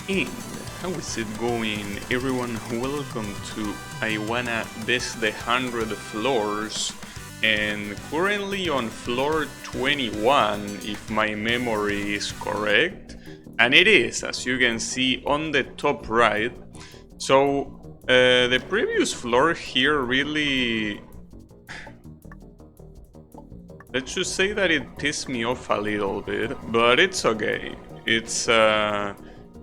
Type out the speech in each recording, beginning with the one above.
And how is it going, everyone? Welcome to I Wanna Best the 100 Floors, and currently on floor 21 if my memory is correct, and it is, as you can see on the top right. So the previous floor here really, let's just say that it pissed me off a little bit, but it's okay.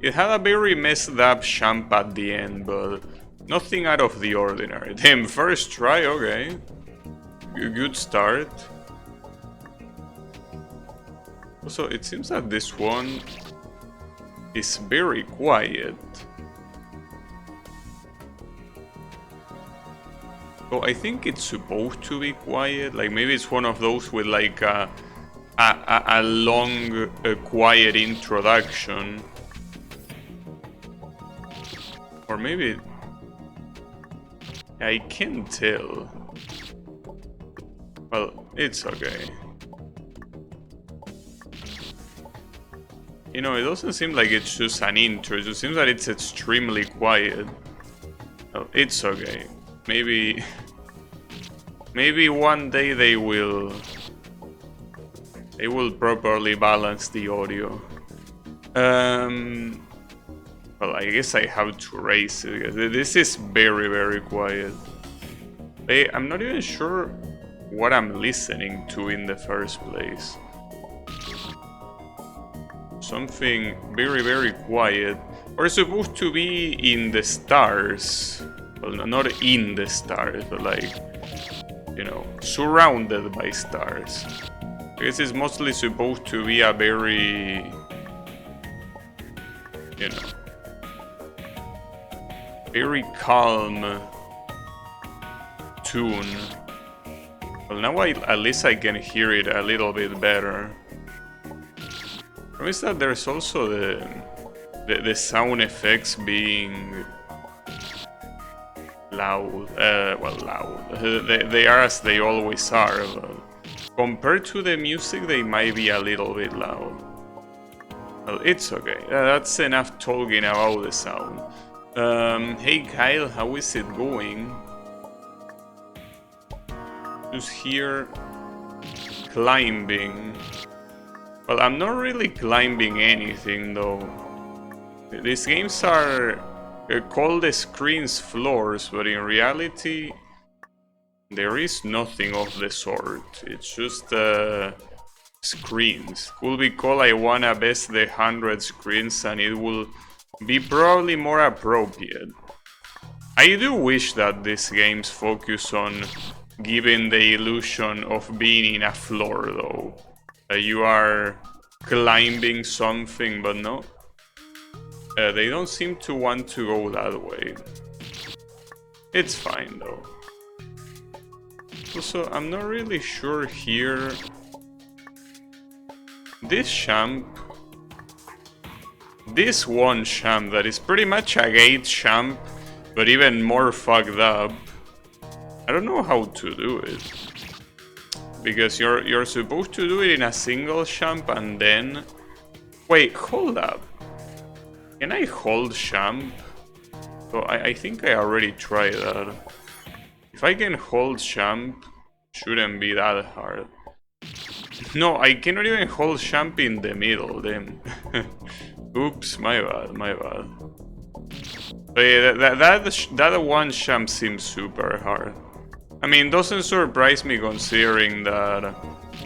It had a very messed up champ at the end, but nothing out of the ordinary. Damn, first try, okay. Good start. Also, it seems that this one is very quiet. So I think it's supposed to be quiet, like maybe it's one of those with like a long, quiet introduction. Or maybe... I can't tell. Well, it's okay. You know, it doesn't seem like it's just an intro, it just seems that it's extremely quiet. Well, it's okay. Maybe... maybe one day they will properly balance the audio. Well, I guess I have to raise it, because this is very, very quiet. I'm not even sure what I'm listening to in the first place. Something very, very quiet. We're supposed to be in the stars. Well, not in the stars, but like, you know, surrounded by stars. I guess it's mostly supposed to be a very, you know, very calm tune. Well, now at least I can hear it a little bit better. Is that there's also the sound effects being loud. Well, loud. They are as they always are. But compared to the music, they might be a little bit loud. Well, it's okay. That's enough talking about the sound. Hey Kyle, how is it going? Just here climbing. Well, I'm not really climbing anything though. These games are called the screens floors, but in reality there is nothing of the sort. It's just screens. Could be called I Wanna Best the 100 Screens, and it will be probably more appropriate. I do wish that these games focus on giving the illusion of being in a floor though. You are climbing something, but no. They don't seem to want to go that way. It's fine though. Also, I'm not really sure here. This champ, this one champ that is pretty much a gate champ, but even more fucked up. I don't know how to do it. Because you're supposed to do it in a single champ and then... Wait, hold up. Can I hold champ? So I think I already tried that. If I can hold champ, shouldn't be that hard. No, I cannot even hold champ in the middle, damn. Oops, my bad, my bad. But yeah, that one champ seems super hard. I mean, doesn't surprise me considering that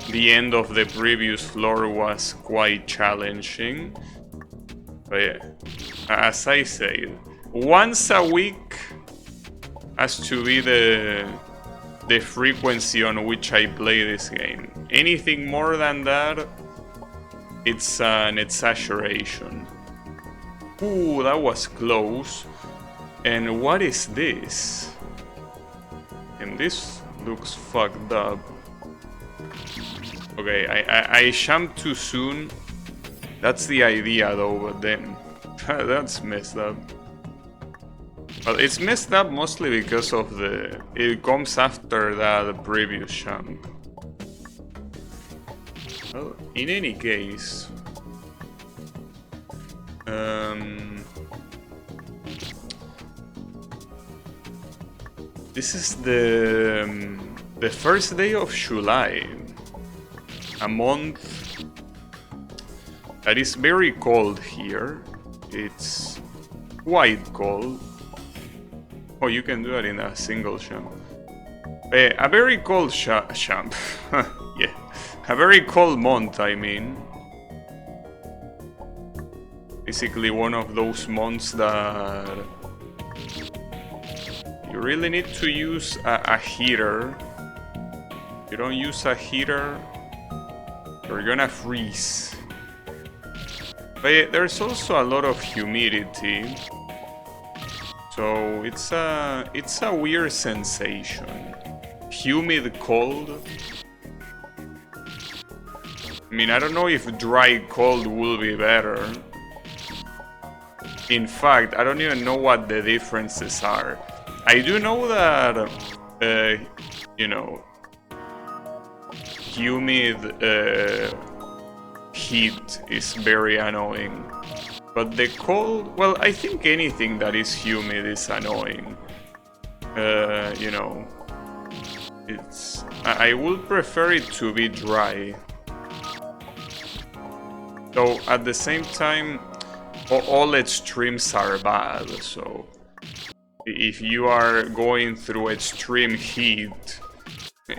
the end of the previous floor was quite challenging. But yeah, as I said, once a week has to be the frequency on which I play this game. Anything more than that, it's an exaggeration. Ooh, that was close. And what is this? And this looks fucked up. Okay, I jumped too soon. That's the idea though, but then... that's messed up. Well, it's messed up mostly because of the... It comes after that previous jump. Well, in any case... This is the first day of July, a month that is very cold here. It's quite cold. Oh, you can do that in a single champ. A very cold champ. Yeah, a very cold month, I mean. Basically one of those months that you really need to use a heater. If you don't use a heater, you're gonna freeze. But there's also a lot of humidity, so it's a weird sensation. Humid cold. I mean, I don't know if dry cold will be better. In fact, I don't even know what the differences are. I do know that, you know, humid heat is very annoying. But the cold, well, I think anything that is humid is annoying. You know, I would prefer it to be dry. Though at the same time, all extremes are bad, so if you are going through extreme heat,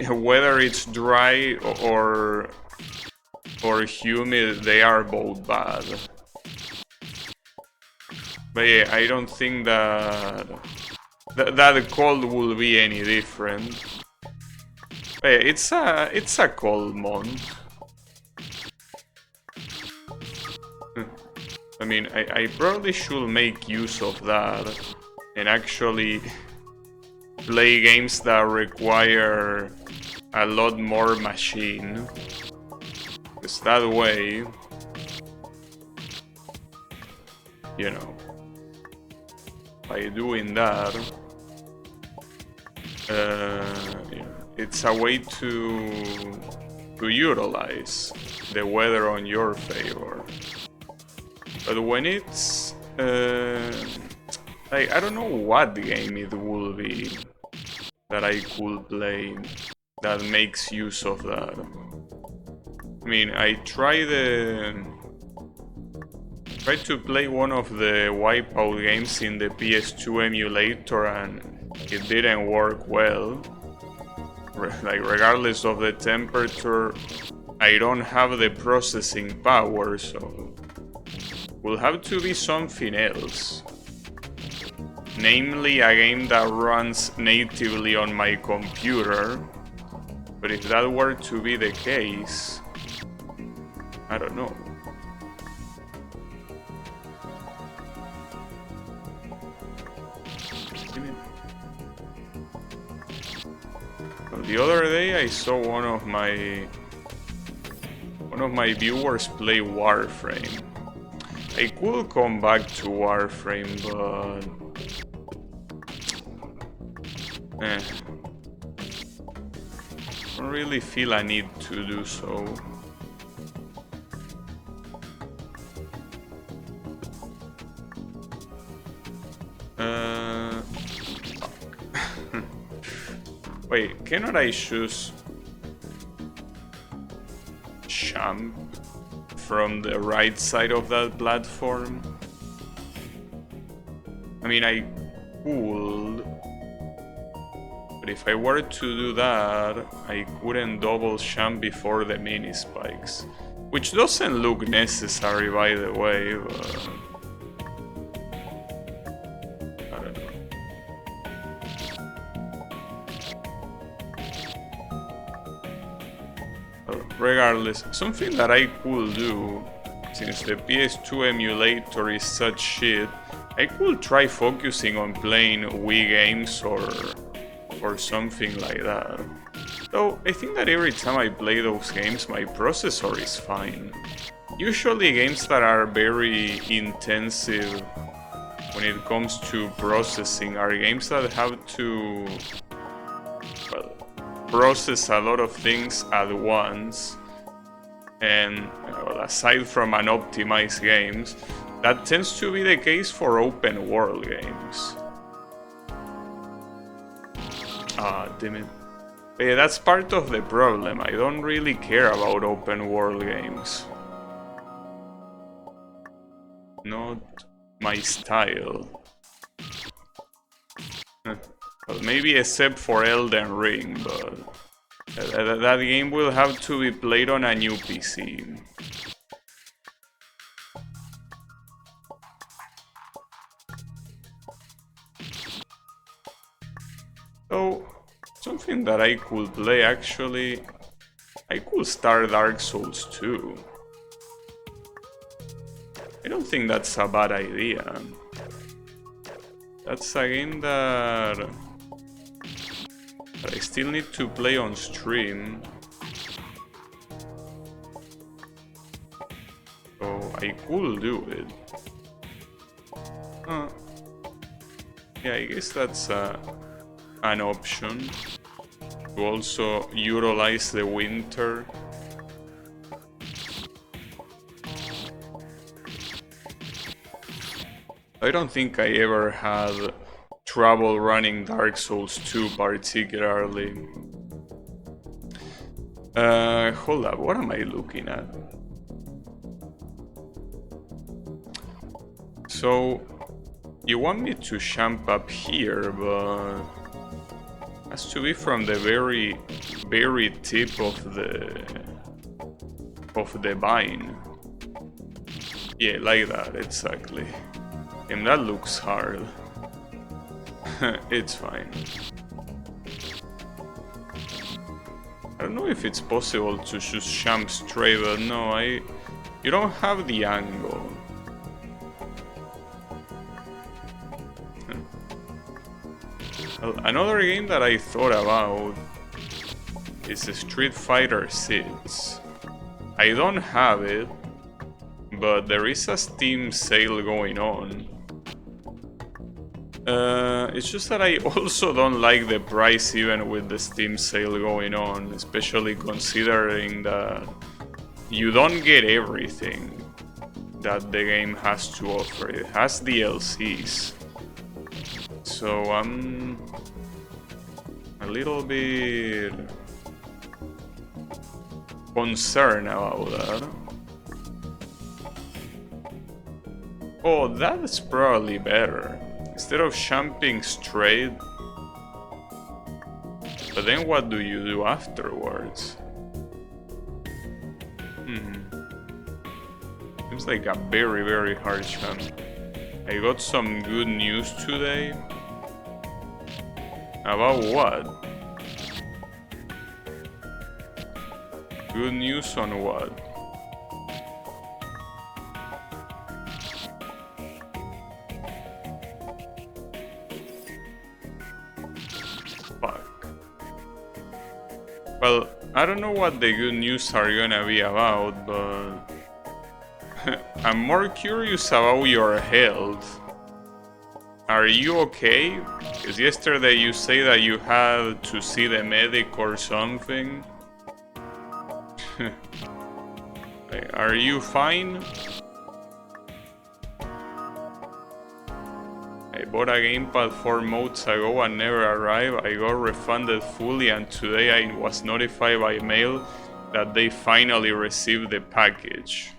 whether it's dry or humid, they are both bad. But yeah, I don't think that the cold will be any different. But yeah, it's a cold month. I mean, I probably should make use of that and actually play games that require a lot more machine. Because that way, you know, by doing that, it's a way to utilize the weather on your favor. But when it's like, I don't know what game it will be that I could play that makes use of that. I mean, I tried to play one of the Wipeout games in the PS2 emulator and it didn't work well. Like, regardless of the temperature, I don't have the processing power, so will have to be something else. Namely, a game that runs natively on my computer. But if that were to be the case, I don't know. Well, the other day I saw one of my viewers play Warframe. I could come back to Warframe, but I don't really feel a need to do so. Wait, cannot I choose Champ from the right side of that platform? I mean, I could, but if I were to do that, I couldn't double champ before the mini spikes, which doesn't look necessary, by the way, but I don't know. Regardless, something that I could do, since the PS2 emulator is such shit, I could try focusing on playing Wii games or something like that. Though I think that every time I play those games, my processor is fine. Usually games that are very intensive when it comes to processing are games that have to, well, process a lot of things at once, and well, aside from unoptimized games, that tends to be the case for open world games. Ah, damn it. Yeah, that's part of the problem. I don't really care about open world games. Not my style. Well, maybe except for Elden Ring, but that game will have to be played on a new PC. So, something that I could play actually, I could start Dark Souls 2. I don't think that's a bad idea. That's a game that I still need to play on stream. So I could do it. Yeah, I guess that's an option. To also utilize the winter. I don't think I ever had trouble running Dark Souls 2 particularly. Hold up, what am I looking at? So, you want me to jump up here, but has to be from the very tip of the vine. Yeah, like that, exactly. And that looks hard. It's fine. I don't know if it's possible to just jump straight, but no, you don't have the angle. Another game that I thought about is Street Fighter 6. I don't have it, but there is a Steam sale going on. It's just that I also don't like the price even with the Steam sale going on, especially considering that you don't get everything that the game has to offer. It has DLCs. So I'm a little bit concerned about that. Oh, that's probably better. Instead of jumping straight. But then what do you do afterwards? Seems like a very hard jump. I got some good news today. About what? Good news on what? Fuck. Well, I don't know what the good news are gonna be about, but I'm more curious about your health. Are you okay? Because yesterday you say that you had to see the medic or something. Are you fine? I bought a gamepad 4 months ago and never arrived. I got refunded fully, and today I was notified by mail that they finally received the package.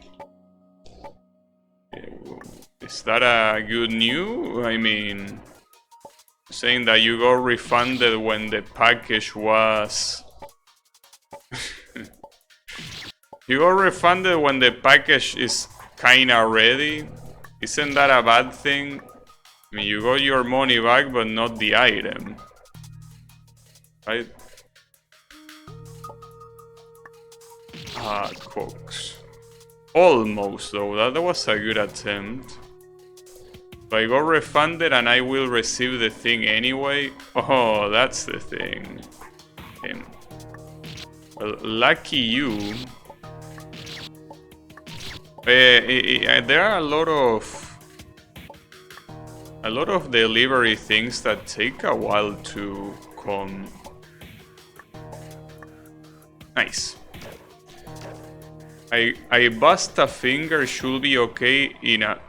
Is that a good news? I mean, saying that you got refunded when the package was... You got refunded when the package is kinda ready? Isn't that a bad thing? I mean, you got your money back, but not the item. Right? Ah, Cox. Almost, though. That was a good attempt. But I got refunded and I will receive the thing anyway. Oh, that's the thing. Okay. Well, lucky you. There are a lot of delivery things that take a while to come. Nice. I bust a finger, should be okay in a...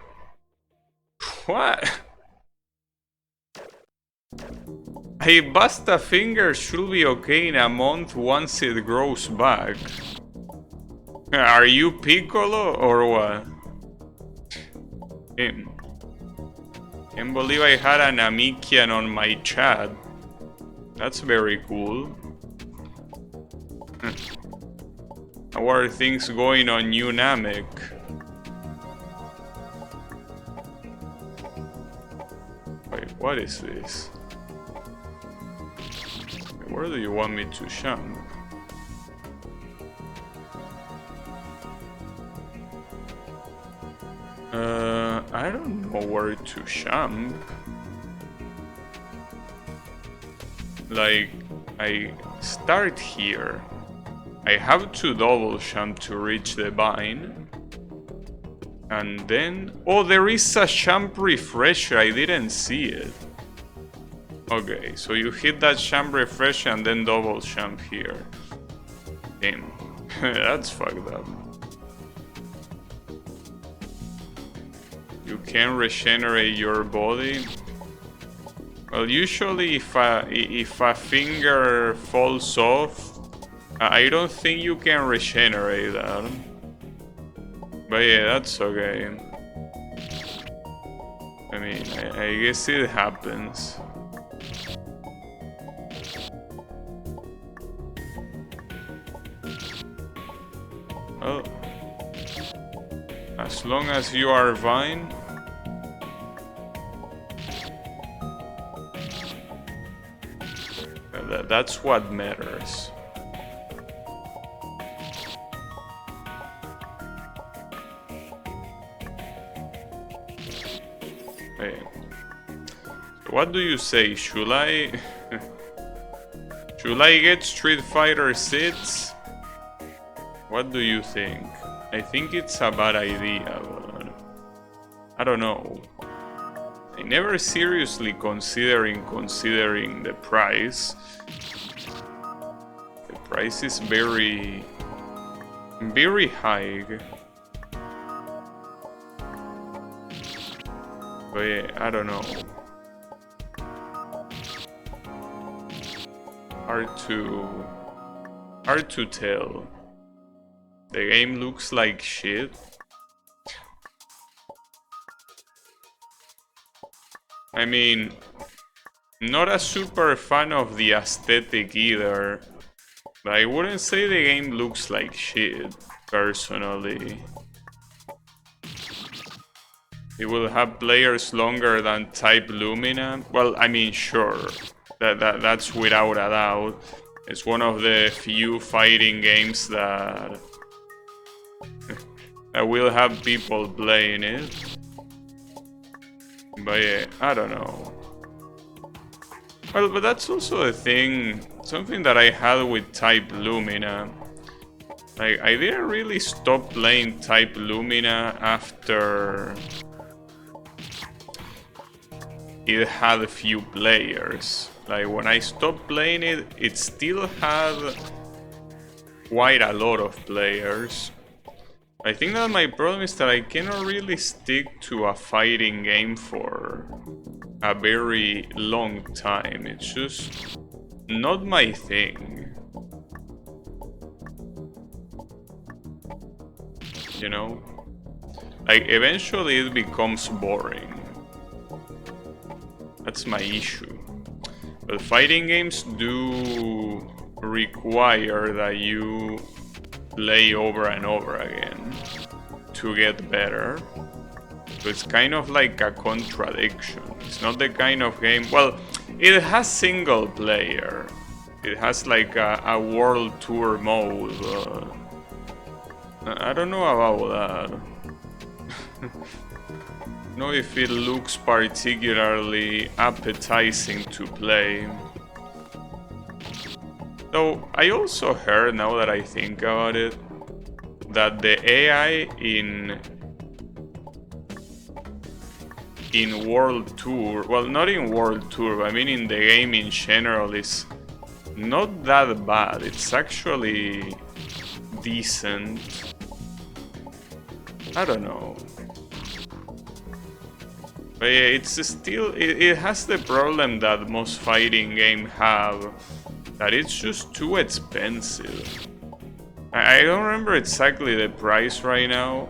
What? A bust a finger should be okay in a month once it grows back. Are you Piccolo or what? Can't believe I had an Amikian on my chat. That's very cool. How are things going on New Namek? Wait, what is this? Where do you want me to jump? I don't know where to jump. Like, I start here. I have to double jump to reach the vine. And then... Oh, there is a jump refresher. I didn't see it. Okay, so you hit that jump refresh and then double jump here. Damn. That's fucked up. You can regenerate your body. Well, usually if a finger falls off, I don't think you can regenerate that. But yeah, that's okay. I mean, I guess it happens. Well, as long as you are Vine. That's what matters. Hey. So what do you say? Should I... Should I get Street Fighter 6? What do you think? I think it's a bad idea, but I don't know. I never seriously considering the price. The price is very high. But yeah, I don't know. Hard to tell. The game looks like shit. I mean, not a super fan of the aesthetic either, but I wouldn't say the game looks like shit, personally. It will have players longer than Type Lumina. Well, I mean, sure, that's without a doubt. It's one of the few fighting games that will have people playing it. But yeah, I don't know. Well, but that's also a thing, something that I had with Type Lumina. Like, I didn't really stop playing Type Lumina after it had a few players. Like, when I stopped playing it, it still had quite a lot of players. I think that my problem is that I cannot really stick to a fighting game for a very long time. It's just not my thing. You know? Like, eventually it becomes boring. That's my issue. But fighting games do require that you play over and over again to get better. So it's kind of like a contradiction. It's not the kind of game... Well, it has single player. It has like a world tour mode. I don't know about that. I don't know if it looks particularly appetizing to play. Though I also heard, now that I think about it, that the AI in World Tour, well, not in World Tour, but I mean in the game in general, is not that bad. It's actually decent. I don't know. But yeah, it's still, it has the problem that most fighting games have, that it's just too expensive. I don't remember exactly the price right now,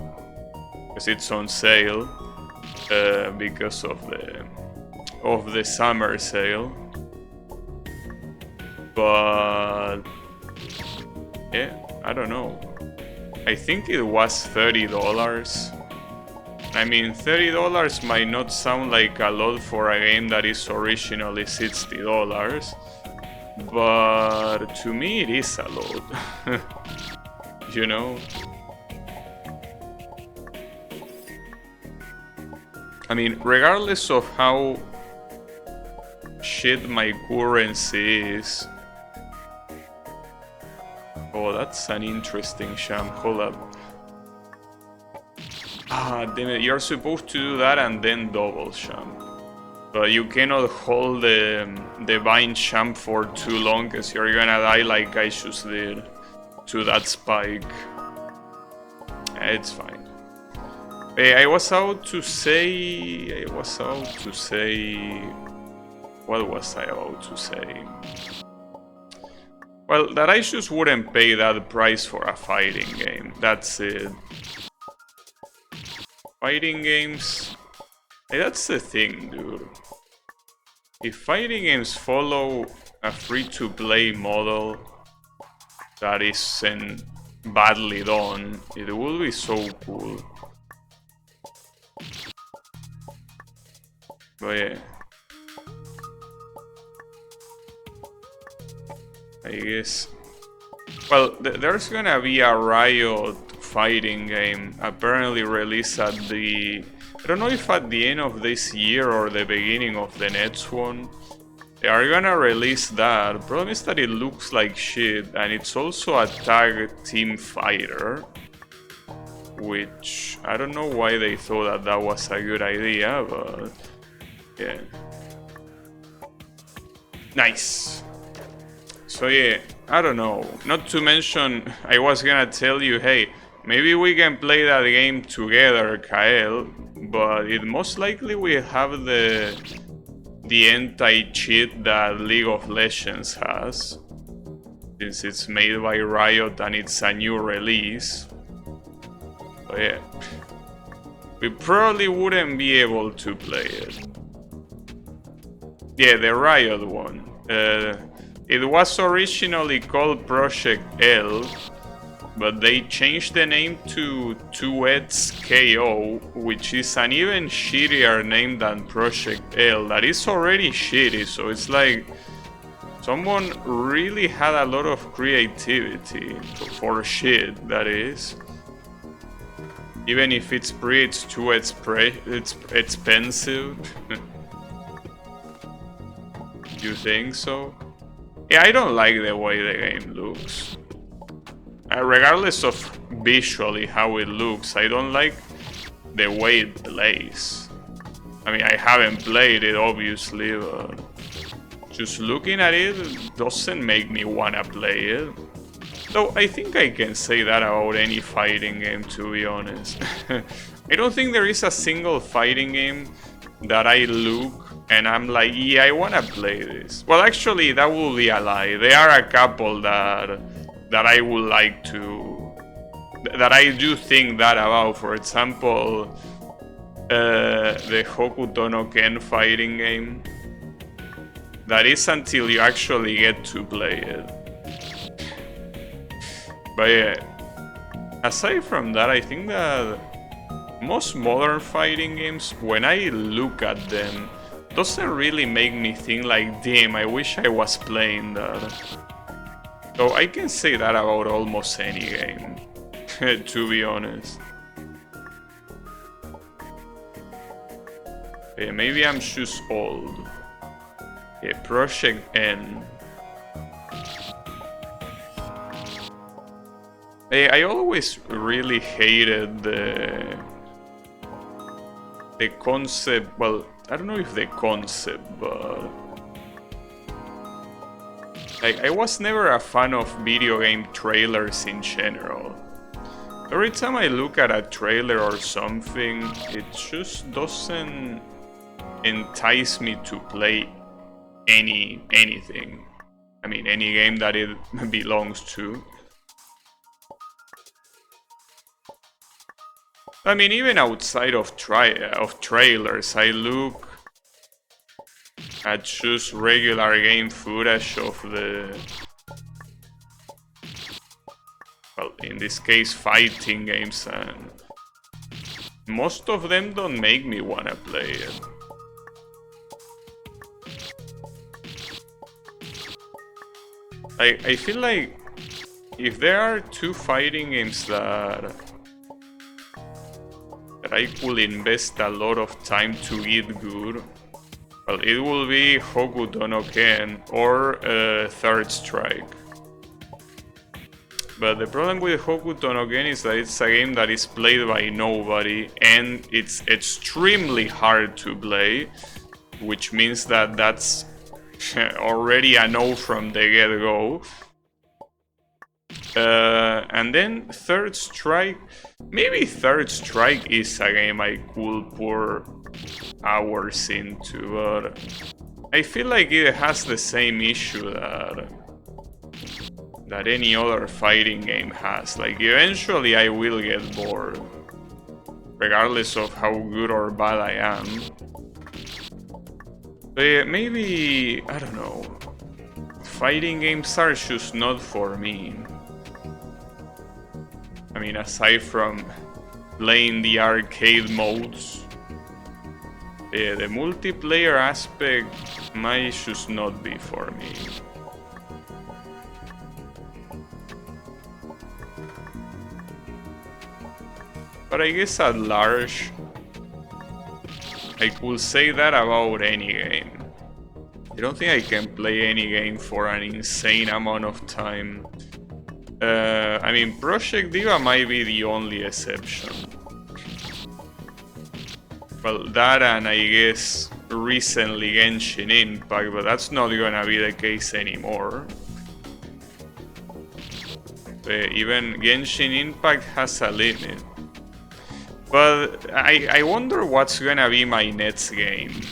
because it's on sale, because of the summer sale. But yeah, I don't know. I think it was $30. I mean, $30 might not sound like a lot for a game that is originally $60, but to me it is a lot. You know? I mean, regardless of how shit my currency is. Oh, that's an interesting sham. Hold up. Ah, damn it. You're supposed to do that and then double sham. But you cannot hold the bind sham for too long, because you're gonna die like I just did to that spike. It's fine. I was out to say... What was I about to say? Well, that I just wouldn't pay that price for a fighting game. That's it. Fighting games... That's the thing, dude. If fighting games follow a free-to-play model that isn't badly done, it will be so cool. But yeah. I guess... Well, there's gonna be a Riot fighting game apparently released at the... I don't know if at the end of this year or the beginning of the next one. They are gonna release that. The problem is that it looks like shit, and it's also a tag team fighter. Which, I don't know why they thought that that was a good idea, but... yeah. Nice. So yeah, I don't know. Not to mention, I was gonna tell you, hey, maybe we can play that game together, Kael, but it most likely will have the anti-cheat that League of Legends has, since it's made by Riot and it's a new release. But yeah, we probably wouldn't be able to play it. Yeah, the Riot one. It was originally called Project L, but they changed the name to 2X KO, which is an even shittier name than Project L. That is already shitty, so it's like someone really had a lot of creativity for shit, that is. Even if it's too expensive. You think so? Yeah, I don't like the way the game looks. Regardless of visually how it looks, I don't like the way it plays. I mean, I haven't played it obviously, but just looking at it doesn't make me wanna play it. Though I think I can say that about any fighting game, to be honest. I don't think there is a single fighting game that I look and I'm like, yeah, I wanna play this. Well, actually, that will be a lie. There are a couple that I would like to... that I do think that about. For example, the Hokuto no Ken fighting game. That is until you actually get to play it. But yeah, aside from that, I think that most modern fighting games, when I look at them, doesn't really make me think like, damn, I wish I was playing that. So I can say that about almost any game, to be honest. Yeah, maybe I'm just old. Yeah, Project N. I always really hated the concept, well, I don't know if the concept, but like, I was never a fan of video game trailers in general. Every time I look at a trailer or something, it just doesn't entice me to play anything. I mean, any game that it belongs to. I mean, even outside of trailers, I look at just regular game footage of the, well, in this case, fighting games, and most of them don't make me wanna play it. I feel like if there are two fighting games that I could invest a lot of time to get good, well, it will be Hokuto no Ken or Third Strike. But the problem with Hokuto no Ken is that it's a game that is played by nobody, and it's extremely hard to play, which means that that's already a no from the get-go. And then Third Strike, maybe Third Strike is a game I could pour hours into, but I feel like it has the same issue that any other fighting game has. Like, eventually I will get bored, regardless of how good or bad I am. But maybe, I don't know, fighting games are just not for me. I mean, aside from playing the arcade modes, the multiplayer aspect might just not be for me. But I guess at large, I could say that about any game. I don't think I can play any game for an insane amount of time. I mean, Project Diva might be the only exception. Well, that and I guess recently Genshin Impact, but that's not gonna be the case anymore. Even Genshin Impact has a limit. But I wonder what's gonna be my next game.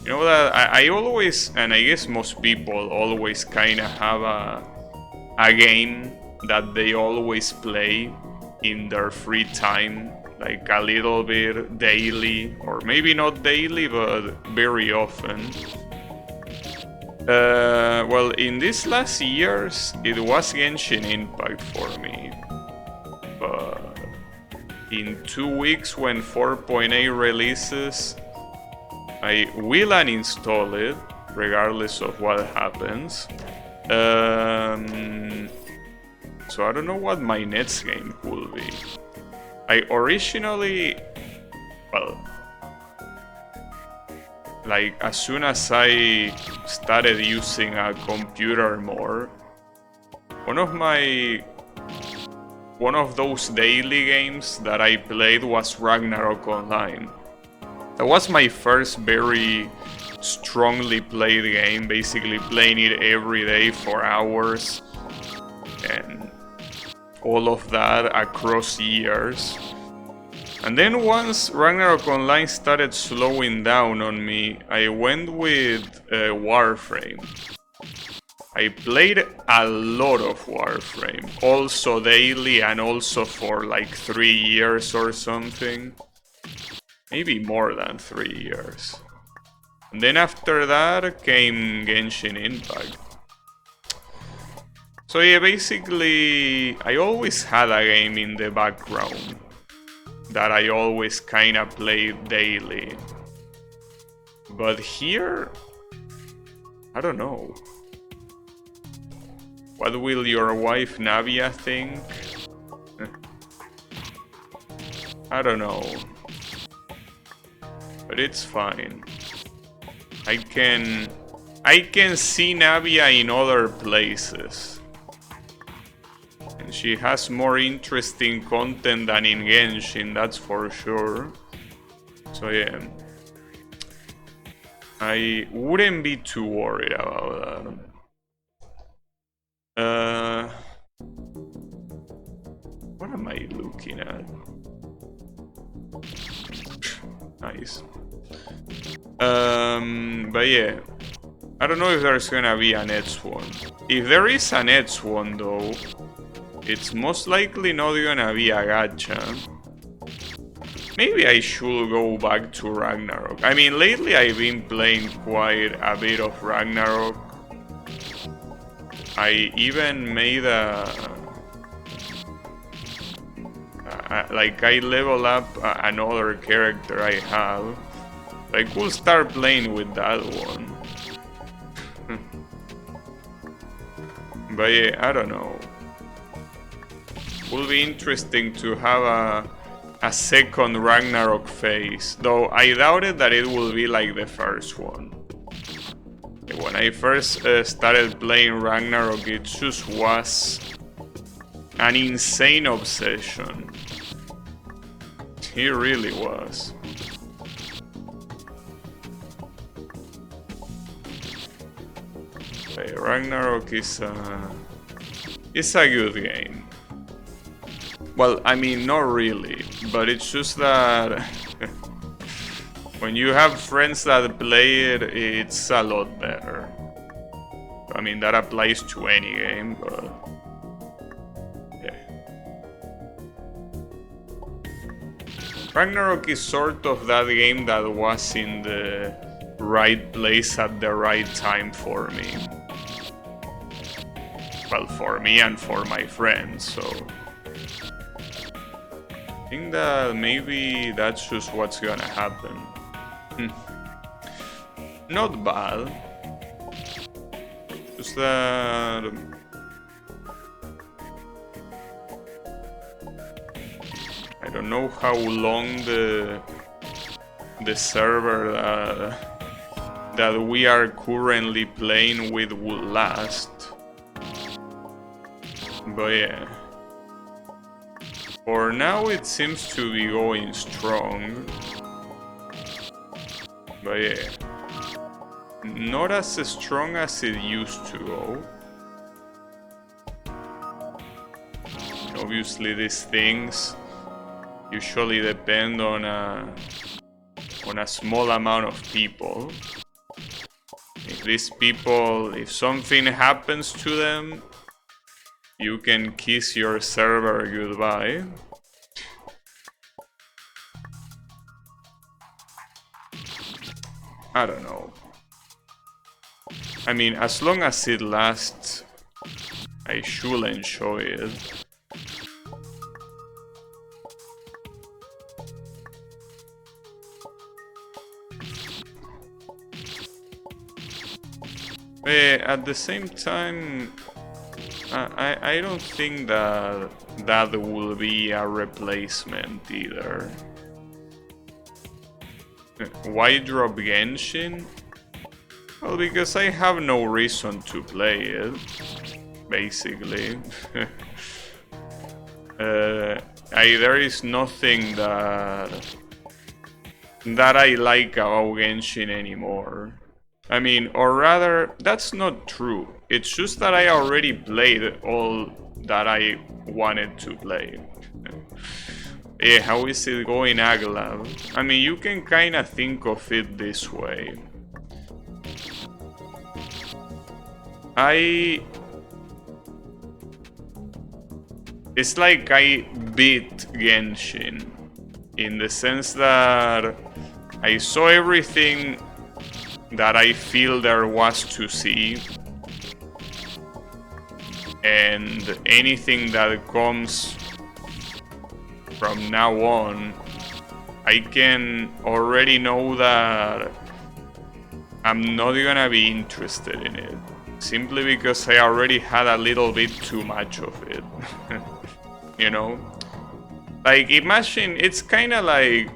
You know that I always, and I guess most people always kinda have a game that they always play in their free time, like a little bit daily, or maybe not daily, but very often. Well, in these last years, it was Genshin Impact for me. But in 2 weeks, when 4.8 releases, I will uninstall it, regardless of what happens. So I don't know what my next game will be. I originally, well, like as soon as I started using a computer more, one of those daily games that I played was Ragnarok Online. That was my first very strongly played game, basically playing it every day for hours, and all of that across years. And then once Ragnarok Online started slowing down on me, I went with Warframe. I played a lot of Warframe, also daily and also for like 3 years or something. Maybe more than 3 years. And then after that came Genshin Impact. So yeah, basically I always had a game in the background that I always kinda played daily. But here, I don't know. What will your wife Navia think? I don't know. But it's fine. I can see Navia in other places. And she has more interesting content than in Genshin, that's for sure. So yeah. I wouldn't be too worried about that. What am I looking at? Nice. But yeah, I don't know if there's gonna be an Edge one. If there is an Edge one though, it's most likely not gonna be a gacha. Maybe I should go back to Ragnarok. I mean, lately I've been playing quite a bit of Ragnarok. I even made like I level up another character I have. I could start playing with that one. But yeah, I don't know. Will be interesting to have a second Ragnarok phase, though I doubted that it will be like the first one. When I first started playing Ragnarok, it just was an insane obsession. It really was. Okay, Ragnarok is a good game. Well, I mean, not really, but it's just that when you have friends that play it, it's a lot better. I mean, that applies to any game, but yeah. Ragnarok is sort of that game that was in the right place at the right time for me. Well, for me and for my friends, so I think that maybe that's just what's gonna happen. Not bad. Just that I don't know how long the server that we are currently playing with will last. But yeah. For now it seems to be going strong. But yeah. Not as strong as it used to go. Obviously these things usually depend on a small amount of people. If these people, if something happens to them, you can kiss your server goodbye. I don't know. I mean, as long as it lasts, I should enjoy it. At the same time, I don't think that will be a replacement either. Why drop Genshin? Well, because I have no reason to play it, basically. There is nothing that I like about Genshin anymore. I mean, or rather, that's not true. It's just that I already played all that I wanted to play. Yeah, how is it going, Aglav? I mean, you can kinda think of it this way. It's like I beat Genshin, in the sense that I saw everything that I feel there was to see, and anything that comes from now on, I can already know that I'm not gonna be interested in it, simply because I already had a little bit too much of it. You know? Like, imagine, it's kinda like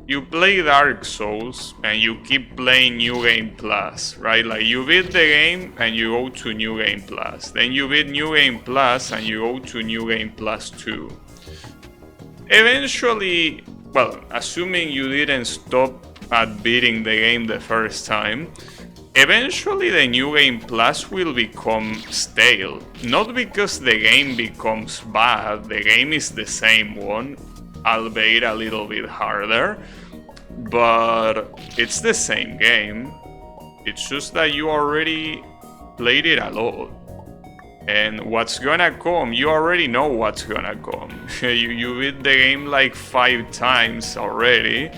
you play Dark Souls and you keep playing New Game Plus, right? Like, you beat the game and you go to New Game Plus. Then you beat New Game Plus and you go to New Game Plus 2. Eventually, well, assuming you didn't stop at beating the game the first time, eventually the New Game Plus will become stale. Not because the game becomes bad, the game is the same one, albeit a little bit harder, but It's the same game. It's just that you already played it a lot. And what's gonna come, you already know what's gonna come. you beat the game like 5 times already.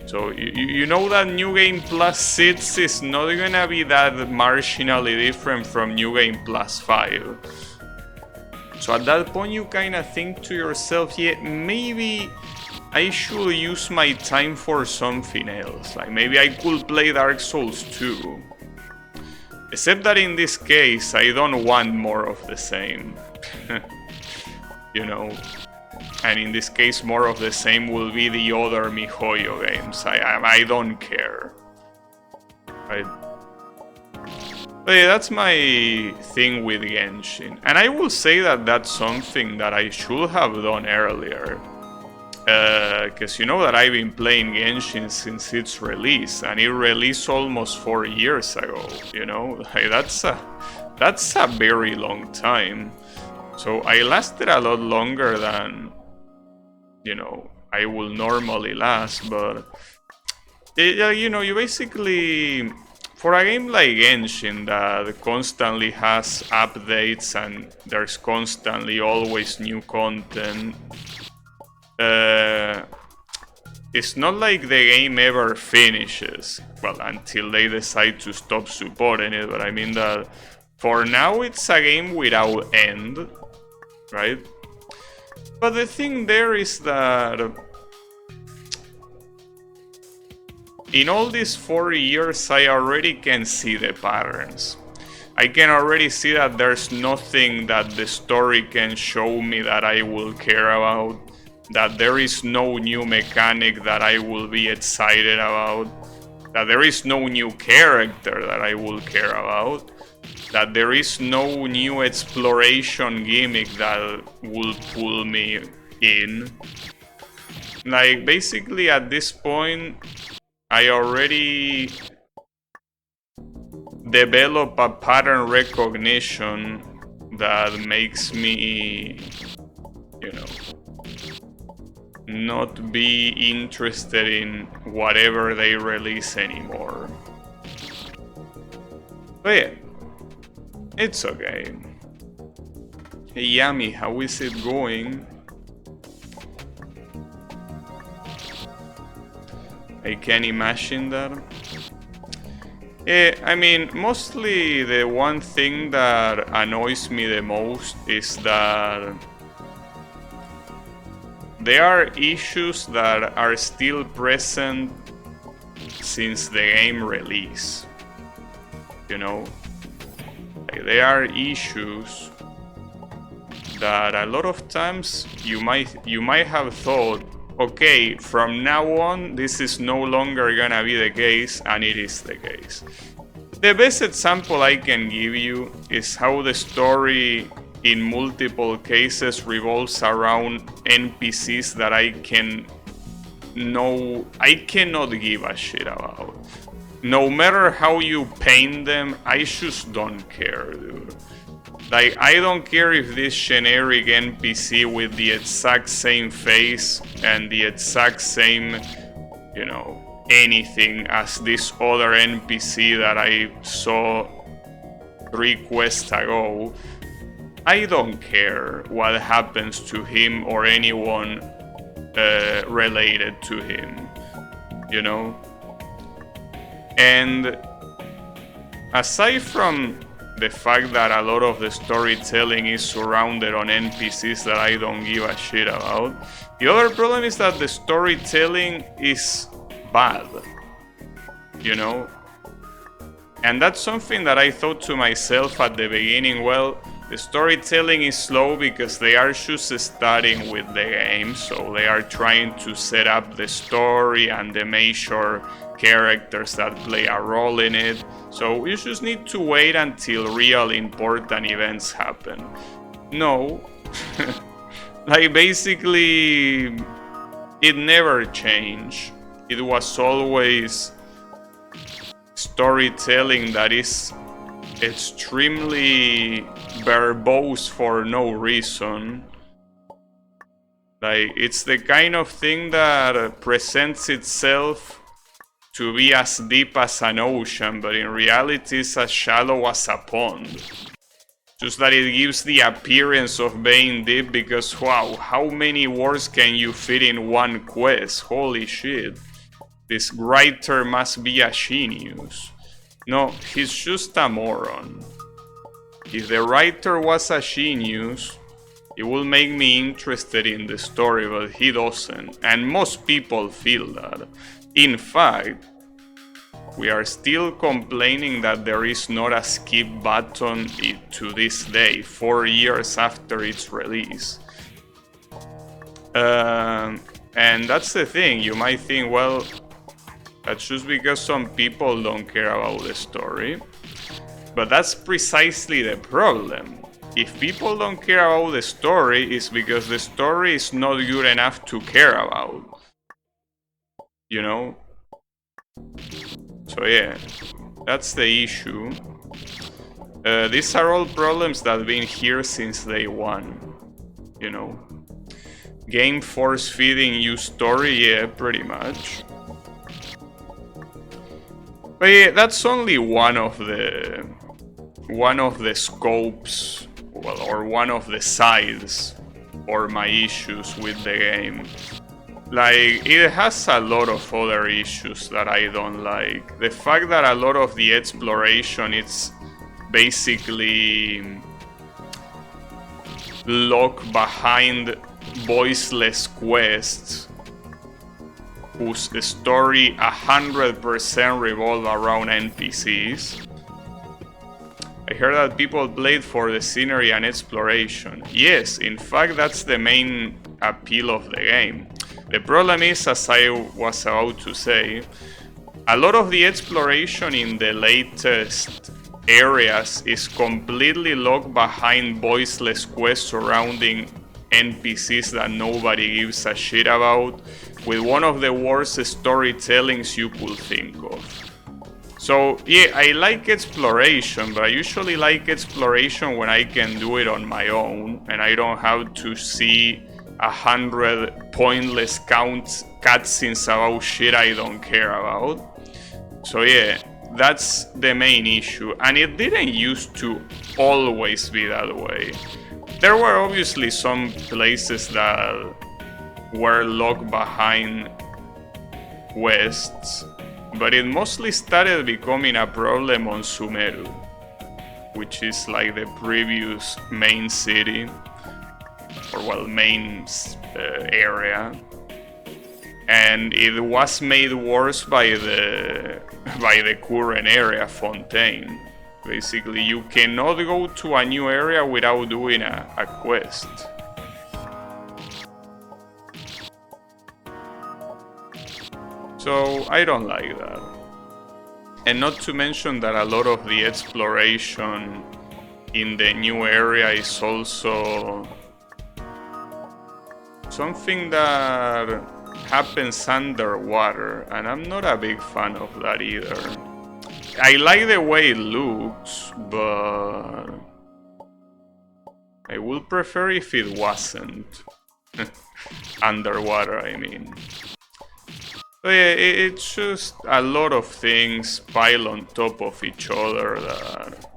So you know that New Game Plus 6 is not gonna be that marginally different from New Game Plus 5. So at that point you kinda think to yourself, yeah, maybe I should use my time for something else. Like maybe I could play Dark Souls 2. Except that in this case, I don't want more of the same. You know? And in this case, more of the same will be the other MiHoYo games. I don't care. Right? But yeah, that's my thing with Genshin. And I will say that that's something that I should have done earlier. Because you know that I've been playing Genshin since its release, and it released almost 4 years ago, you know? Like, that's a very long time. So I lasted a lot longer than, you know, I will normally last, but you know, you basically, for a game like Genshin that constantly has updates and there's constantly always new content, it's not like the game ever finishes, well, until they decide to stop supporting it, but I mean that for now it's a game without end, right? But the thing there is that in all these 4 years I already can see the patterns. I can already see that there's nothing that the story can show me that I will care about, that there is no new mechanic that I will be excited about, that there is no new character that I will care about, that there is no new exploration gimmick that will pull me in. Like, basically at this point, I already develop a pattern recognition that makes me, you know, not be interested in whatever they release anymore. But yeah, it's okay. Hey Yami, how is it going? I can imagine that. I mean, mostly the one thing that annoys me the most is that there are issues that are still present since the game release. You know, like, there are issues that a lot of times you might have thought, okay, from now on this is no longer gonna be the case, and it is the case. The best example I can give you is how the story in multiple cases revolves around NPCs that I cannot give a shit about. No matter how you paint them, I just don't care, dude. Like, I don't care if this generic NPC with the exact same face and the exact same, you know, anything as this other NPC that I saw 3 quests ago. I don't care what happens to him or anyone related to him, you know? And aside from the fact that a lot of the storytelling is surrounded on NPCs that I don't give a shit about, the other problem is that the storytelling is bad, you know? And that's something that I thought to myself at the beginning, well, the storytelling is slow because they are just starting with the game, so they are trying to set up the story and the major characters that play a role in it. So you just need to wait until real important events happen. No. Like, basically, it never changed. It was always storytelling that is extremely verbose for no reason. Like, it's the kind of thing that presents itself to be as deep as an ocean, but in reality it's as shallow as a pond. Just that it gives the appearance of being deep because, wow, how many words can you fit in one quest? Holy shit. This writer must be a genius. No, he's just a moron. If the writer was a genius, it will make me interested in the story, but he doesn't. And most people feel that. In fact, we are still complaining that there is not a skip button to this day, 4 years after its release. And that's the thing. You might think, well, that's just because some people don't care about the story. But that's precisely the problem. If people don't care about the story, it's because the story is not good enough to care about. You know? So yeah, that's the issue. These are all problems that have been here since day one. You know? Game force feeding you story, yeah, pretty much. But yeah, that's only one of the scopes, well, or one of the sides or my issues with the game. Like, it has a lot of other issues that I don't like. The fact that a lot of the exploration is basically locked behind voiceless quests whose story 100% revolve around NPCs. I heard that people played for the scenery and exploration. Yes, in fact, that's the main appeal of the game. The problem is, as I was about to say, a lot of the exploration in the latest areas is completely locked behind voiceless quests surrounding NPCs that nobody gives a shit about, with one of the worst storytellings you could think of. So yeah, I like exploration, but I usually like exploration when I can do it on my own and I don't have to see 100 pointless cutscenes about shit I don't care about. So yeah, that's the main issue, and it didn't used to always be that way. There were obviously some places that were locked behind quests, but it mostly started becoming a problem on Sumeru, which is like the previous main city, or well, main area, and it was made worse by the current area, Fontaine. Basically, you cannot go to a new area without doing a quest. So I don't like that. And not to mention that a lot of the exploration in the new area is also something that happens underwater, and I'm not a big fan of that either. I like the way it looks, but I would prefer if it wasn't. Underwater, I mean. So yeah, it's just a lot of things pile on top of each other that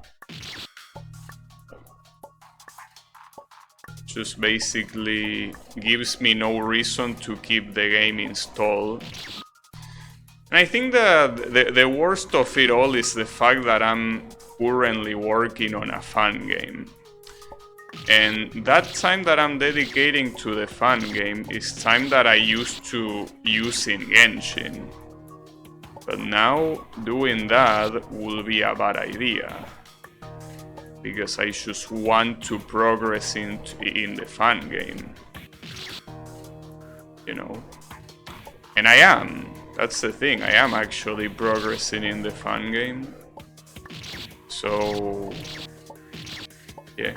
just basically gives me no reason to keep the game installed. And I think that the worst of it all is the fact that I'm currently working on a fan game. And that time that I'm dedicating to the fan game is time that I used to use in Genshin. But now doing that will be a bad idea, because I just want to progress in the fan game. You know? And I am. That's the thing, I am actually progressing in the fan game. So yeah.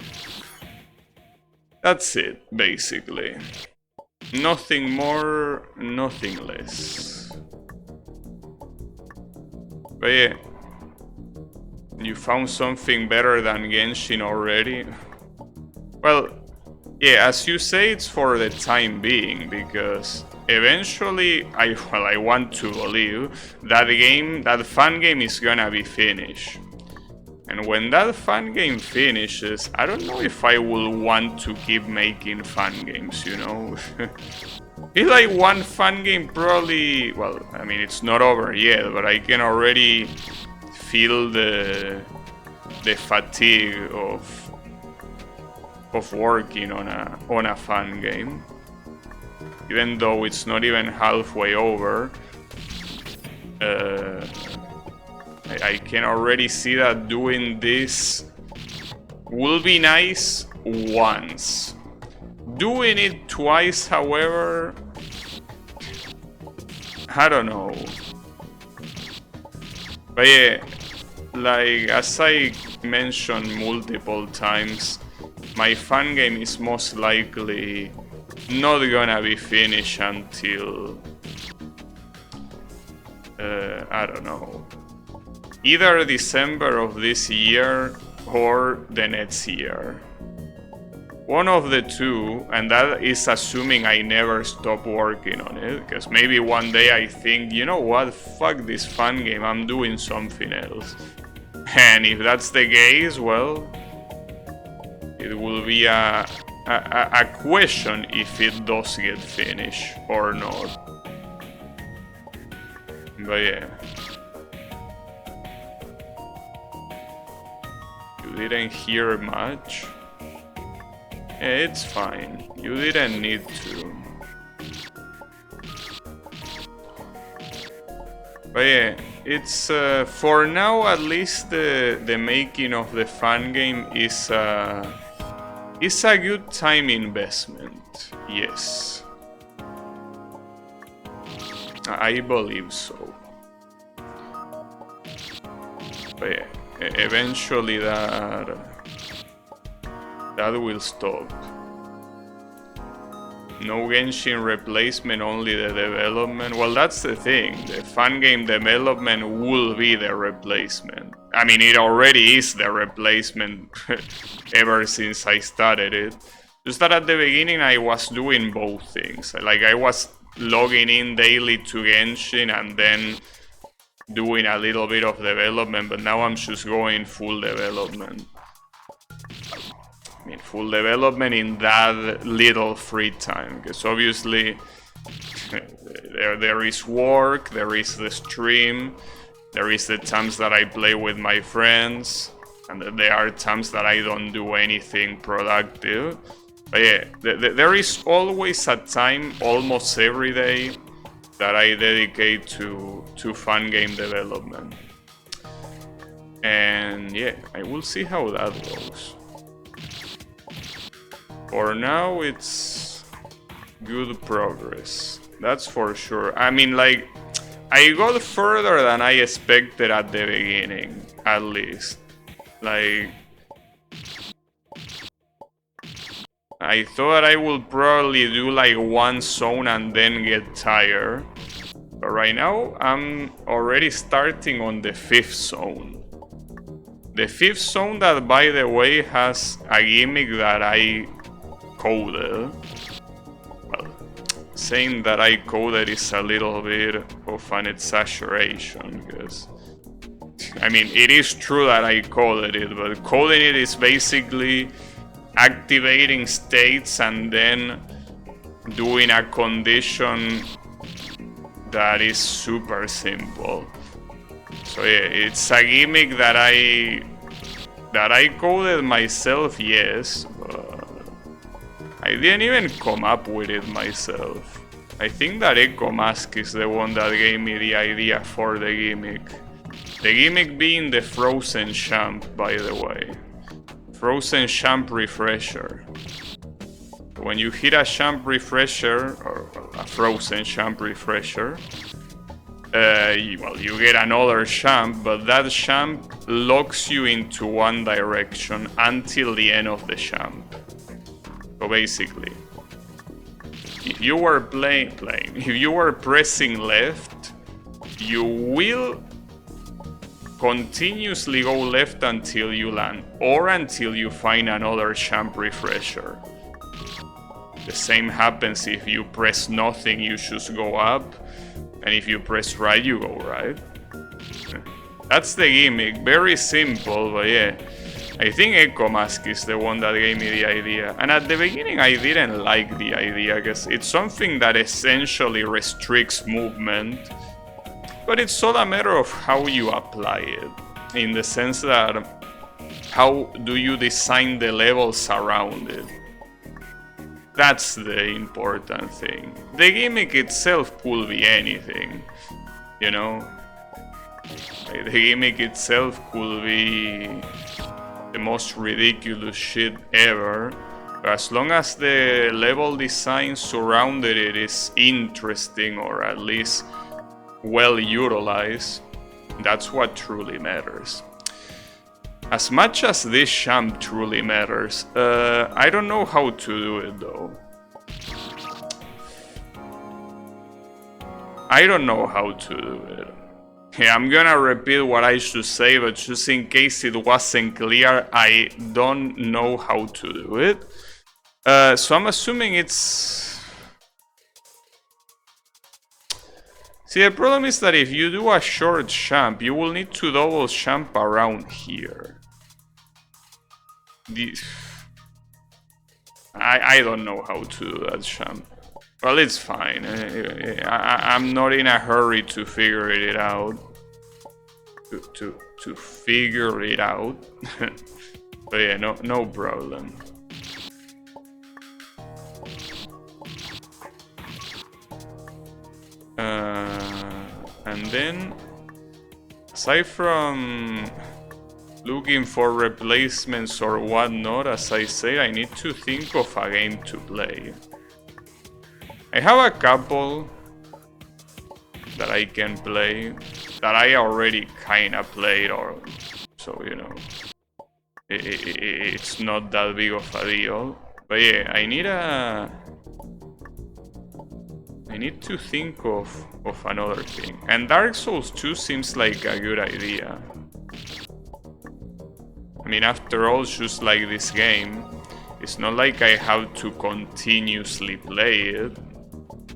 That's it, basically. Nothing more, nothing less. But yeah, you found something better than Genshin already? Well, yeah, as you say, it's for the time being, because eventually, I want to believe that fun game is gonna be finished. And when that fun game finishes, I don't know if I will want to keep making fun games, you know? It's like one fun game probably, well, I mean, it's not over yet, but I can already feel the fatigue of working on a fun game. Even though it's not even halfway over, I can already see that doing this will be nice once. Doing it twice, however, I don't know. But yeah, like as I mentioned multiple times, my fun game is most likely not gonna be finished until I don't know, either December of this year or the next year. One of the two, and that is assuming I never stop working on it, because maybe one day I think, you know what, fuck this fun game, I'm doing something else. And if that's the case, well, it will be a question if it does get finished or not. But yeah. You didn't hear much? It's fine. You didn't need to. But yeah, it's for now at least the making of the fun game is a good time investment. Yes, I believe so. But yeah, eventually that will stop. No Genshin replacement, only the development. Well, that's the thing. The fun game development will be the replacement. I mean, it already is the replacement ever since I started it. Just that at the beginning I was doing both things. Like I was logging in daily to Genshin and then doing a little bit of development, but now I'm just going full development. I mean, full development in that little free time, because obviously there is work, there is the stream, there is the times that I play with my friends, and there are times that I don't do anything productive. But yeah, there is always a time, almost every day, that I dedicate to fun game development. And yeah, I will see how that goes. For now, it's good progress. That's for sure. I mean, like, I got further than I expected at the beginning, at least. Like, I thought I would probably do like one zone and then get tired. But right now, I'm already starting on the 5th zone. The 5th zone that, by the way, has a gimmick that I coded. Well, saying that I coded is a little bit of an exaggeration, because I mean, it is true that I coded it, but coding it is basically activating states and then doing a condition that is super simple. So yeah, it's a gimmick that I coded myself, yes, but I didn't even come up with it myself. I think that Echo Mask is the one that gave me the idea for the gimmick. The gimmick being the Frozen Champ, by the way. Frozen Champ Refresher. When you hit a Champ Refresher, or a Frozen Champ Refresher, you get another Champ, but that Champ locks you into one direction until the end of the Champ. So basically, if you were if you were pressing left, you will continuously go left until you land, or until you find another Champ Refresher. The same happens if you press nothing, you just go up, and if you press right, you go right. That's the gimmick, very simple, but yeah. I think Echo Mask is the one that gave me the idea. And at the beginning I didn't like the idea, because it's something that essentially restricts movement. But it's all a matter of how you apply it. In the sense that, how do you design the levels around it? That's the important thing. The gimmick itself could be anything, you know? The gimmick itself could be the most ridiculous shit ever, but as long as the level design surrounded it is interesting, or at least well utilized, that's what truly matters. As much as this champ truly matters, I don't know how to do it though. I don't know how to do it. Yeah, I'm gonna repeat what I should say, but just in case it wasn't clear, I don't know how to do it. So I'm assuming it's... See, the problem is that if you do a short champ, you will need to double champ around here. I don't know how to do that champ. Well, it's fine. I'm not in a hurry to figure it out. To figure it out. But yeah, no problem. And then, aside from looking for replacements or whatnot, as I say, I need to think of a game to play. I have a couple that I can play, that I already kinda played, or so, you know, it's not that big of a deal. But yeah, I need to think of another thing. And Dark Souls 2 seems like a good idea. I mean, after all, just like this game, it's not like I have to continuously play it.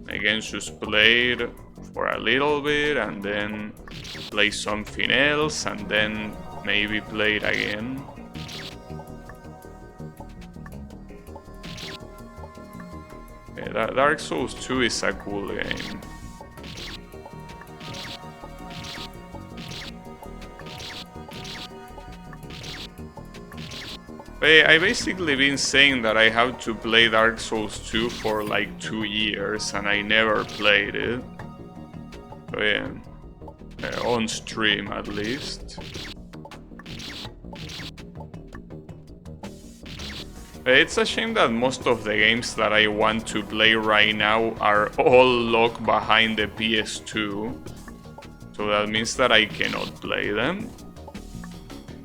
I can just play it for a little bit and then play something else and then maybe play it again. Yeah, Dark Souls 2 is a cool game. I basically been saying that I have to play Dark Souls 2 for like 2 years and I never played it. So yeah, on stream at least. It's a shame that most of the games that I want to play right now are all locked behind the PS2. So that means that I cannot play them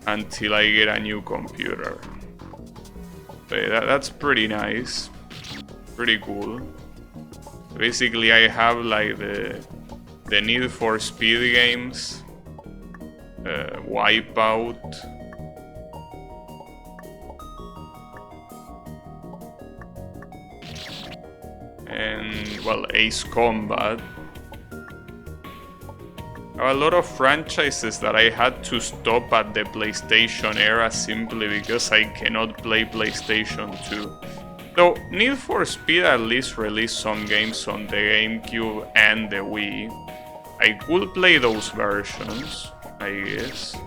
until I get a new computer. That's pretty nice, pretty cool. Basically, I have like the Need for Speed games, Wipeout, and well, Ace Combat. A lot of franchises that I had to stop at the PlayStation era simply because I cannot play PlayStation 2. Though Need for Speed at least released some games on the GameCube and the Wii. I could play those versions, I guess.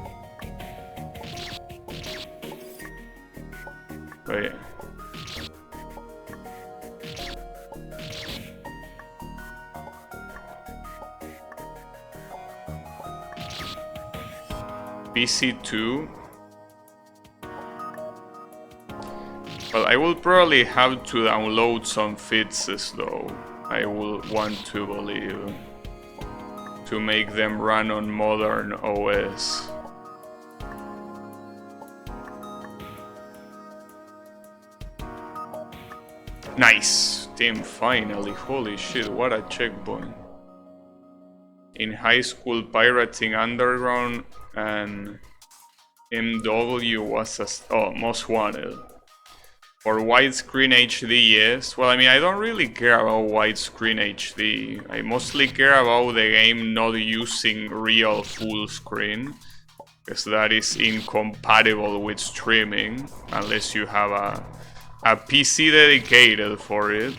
But yeah. PC2. Well, I will probably have to download some fixes though, I will want to believe, to make them run on modern OS. Nice! Team finally, holy shit, what a checkpoint. In high school, pirating Underground and MW was most wanted. For widescreen HD, yes. Well, I mean, I don't really care about widescreen HD. I mostly care about the game not using real full screen, because that is incompatible with streaming, unless you have a PC dedicated for it.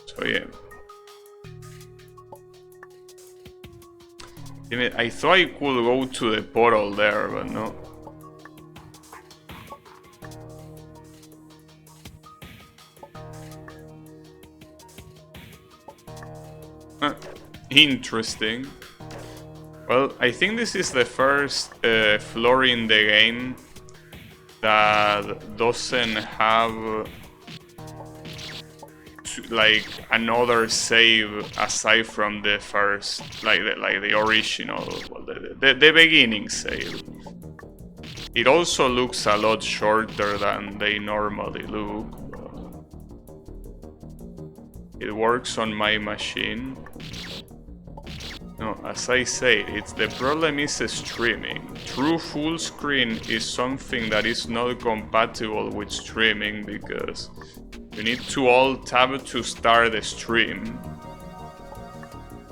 So yeah. I thought I could go to the portal there, but no. Interesting. Well, I think this is the first floor in the game that doesn't have like another save aside from the first, like the original, well, the beginning save. It also looks a lot shorter than they normally look. It works on my machine. No, as I said, the problem is streaming. True full screen is something that is not compatible with streaming because you need to alt-tab to start the stream.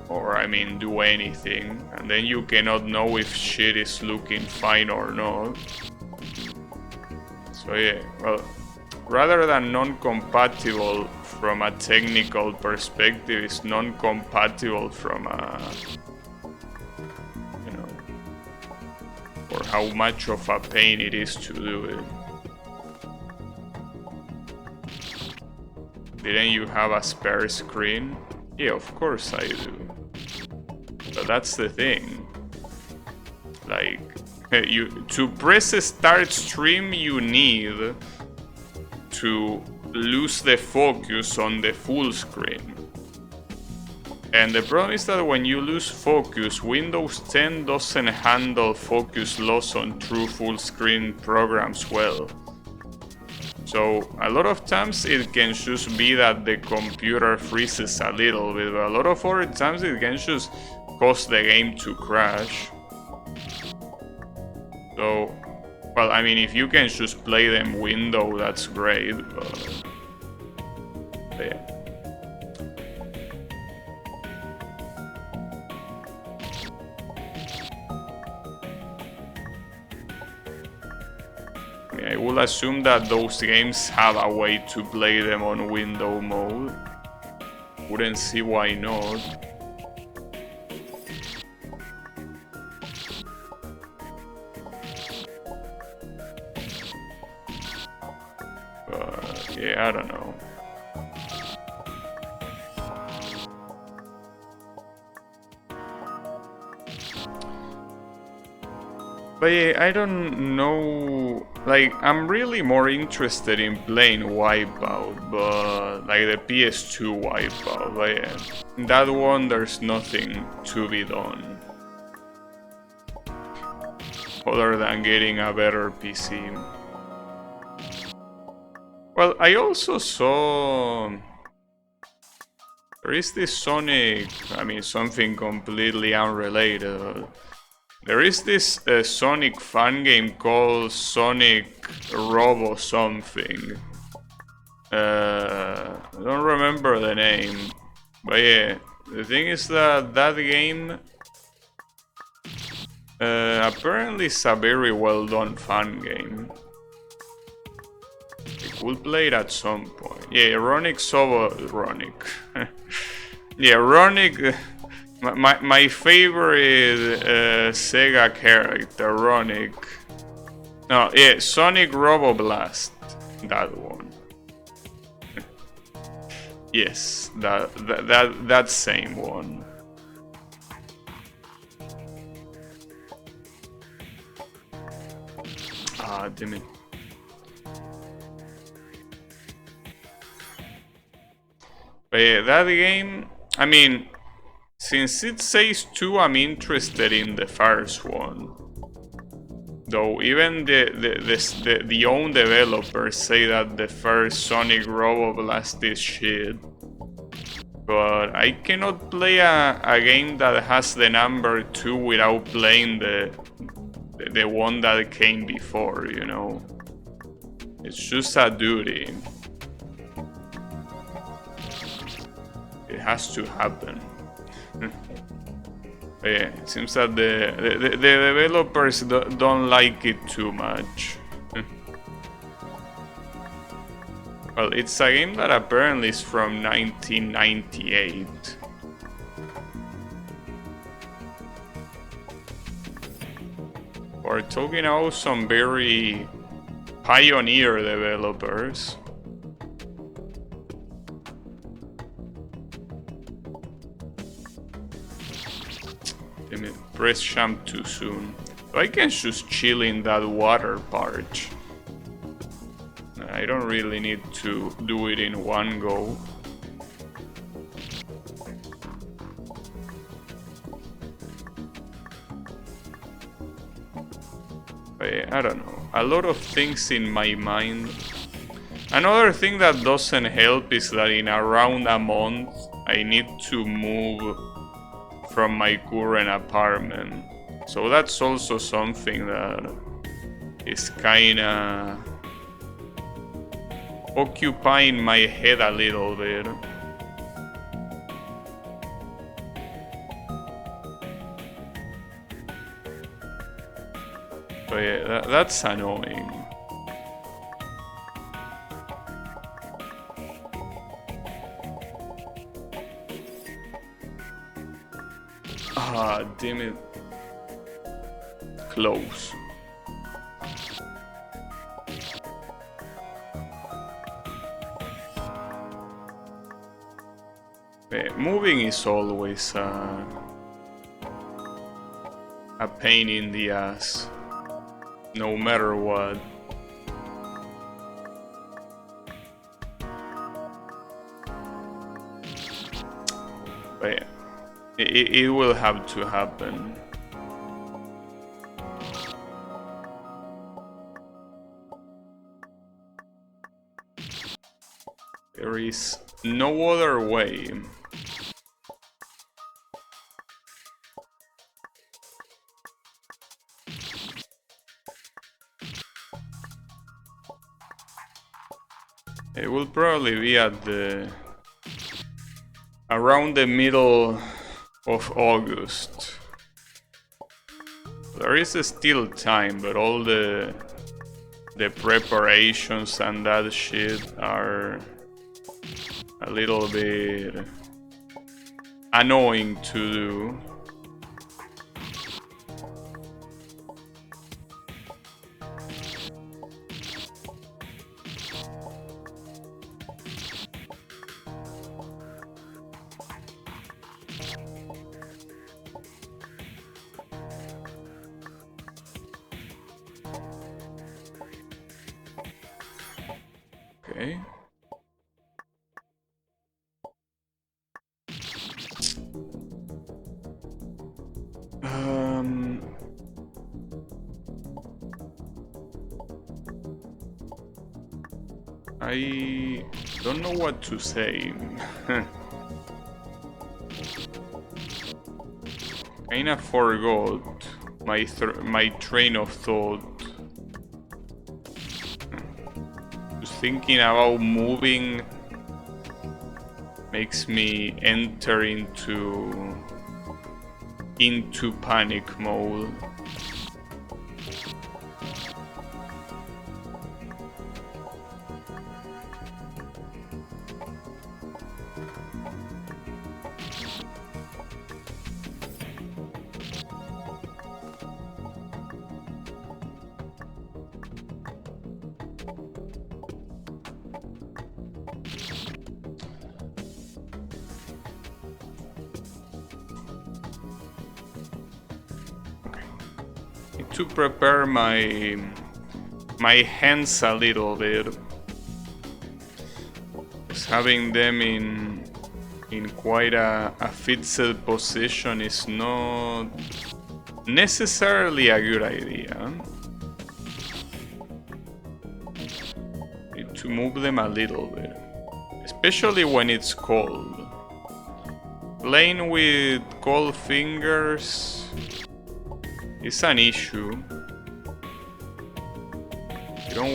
Or, I mean, do anything. And then you cannot know if shit is looking fine or not. So yeah, well, rather than non-compatible from a technical perspective, it's non-compatible from a, you know, for how much of a pain it is to do it. Didn't you have a spare screen? Yeah, of course I do. But that's the thing. Like, to press start stream, you need to lose the focus on the full screen. And the problem is that when you lose focus, Windows 10 doesn't handle focus loss on true full screen programs well. So a lot of times it can just be that the computer freezes a little bit, but a lot of other times it can just cause the game to crash. So, well, I mean, if you can just play them window, that's great, but yeah. I mean, I will assume that those games have a way to play them on window mode. Wouldn't see why not. Yeah, I don't know. But yeah, I don't know. Like, I'm really more interested in playing Wipeout, but like the PS2 Wipeout. But yeah, that one there's nothing to be done other than getting a better PC. Well, I also saw there is this Sonic, I mean something completely unrelated. There is this Sonic fan game called Sonic Robo something. I don't remember the name, but yeah, the thing is that that game apparently is a very well done fan game. We'll play it at some point. Yeah, Ronic yeah, Ronic. My favorite Sega character, Ronic. No, yeah, Sonic Roboblast. That one. Yes, that same one. Ah, damn it. But yeah, that game, I mean, since it says 2, I'm interested in the first one. Though even the own developers say that the first Sonic Roboblast is shit. But I cannot play a game that has the number 2 without playing the the one that came before, you know. It's just a duty. It has to happen. Yeah, it seems that the developers don't like it too much. Well, it's a game that apparently is from 1998. We're talking about some very pioneer developers. Let me press jump too soon. I can just chill in that water part. I don't really need to do it in one go. I don't know. A lot of things in my mind. Another thing that doesn't help is that in around a month I need to move from my current apartment. So that's also something that is kinda occupying my head a little bit. So yeah, that's annoying. Ah, damn it. Close. Moving is always a pain in the ass, no matter what. But yeah, it will have to happen. There is no other way. It will probably be at around the middle of August. There is still time, but all the preparations and that shit are a little bit annoying to do. Okay. I don't know what to say. Kinda forgot my train of thought. Just thinking about moving makes me enter into panic mode. To prepare my hands a little bit, because having them in quite a fixed position is not necessarily a good idea. Need to move them a little bit, especially when it's cold. Playing with cold fingers is an issue. You don't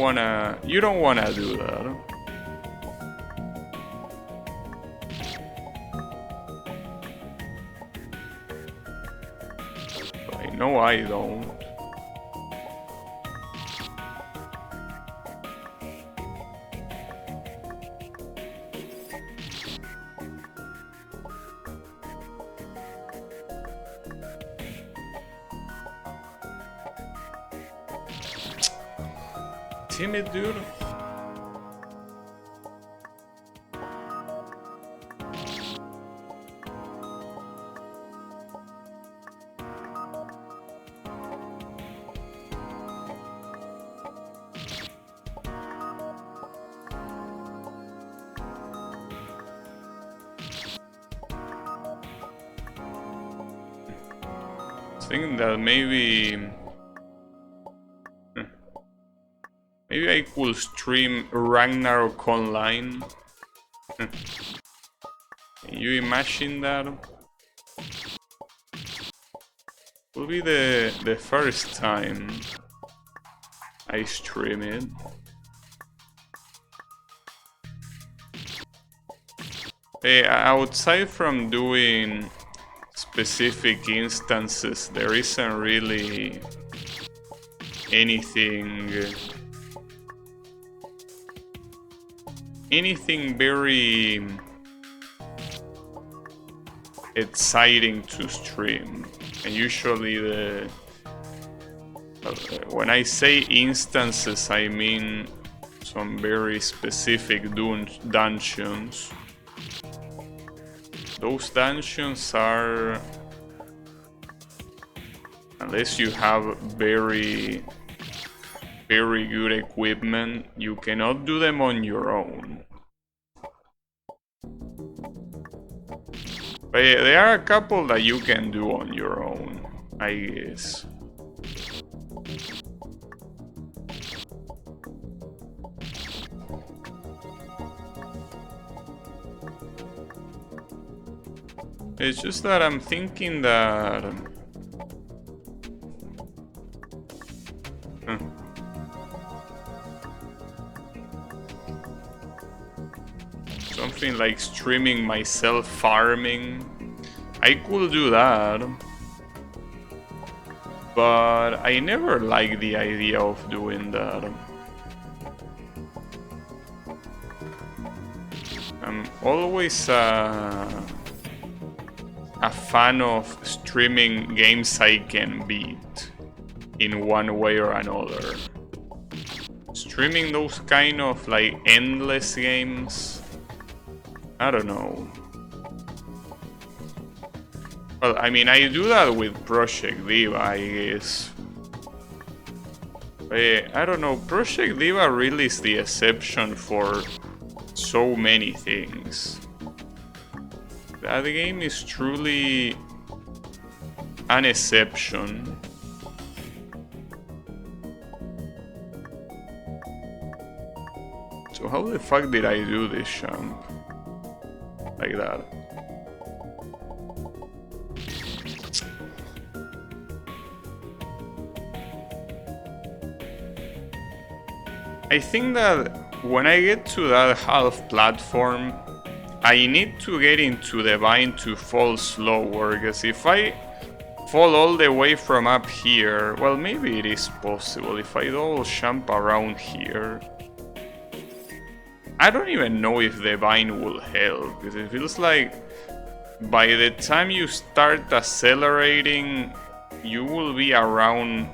wanna do that. I know I don't. Timid dude. I think that maybe I could stream Ragnarok Online. Can you imagine that? Will be the first time I stream it. Outside from doing specific instances, there isn't really anything very exciting to stream. And usually when I say instances, I mean some very specific dungeons. Those dungeons are, unless you have very good equipment, you cannot do them on your own. But yeah, there are a couple that you can do on your own, I guess. It's just that I'm thinking that something like streaming myself farming, I could do that, but I never liked the idea of doing that. I'm always a fan of streaming games I can beat in one way or another. Streaming those kind of like endless games, I don't know. Well, I mean, I do that with Project Diva, I guess. But I don't know, Project Diva really is the exception for so many things. That game is truly an exception. So how the fuck did I do this jump? Like that. I think that when I get to that half platform, I need to get into the vine to fall slower, because if I fall all the way from up here, well, maybe it is possible if I double jump around here. I don't even know if the vine will help, because it feels like by the time you start accelerating, you will be around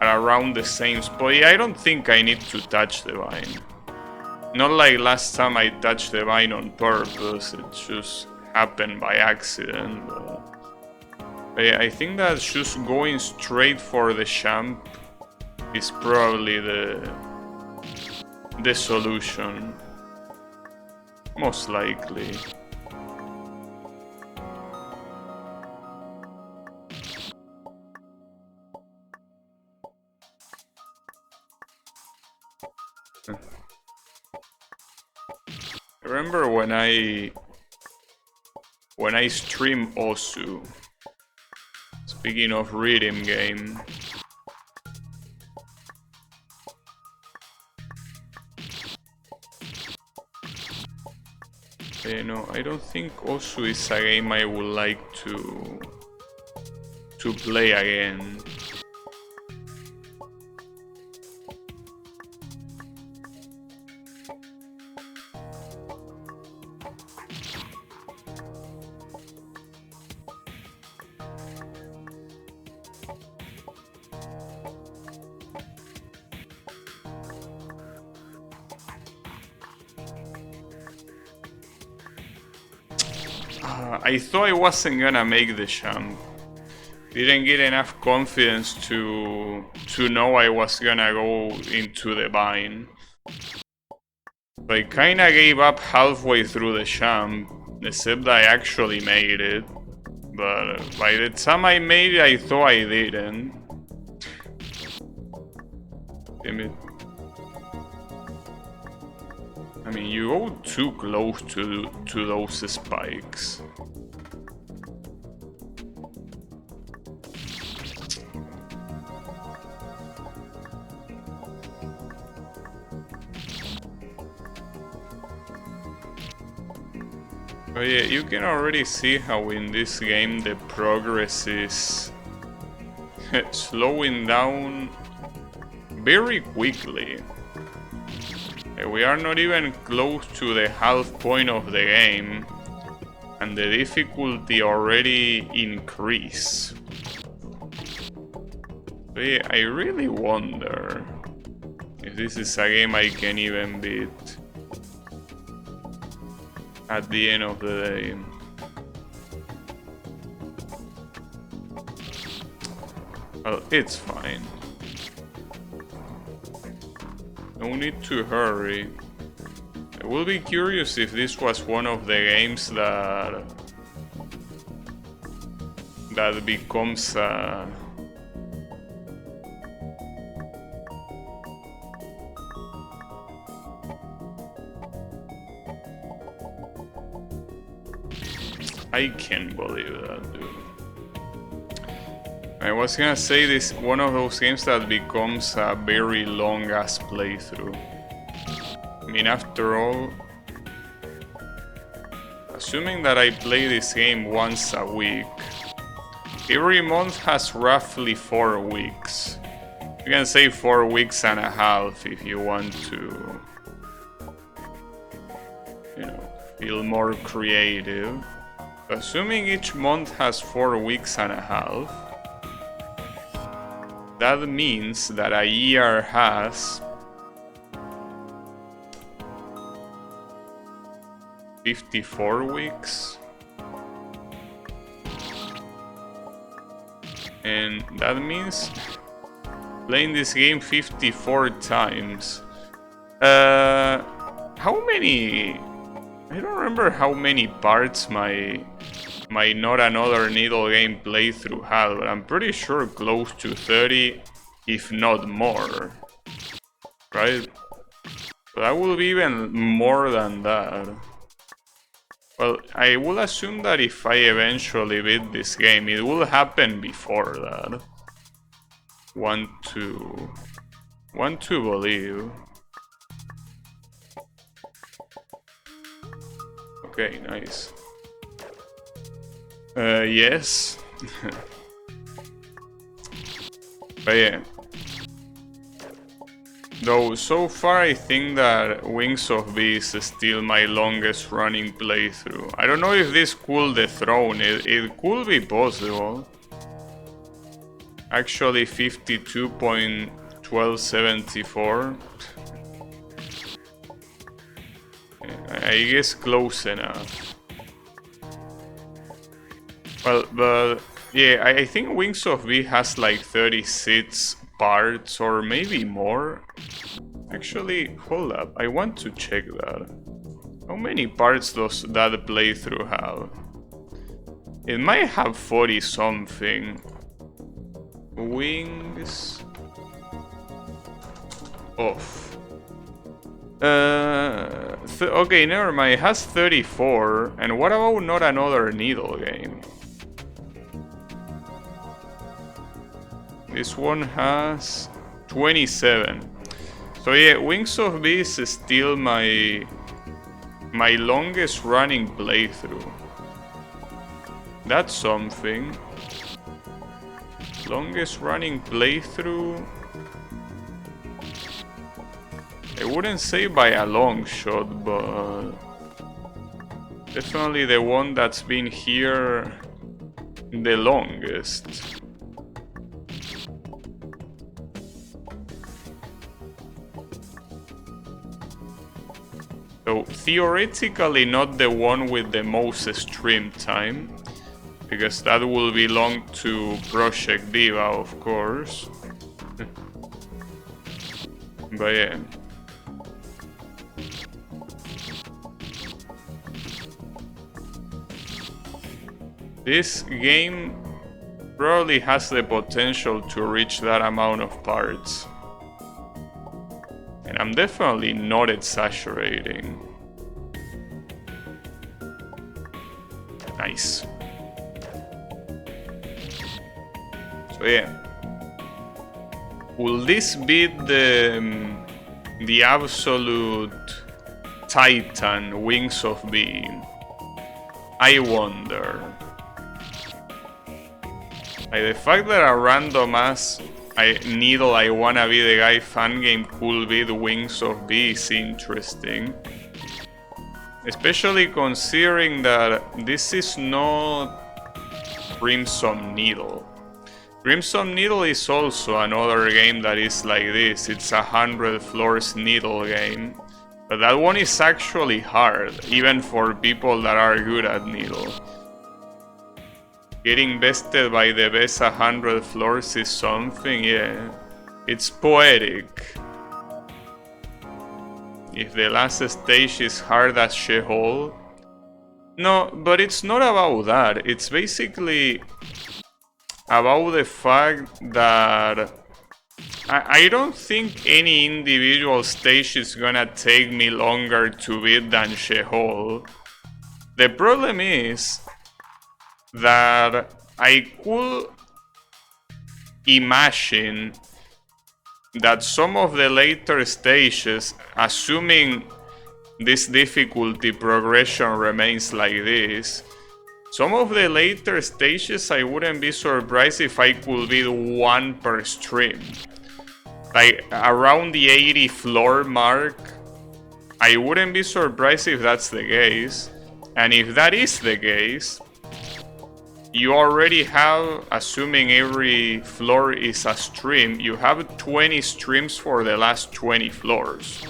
the same spot. I don't think I need to touch the vine. Not like last time I touched the vine on purpose, it just happened by accident. But yeah, I think that just going straight for the jump is probably the solution. Most likely. Remember when I stream Osu, speaking of rhythm game, No, I don't think Osu is a game I would like to play again. I thought I wasn't gonna make the jump. Didn't get enough confidence to know I was gonna go into the vine. So I kinda gave up halfway through the jump, except I actually made it. But by the time I made it, I thought I didn't. Damn it. I mean, you go too close to those spikes. Oh yeah, you can already see how in this game the progress is slowing down very quickly. We are not even close to the half point of the game, and the difficulty already increased. So yeah, I really wonder if this is a game I can even beat at the end of the day. Well, it's fine. No need to hurry. I will be curious if this was one of the games that becomes I can't believe that, dude. I was gonna say this one of those games that becomes a very long ass playthrough. I mean, after all, assuming that I play this game once a week, every month has roughly 4 weeks. You can say 4 weeks and a half if you want to, you know, feel more creative. Assuming each month has 4 weeks and a half, that means that a year has 54 weeks. And that means playing this game 54 times. How many? I don't remember how many parts my Not Another Needle game playthrough had, but I'm pretty sure close to 30, if not more. Right? But that will be even more than that. Well, I will assume that if I eventually beat this game, it will happen before that. Want to believe. Okay, nice. Yes. But yeah. Though so far I think that Wings of Beast is still my longest running playthrough. I don't know if this could dethrone it. It could be possible. Actually 52.1274. I guess close enough. Well, but yeah, I think Wings of V has like 36 parts or maybe more. Actually, hold up, I want to check that. How many parts does that playthrough have? It might have 40 something. Wings of... okay, never mind, it has 34. And what about Not Another Needle game? This one has 27. So yeah, Wings of Beast is still my My longest running playthrough. That's something. Longest running playthrough. I wouldn't say by a long shot, but definitely the one that's been here the longest. So theoretically not the one with the most stream time, because that will belong to Project Diva, of course. But yeah. This game probably has the potential to reach that amount of parts. And I'm definitely not exaggerating. Nice. So yeah. Will this be the absolute Titan Wings of Being? I wonder. Like the fact that a random ass needle I wanna be the guy fan game could be the Wings of B is interesting. Especially considering that this is not Crimson Needle. Crimson Needle is also another game that is like this. It's 100 floors needle game. But that one is actually hard, even for people that are good at needle. Getting bested by the best 100 floors is something, yeah. It's poetic. If the last stage is hard as Sheol. No, but it's not about that. It's basically about the fact that I don't think any individual stage is gonna take me longer to beat than Sheol. The problem is that I could imagine that some of the later stages, assuming this difficulty progression remains like this, some of the later stages I wouldn't be surprised if I could beat one per stream. Like around the 80 floor mark, I wouldn't be surprised if that's the case. And if that is the case, you already have, assuming every floor is a stream, you have 20 streams for the last 20 floors.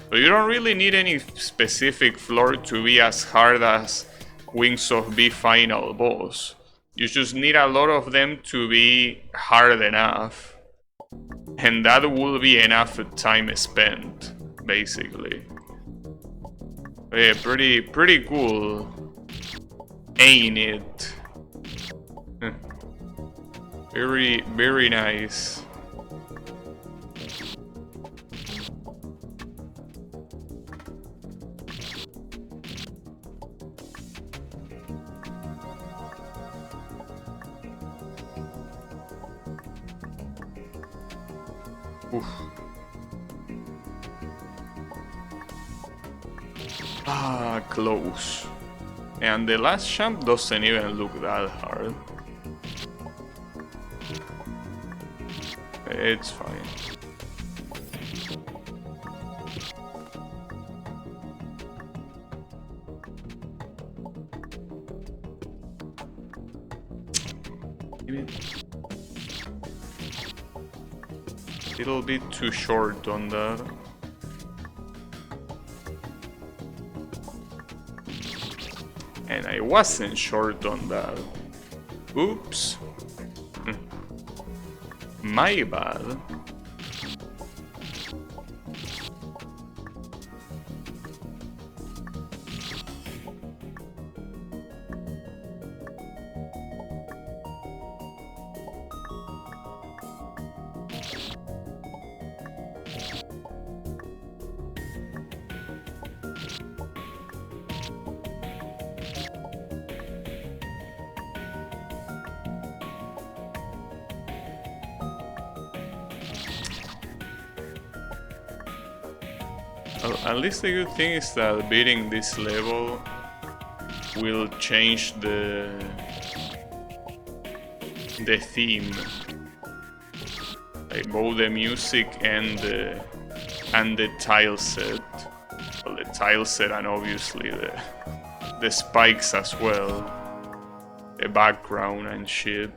So you don't really need any specific floor to be as hard as Wings of B final boss. You just need a lot of them to be hard enough. And that will be enough time spent, basically. But yeah, pretty cool. Ain't it? Very nice. Oof. Ah, close. And the last jump doesn't even look that hard. It's fine. Little bit too short on that. And I wasn't short on that. Oops. My bad. At least the good thing is that beating this level will change the theme, like both the music and the tile set. Well, the tile set and obviously the spikes as well, the background and shit.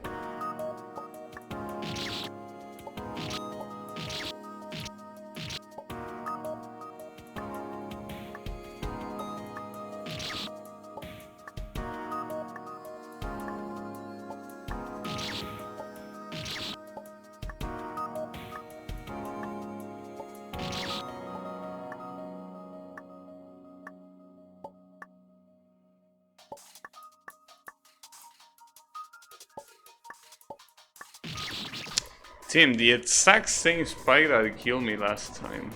Tim, the exact same spike that killed me last time.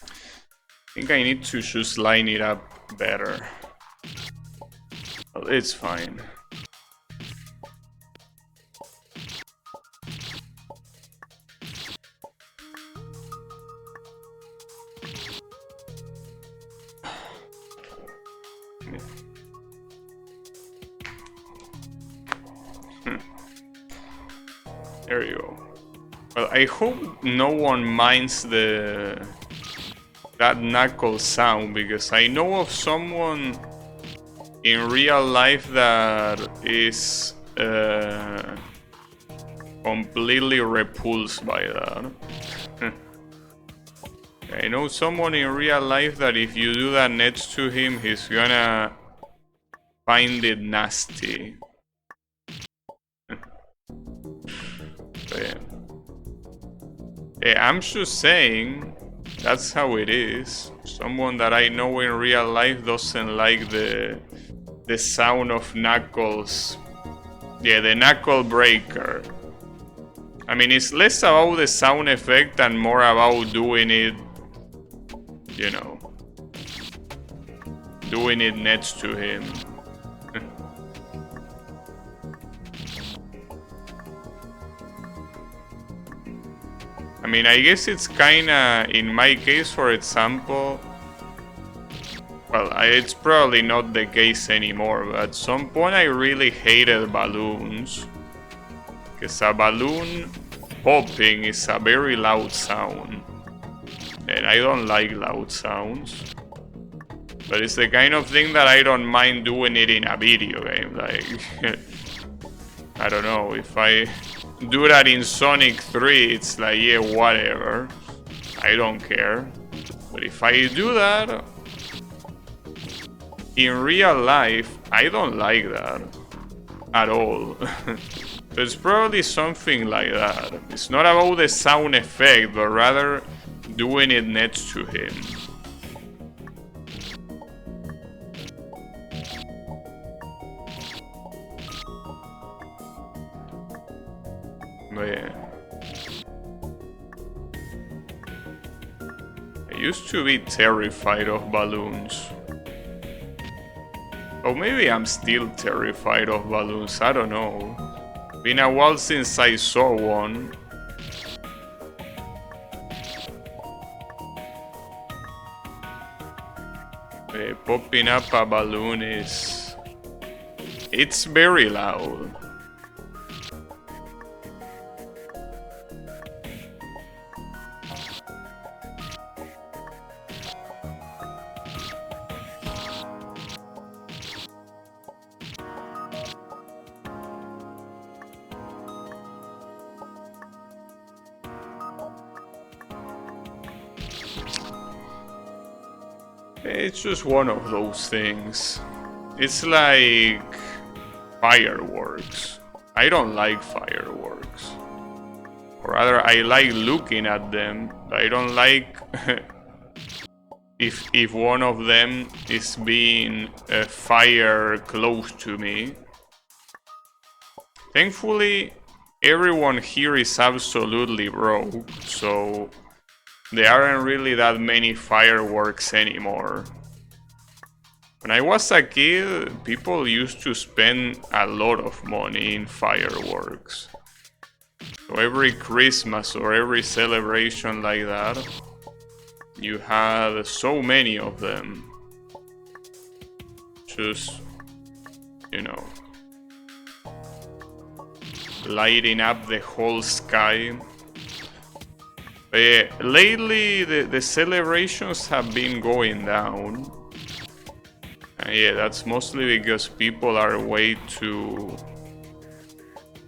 I think I need to just line it up better. Well, it's fine. There you go. Well, I hope no one minds that knuckle sound, because I know of someone in real life that is completely repulsed by that. I know someone in real life that if you do that next to him, he's gonna find it nasty. I'm just saying, that's how it is. Someone that I know in real life doesn't like the sound of knuckles. Yeah, the knuckle breaker. I mean, it's less about the sound effect and more about doing it, you know, doing it next to him. I mean, I guess it's kinda, in my case, for example, well, it's probably not the case anymore, but at some point I really hated balloons. Because a balloon popping is a very loud sound. And I don't like loud sounds. But it's the kind of thing that I don't mind doing it in a video game. Like, I don't know, if I do that in Sonic 3, it's like, yeah, whatever. I don't care. But if I do that in real life, I don't like that at all. So it's probably something like that. It's not about the sound effect, but rather doing it next to him. But yeah. I used to be terrified of balloons. Or maybe I'm still terrified of balloons, I don't know. Been a while since I saw one. Popping up a balloon is... it's very loud. It's just one of those things. It's like fireworks. I don't like fireworks. Or rather, I like looking at them, but I don't like if one of them is being fire close to me. Thankfully, everyone here is absolutely broke, so there aren't really that many fireworks anymore. When I was a kid, people used to spend a lot of money in fireworks. So every Christmas or every celebration like that, you had so many of them. Just, you know, lighting up the whole sky. Lately, the celebrations have been going down. Yeah, that's mostly because people are way too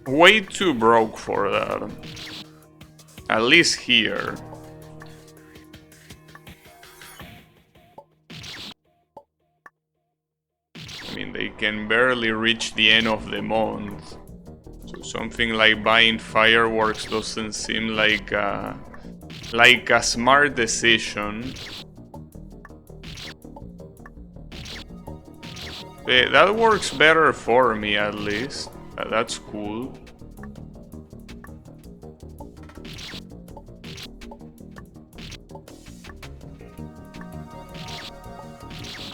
broke for that. At least here. I mean, they can barely reach the end of the month. So something like buying fireworks doesn't seem like a smart decision. That works better for me, at least. That's cool.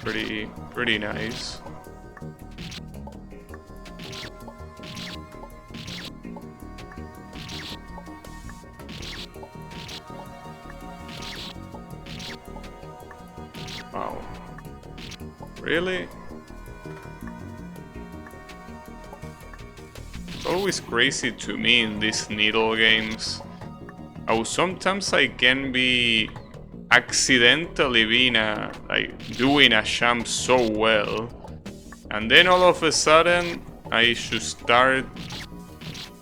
Pretty nice. Wow. Really? It's always crazy to me in these needle games how sometimes I can be accidentally doing a jump so well, and then all of a sudden I should start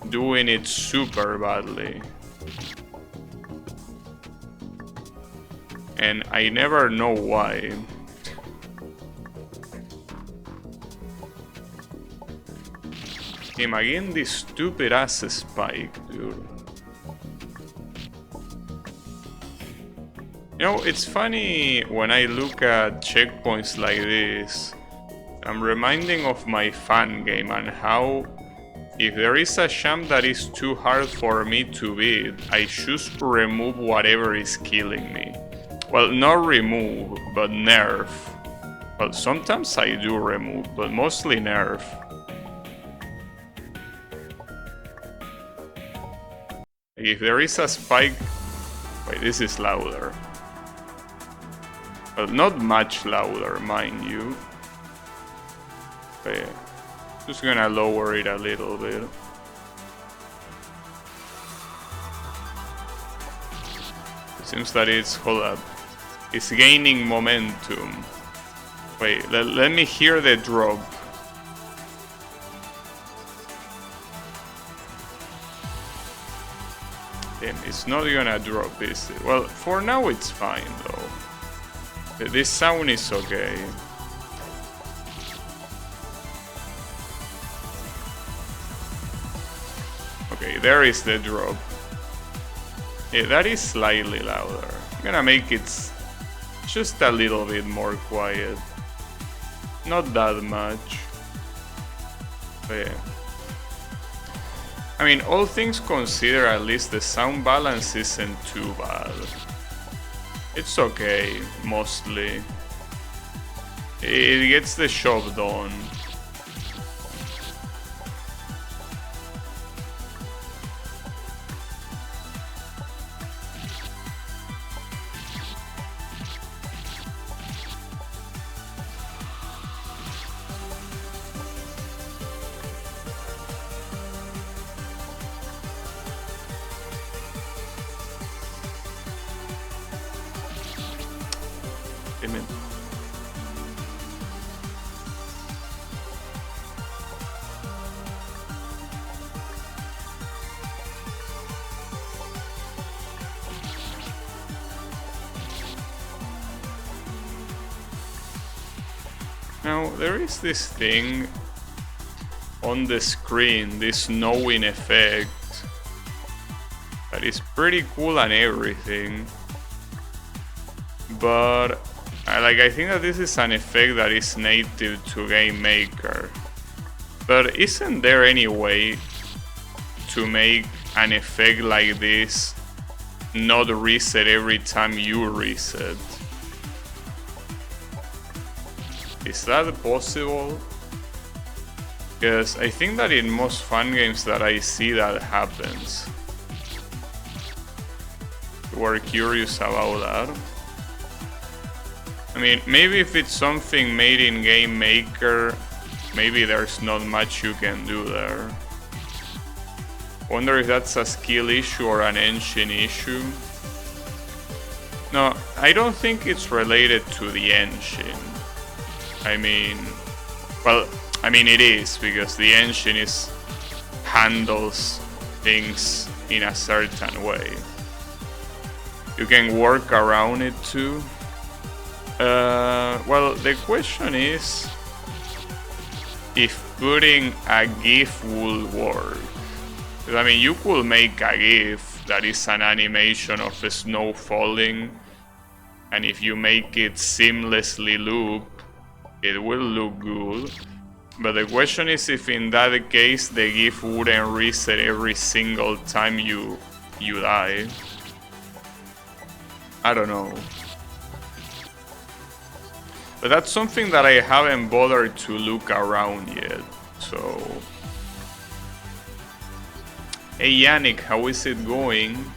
doing it super badly. And I never know why. Again, this stupid ass spike, dude. You know, it's funny when I look at checkpoints like this, I'm reminding of my fan game and how if there is a jump that is too hard for me to beat, I just remove whatever is killing me. Well, not remove, but nerf. Well, sometimes I do remove, but mostly nerf. If there is a spike... Wait, this is louder. But not much louder, mind you. Okay. Just gonna lower it a little bit. It seems that it's... Hold up. It's gaining momentum. Wait, let me hear the drop. Damn, it's not gonna drop, is it? Well, for now it's fine though. This sound is okay. Okay, there is the drop. Yeah, that is slightly louder. I'm gonna make it just a little bit more quiet. Not that much. But yeah. I mean, all things considered, at least the sound balance isn't too bad. It's okay, mostly. It gets the job done. Amen. Now, there is this thing on the screen, this knowing effect, that is pretty cool and everything, but I think that this is an effect that is native to Game Maker. But isn't there any way to make an effect like this not reset every time you reset? Is that possible? Because I think that in most fun games that I see that happens. We're curious about that. I mean, maybe if it's something made in Game Maker, maybe there's not much you can do there. Wonder if that's a skill issue or an engine issue. No, I don't think it's related to the engine. I mean, well, I mean it is, because the engine handles things in a certain way. You can work around it too. Well, the question is if putting a GIF will work. I mean, you could make a GIF that is an animation of the snow falling, and if you make it seamlessly loop, it will look good. But the question is if in that case the GIF wouldn't reset every single time you die. I don't know. But that's something that I haven't bothered to look around yet, so... Hey Yannick, how is it going?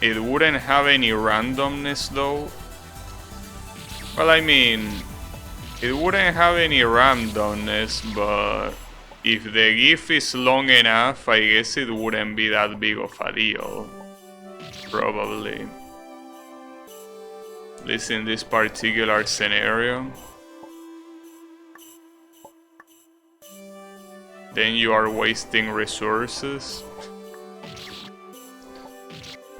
It wouldn't have any randomness though. Well, I mean, it wouldn't have any randomness, but if the GIF is long enough, I guess it wouldn't be that big of a deal. Probably. At least in this particular scenario. Then you are wasting resources.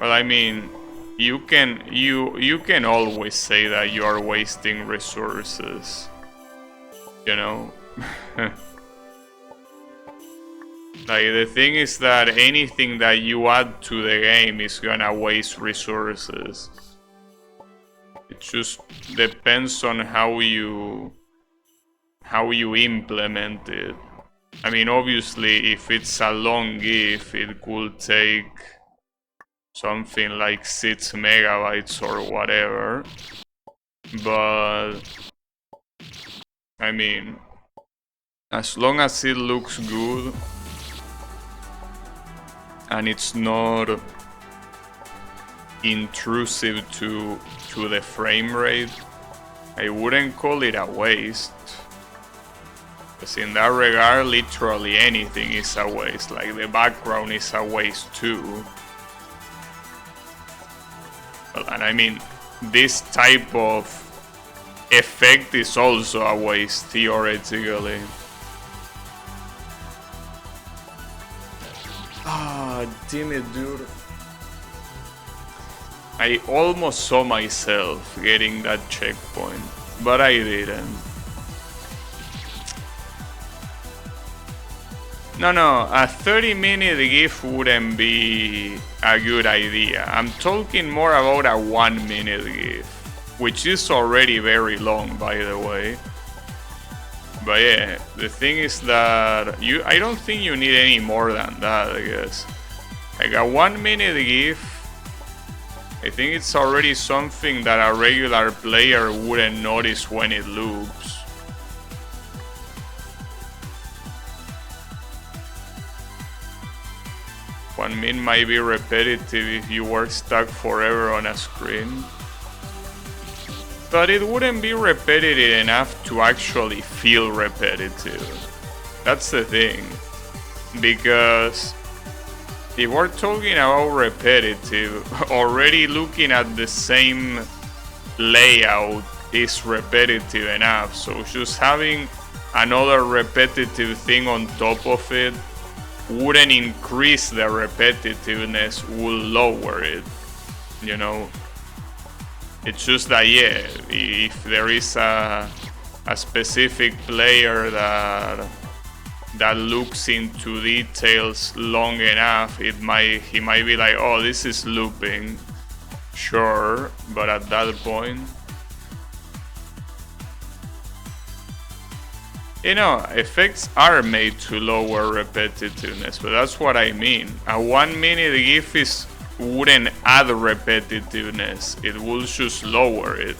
Well, I mean, you can always say that you are wasting resources. You know? Like, the thing is that anything that you add to the game is gonna waste resources. It just depends on how you implement it. I mean, obviously, if it's a long GIF, it could take something like 6 megabytes or whatever. But I mean, as long as it looks good and it's not intrusive to the frame rate, I wouldn't call it a waste. Because in that regard, literally anything is a waste. Like, the background is a waste too. Well, and I mean, this type of effect is also a waste, theoretically. Ah, damn it, dude. I almost saw myself getting that checkpoint, but I didn't. No, a 30-minute GIF wouldn't be a good idea. I'm talking more about a 1-minute GIF, which is already very long, by the way. But yeah, the thing is that I don't think you need any more than that, I guess. Like a 1-minute GIF, I think it's already something that a regular player wouldn't notice when it loops. One minute might be repetitive if you were stuck forever on a screen. But it wouldn't be repetitive enough to actually feel repetitive. That's the thing. Because if we're talking about repetitive, already looking at the same layout is repetitive enough. So just having another repetitive thing on top of it wouldn't increase the repetitiveness, will lower it, you know. It's just that, yeah, if there is a specific player that looks into details long enough, he might be like, oh, this is looping, sure, but at that point, you know, effects are made to lower repetitiveness, but that's what I mean. A 1-minute GIF wouldn't add repetitiveness, it will just lower it,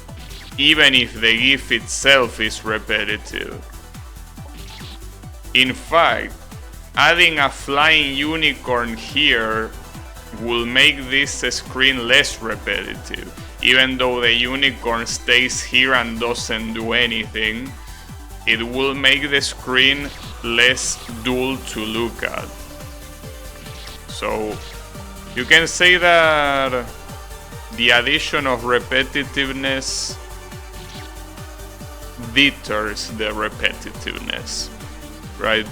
even if the GIF itself is repetitive. In fact, adding a flying unicorn here will make this screen less repetitive. even though the unicorn stays here and doesn't do anything, it will make the screen less dull to look at. So you can say that the addition of repetitiveness deters the repetitiveness, right?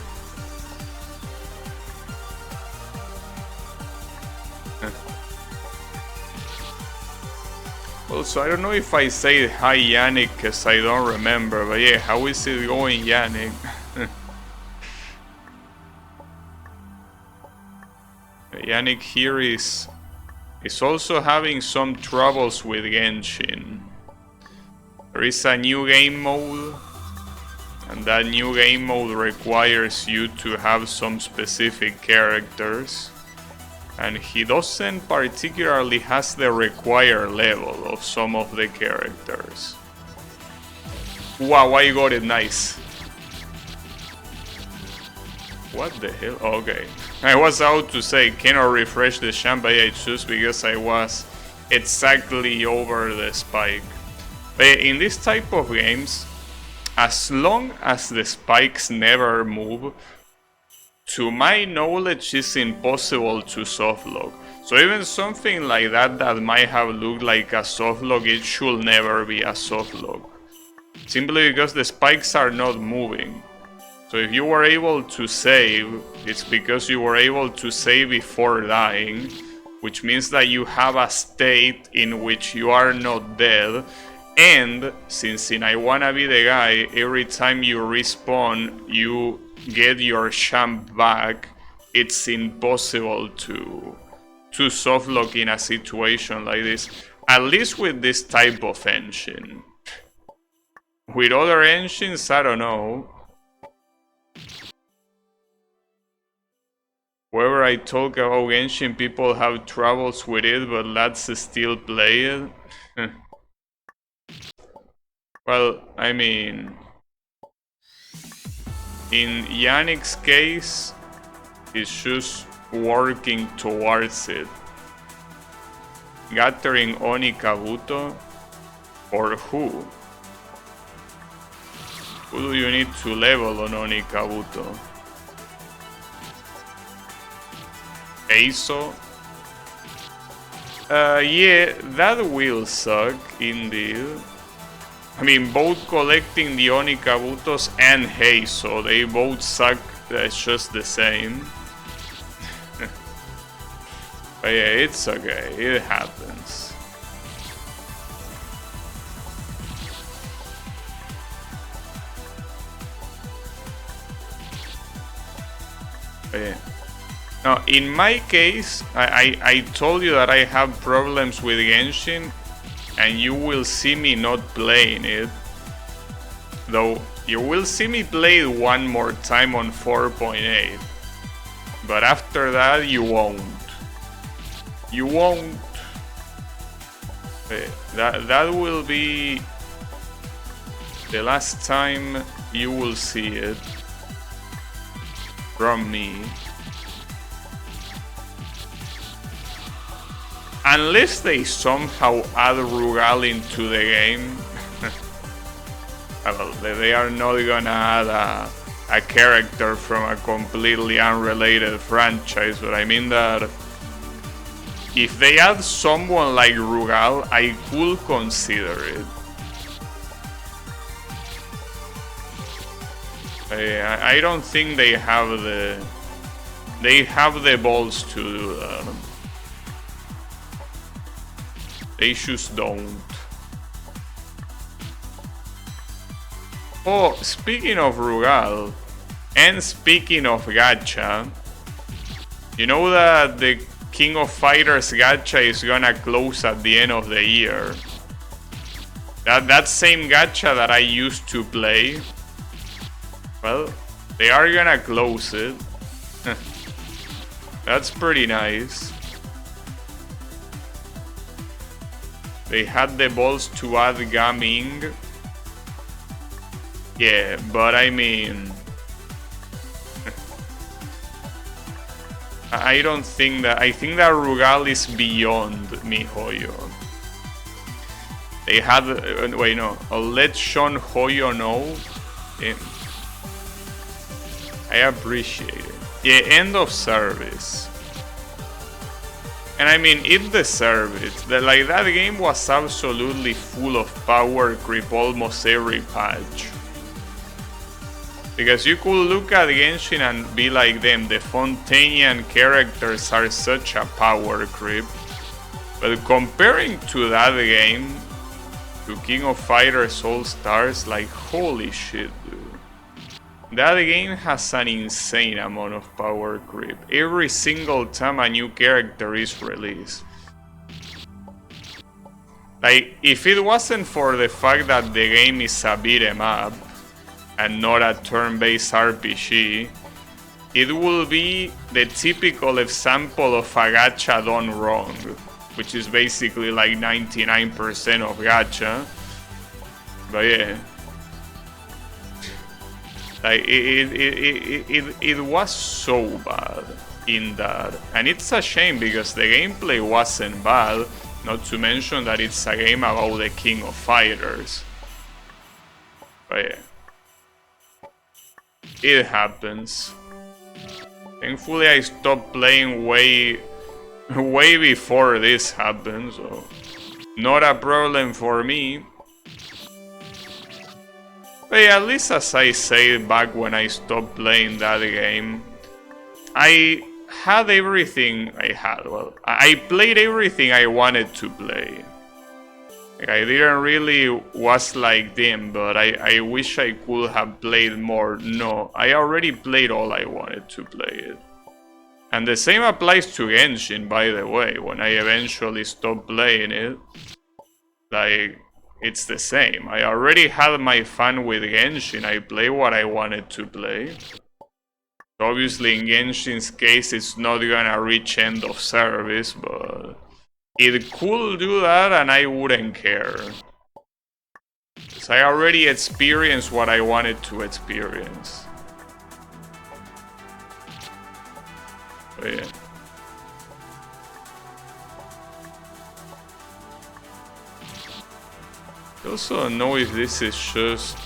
Also, I don't know if I say hi Yannick because I don't remember, but yeah, how is it going, Yannick? Yannick here is also having some troubles with Genshin. There is a new game mode, and that new game mode requires you to have some specific characters, and he doesn't particularly has the required level of some of the characters. Wow, I got it, nice. What the hell? Okay. I was out to say, cannot refresh the champ, but I choose because I was exactly over the spike. But in this type of games, as long as the spikes never move, to my knowledge it's impossible to softlock. So even something like that that might have looked like a softlock, it should never be a softlock. Simply because the spikes are not moving. So if you were able to save, it's because you were able to save before dying, which means that you have a state in which you are not dead. And since in I Wanna Be the Guy, every time you respawn, you get your champ back, it's impossible to softlock in a situation like this. At least with this type of engine. With other engines, I don't know. Whenever I talk about Genshin, people have troubles with it, but let's still play it. Well, I mean, in Yannick's case, it's just working towards it. Gathering Oni Kabuto? Or who? Who do you need to level on Oni Kabuto? Eizo? Yeah, that will suck, indeed. I mean, both collecting the Oni Kabutos and Heizo, they both suck just the same. But yeah, it's okay, it happens. But yeah. Now, in my case, I told you that I have problems with Genshin, and you will see me not playing it. Though, you will see me play it one more time on 4.8. But after that, you won't. You won't. That will be the last time you will see it from me. Unless they somehow add Rugal into the game. Well, they are not gonna add a character from a completely unrelated franchise, but I mean that if they add someone like Rugal, I could consider it. I don't think they have the balls to do that. They just don't. Oh, speaking of Rugal, and speaking of gacha, you know that the King of Fighters gacha is gonna close at the end of the year. That same gacha that I used to play, well, they are gonna close it. That's pretty nice. They had the balls to add Gaming. Yeah, but I mean, I don't think that. I think that Rugal is beyond MiHoYo. They had, wait, no, let Sean Hoyo know. I appreciate it. Yeah, end of service. And I mean, it deserved it. Like, that game was absolutely full of power creep almost every patch. Because you could look at Genshin and be like them, the Fontainian characters are such a power creep. But comparing to that game, to King of Fighters All Stars, like, holy shit, dude. That game has an insane amount of power creep every single time a new character is released. Like, if it wasn't for the fact that the game is a beat 'em up and not a turn-based RPG, it will be the typical example of a gacha done wrong, which is basically like 99% of gacha. But yeah, like it was so bad in that, and it's a shame because the gameplay wasn't bad. Not to mention that it's a game about the King of Fighters. But yeah, it happens. Thankfully, I stopped playing way before this happened, so not a problem for me. But yeah, at least as I said back when I stopped playing that game, I had everything I had. Well, I played everything I wanted to play. Like, I didn't really was like them, but I wish I could have played more. No, I already played all I wanted to play it. And the same applies to Genshin, by the way. When I eventually stopped playing it, like, it's the same. I already had my fun with Genshin. I play what I wanted to play. Obviously, in Genshin's case, it's not gonna reach end of service, but it could do that and I wouldn't care. Because I already experienced what I wanted to experience. But yeah. I also don't know if this is just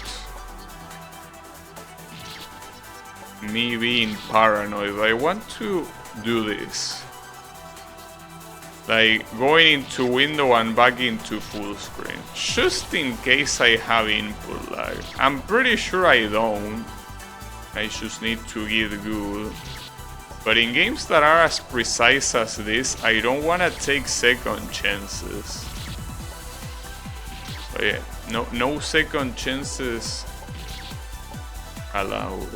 me being paranoid, but I want to do this. Like, going into window and back into full screen. Just in case I have input lag. I'm pretty sure I don't. I just need to get good. But in games that are as precise as this, I don't want to take second chances. But yeah, no second chances allowed.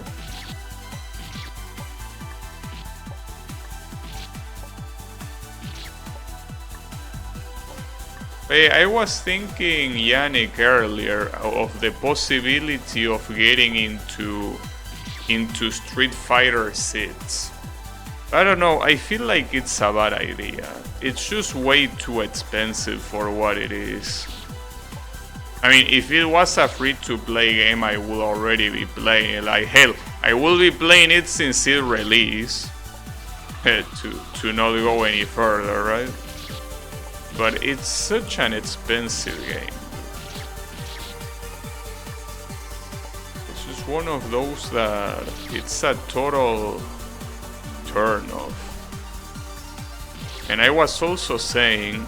But yeah, I was thinking, Yannick, earlier of the possibility of getting into Street Fighter 6. I don't know, I feel like it's a bad idea. It's just way too expensive for what it is. I mean, if it was a free-to-play game, I would already be playing it. Like, hell, I will be playing it since it released. to not go any further, right? But it's such an expensive game. It's just one of those that it's a total turn off. And I was also saying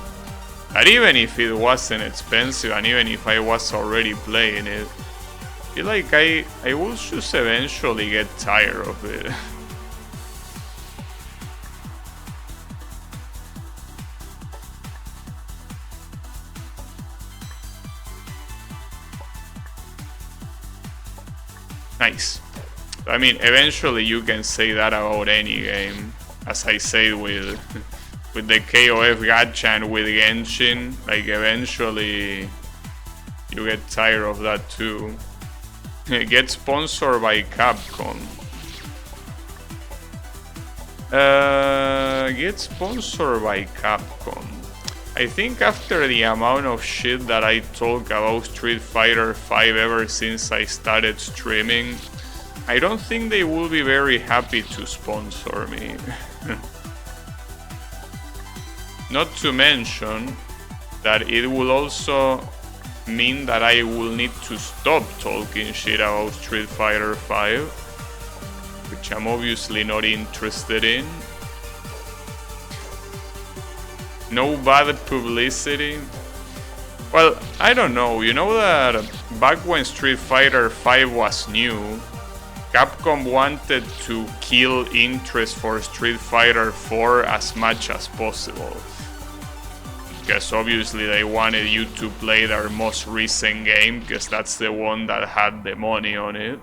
that even if it wasn't expensive and even if I was already playing it, I feel like I will just eventually get tired of it. Nice. I mean, eventually you can say that about any game. As I say with the KOF gacha and with Genshin, like, eventually you get tired of that too. Get sponsored by Capcom. Get sponsored by Capcom. I think after the amount of shit that I talk about Street Fighter V ever since I started streaming, I don't think they will be very happy to sponsor me. Not to mention that it will also mean that I will need to stop talking shit about Street Fighter 5, which I'm obviously not interested in. No bad publicity. Well, I don't know. You know that back when Street Fighter 5 was new, Capcom wanted to kill interest for Street Fighter 4 as much as possible. Because obviously they wanted you to play their most recent game, because that's the one that had the money on it.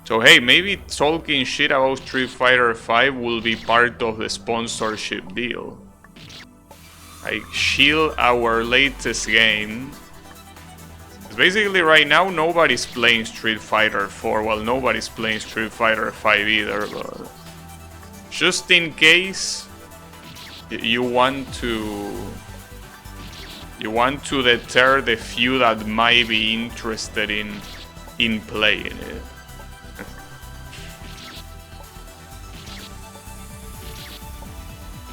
So hey, maybe talking shit about Street Fighter 5 will be part of the sponsorship deal. Like, shield our latest game. Basically right now nobody's playing Street Fighter 4, well, nobody's playing Street Fighter 5 either, but just in case you want to deter the few that might be interested in playing it.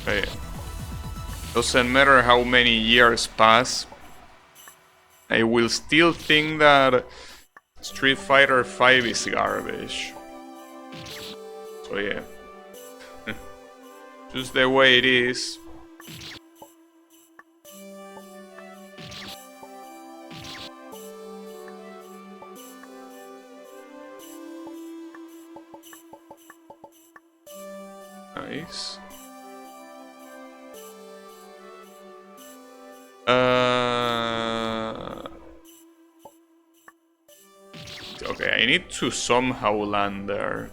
But yeah. Doesn't matter how many years pass, I will still think that Street Fighter 5 is garbage. So yeah. Just the way it is. Nice. Okay, I need to somehow land there.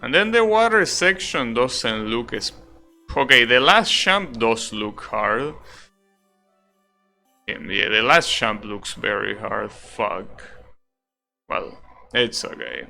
And then the water section doesn't look as... Okay, the last champ does look hard. Yeah, the last champ looks very hard. Fuck. Well, it's okay.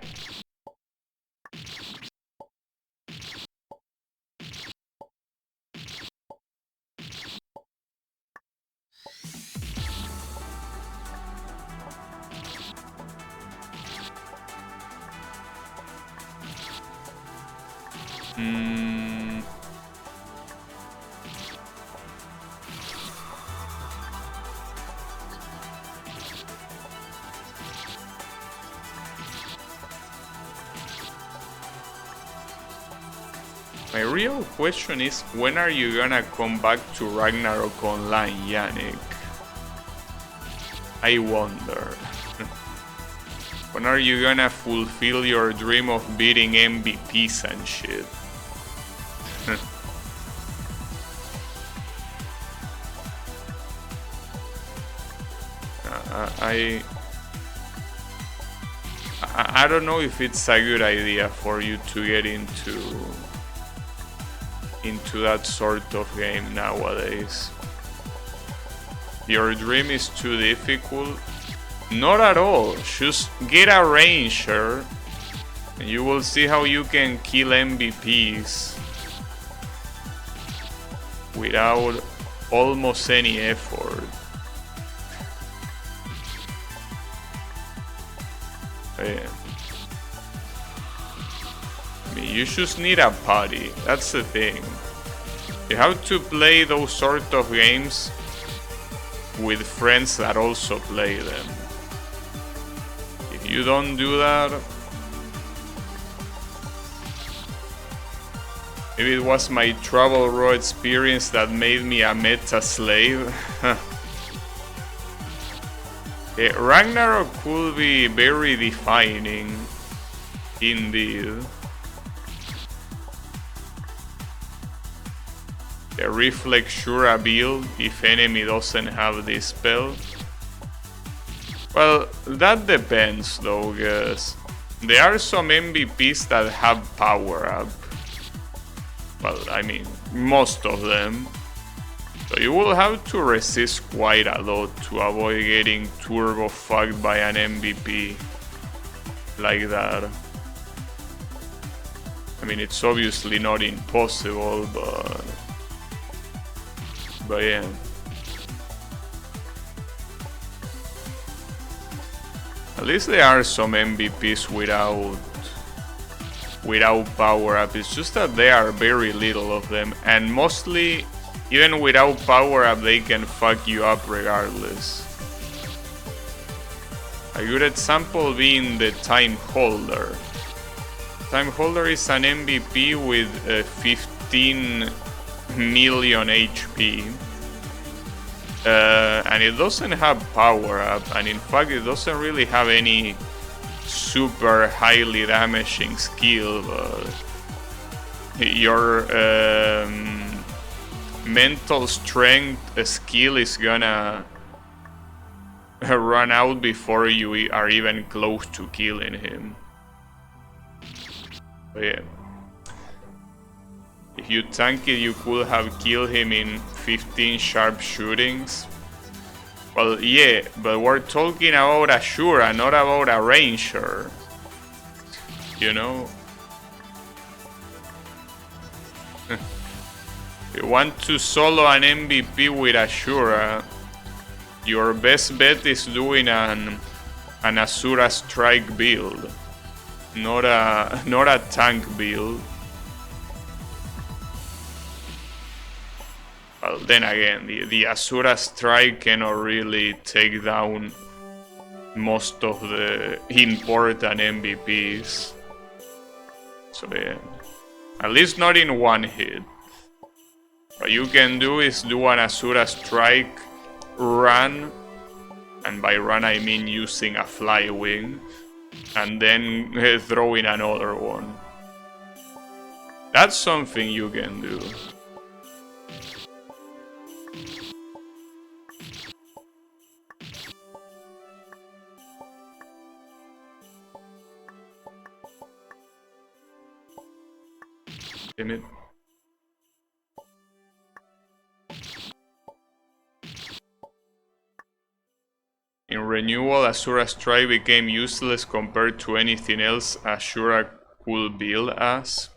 My real question is, when are you gonna come back to Ragnarok Online, Yannick? I wonder. When are you gonna fulfill your dream of beating MVPs and shit? I don't know if it's a good idea for you to get into that sort of game nowadays. Your dream is too difficult? Not at all. Just get a Ranger and you will see how you can kill MVPs without almost any effort. Yeah. I mean, you just need a buddy. That's the thing. You have to play those sort of games with friends that also play them. If you don't do that, maybe it was my Travel Raw experience that made me a meta slave. Yeah, Ragnarok could be very defining, indeed. The Reflex Shura build, if enemy doesn't have this spell. Well, that depends though, guys. There are some MVPs that have power up. Well, I mean, most of them. So you will have to resist quite a lot to avoid getting turbo fucked by an MVP like that. I mean, it's obviously not impossible, but yeah. At least there are some MVPs without power up. It's just that there are very little of them, and mostly Even without power up, they can fuck you up regardless. A good example being the Time Holder. Time Holder is an MVP with 15 million HP. And it doesn't have power up, and in fact it doesn't really have any super highly damaging skill, but your mental strength skill is gonna run out before you are even close to killing him. But yeah, if you tank it, you could have killed him in 15 sharp shootings. Well, yeah, but we're talking about Ashura, not about a Ranger. You know? If you want to solo an MVP with Ashura, your best bet is doing an Asura Strike build, not a tank build. Well, then again, the Asura Strike cannot really take down most of the important MVPs. So yeah, at least not in one hit. What you can do is do an Asura Strike run, and by run I mean using a fly wing, and then throw in another one. That's something you can do. Damn it. In Renewal, Asura Strike became useless compared to anything else Asura could build as.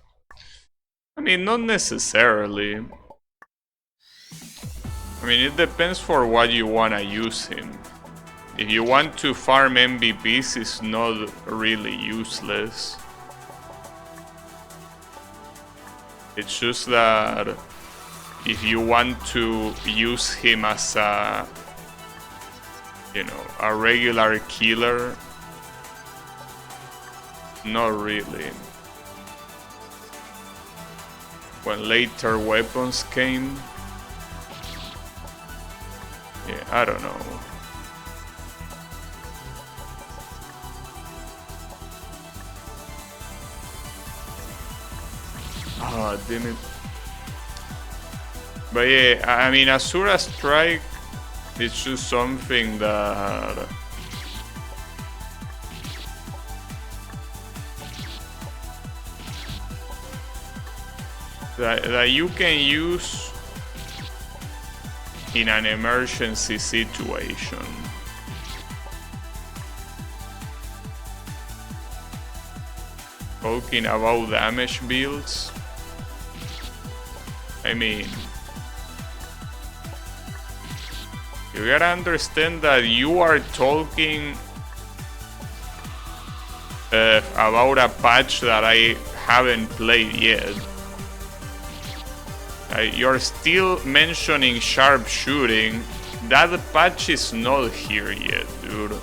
I mean, not necessarily. I mean, it depends for what you wanna use him. If you want to farm MVPs, it's not really useless. It's just that if you want to use him as a, you know, a regular killer, not really. When later weapons came, yeah, I don't know. Ah, damn it. But yeah, I mean, Asura Strike, it's just something that you can use in an emergency situation. Talking about damage builds, I mean, you gotta understand that you are talking about a patch that I haven't played yet. You're still mentioning sharp shooting. That patch is not here yet, dude.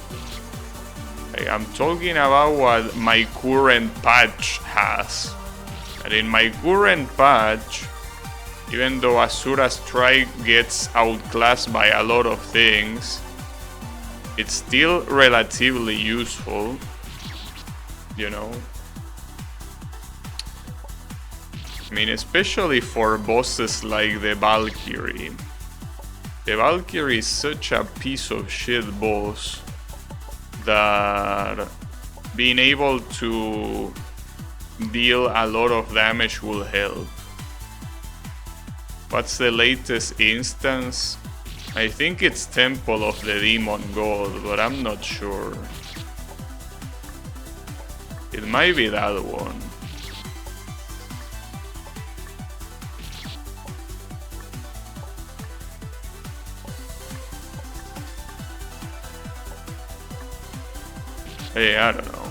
I'm talking about what my current patch has. And in my current patch, even though Asura Strike gets outclassed by a lot of things, it's still relatively useful, you know? I mean, especially for bosses like the Valkyrie. The Valkyrie is such a piece of shit boss that being able to deal a lot of damage will help. What's the latest instance? I think it's Temple of the Demon God, but I'm not sure. It might be that one. Hey, I don't know.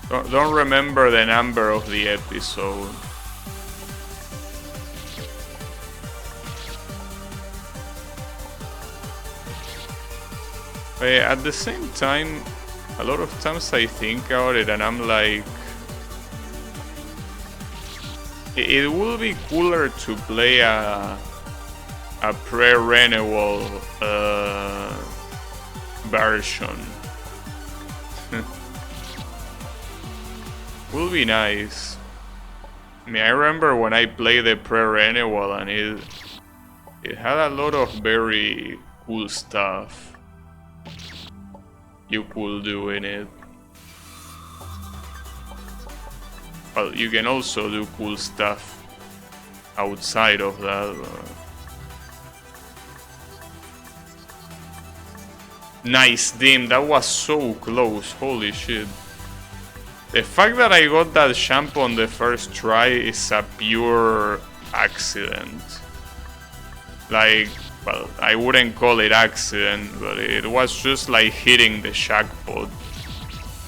Don't remember the number of the episode. But at the same time, a lot of times I think about it and I'm like, it will be cooler to play a pre-renewal version. Will be nice. I mean, I remember when I played the pre-renewal and it had a lot of very cool stuff you could do in it. Well, you can also do cool stuff outside of that. Nice, Dim, that was so close, holy shit. The fact that I got that shampoo on the first try is a pure accident. Like, well, I wouldn't call it accident, but it was just like hitting the jackpot.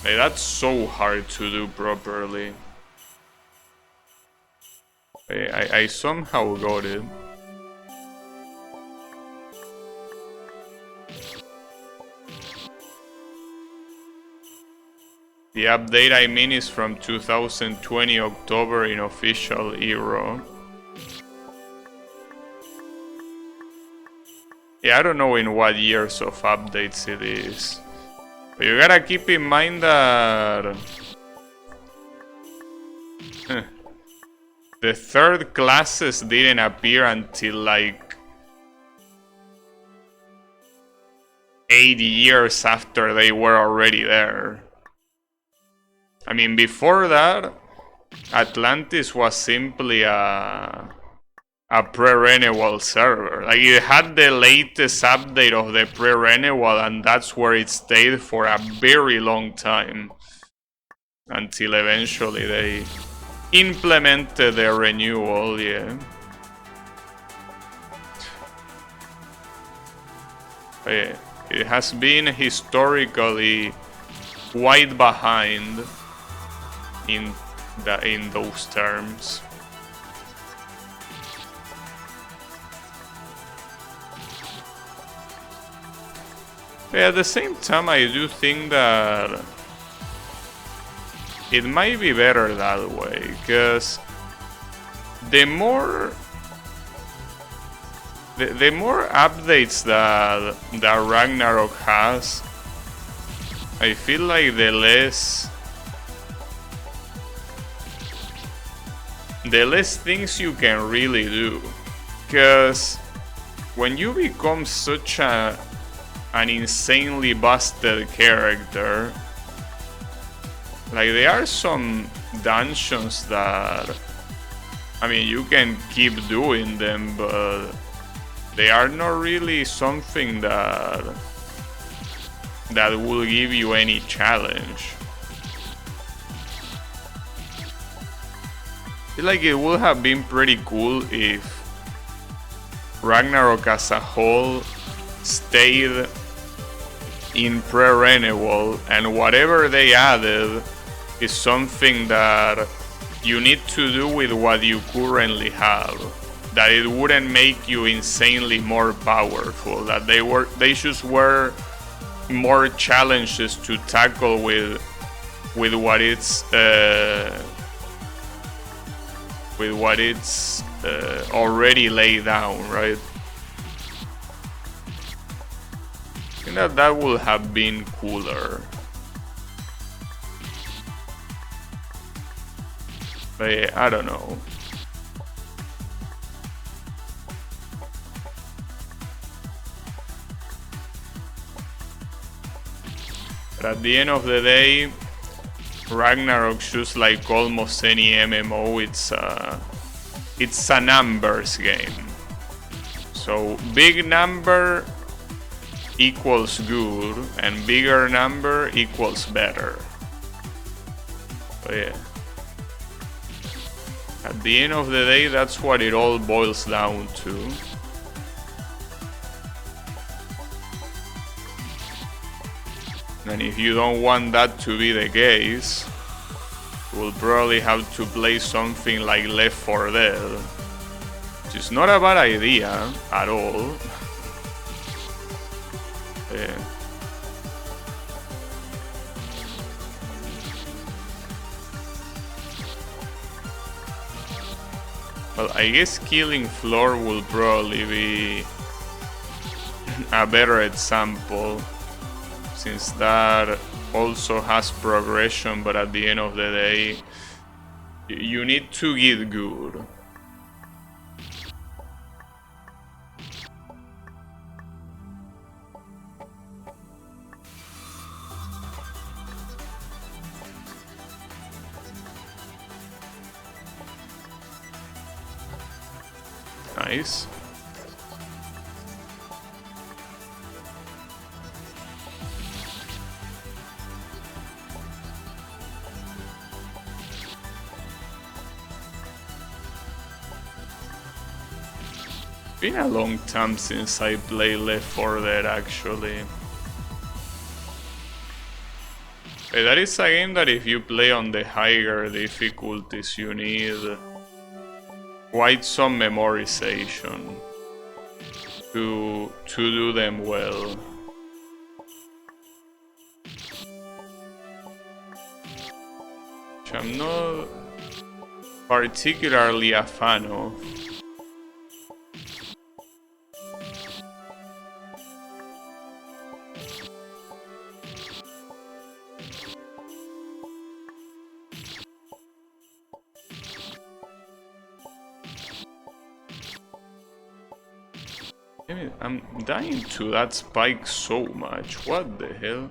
Like, that's so hard to do properly. I somehow got it. The update I mean is from 2020 October in official hero. Yeah, I don't know in what years of updates it is. But you gotta keep in mind that the third classes didn't appear until like 8 years after they were already there. I mean, before that, Atlantis was simply a pre-renewal server. Like, it had the latest update of the pre-renewal, and that's where it stayed for a very long time. Until eventually they implemented the renewal, yeah. It has been historically quite behind in those terms. But at the same time, I do think that it might be better that way, because the more updates that Ragnarok has, I feel like the less things you can really do. Because when you become such an insanely busted character, like, there are some dungeons that, I mean, you can keep doing them, but they are not really something that will give you any challenge. I feel like it would have been pretty cool if Ragnarok as a whole stayed in pre-renewal, and whatever they added is something that you need to do with what you currently have. That it wouldn't make you insanely more powerful. That they just were more challenges to tackle with what it's already laid down, right? I think that would have been cooler. But yeah, I don't know. But at the end of the day, Ragnarok, just like almost any MMO, it's a numbers game. So big number equals good, and bigger number equals better. But yeah, at the end of the day, that's what it all boils down to. And if you don't want that to be the case, we'll probably have to play something like Left 4 Dead, which is not a bad idea at all. Yeah. Well, I guess Killing Floor will probably be a better example, since that also has progression, but at the end of the day, you need to get good. Nice. Been a long time since I played Left 4 Dead, actually. That is a game that if you play on the higher difficulties, you need quite some memorization to do them well. Which I'm not particularly a fan of. I'm dying to that spike so much. What the hell?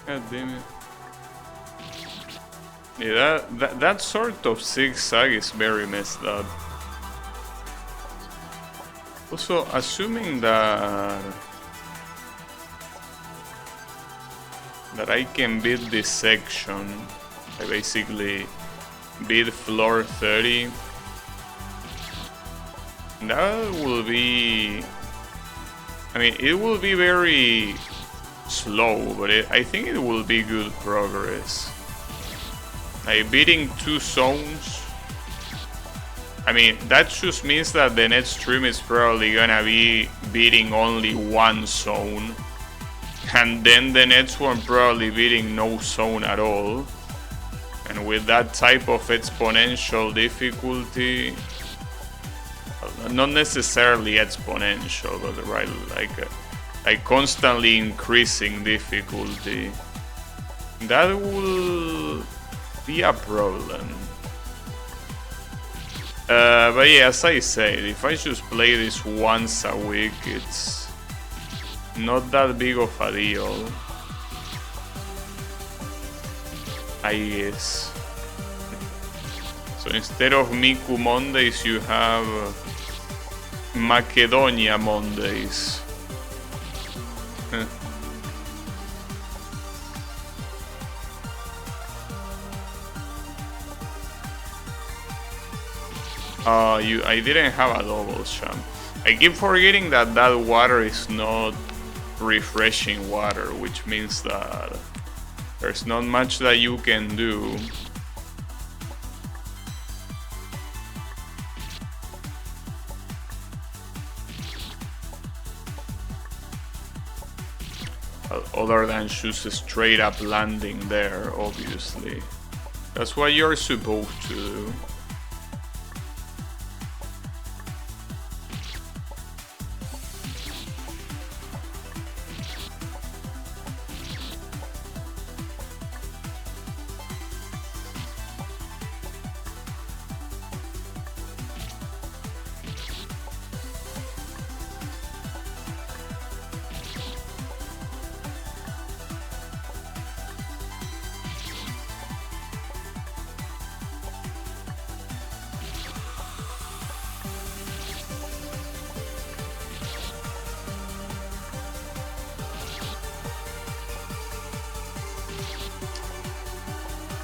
God damn it. Yeah, that sort of zigzag is very messed up. Also, assuming that I can beat this section, I basically beat floor 30. That will be... I mean, it will be very slow, but I think it will be good progress. Like, beating 2 zones, I mean, that just means that the next stream is probably gonna be beating only 1 zone, and then the next one probably beating no zone at all. And with that type of exponential difficulty, not necessarily exponential, but right, like constantly increasing difficulty, that will be a problem. But yeah, as I said, if I just play this once a week, it's not that big of a deal, I guess. So instead of Miku Mondays, you have Macedonia Mondays. I didn't have a double champ. I keep forgetting that that water is not refreshing water, which means that there's not much that you can do. Other than just a straight up landing there, obviously. That's what you're supposed to do.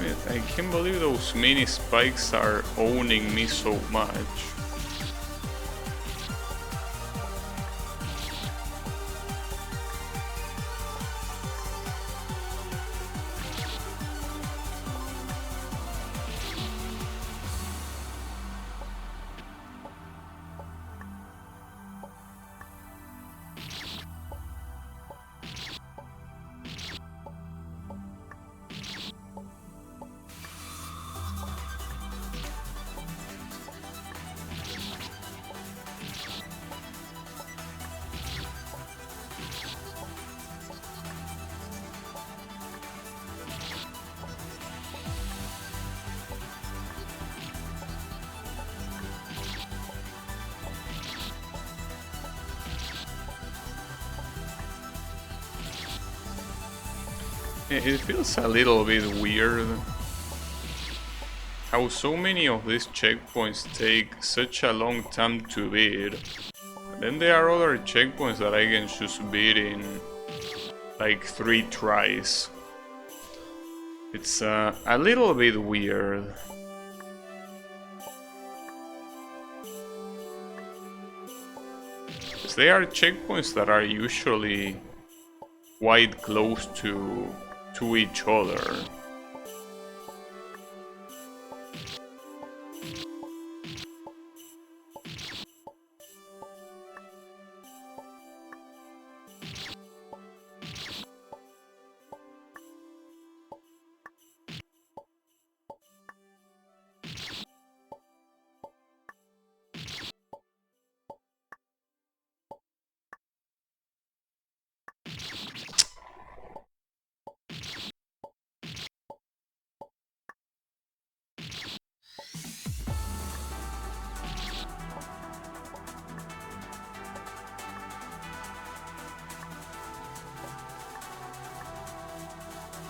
it, I can't believe those mini spikes are owning me so much. It feels a little bit weird how so many of these checkpoints take such a long time to beat. Then there are other checkpoints that I can just beat in like 3 tries. It's a little bit weird. Because they are checkpoints that are usually quite close to each other.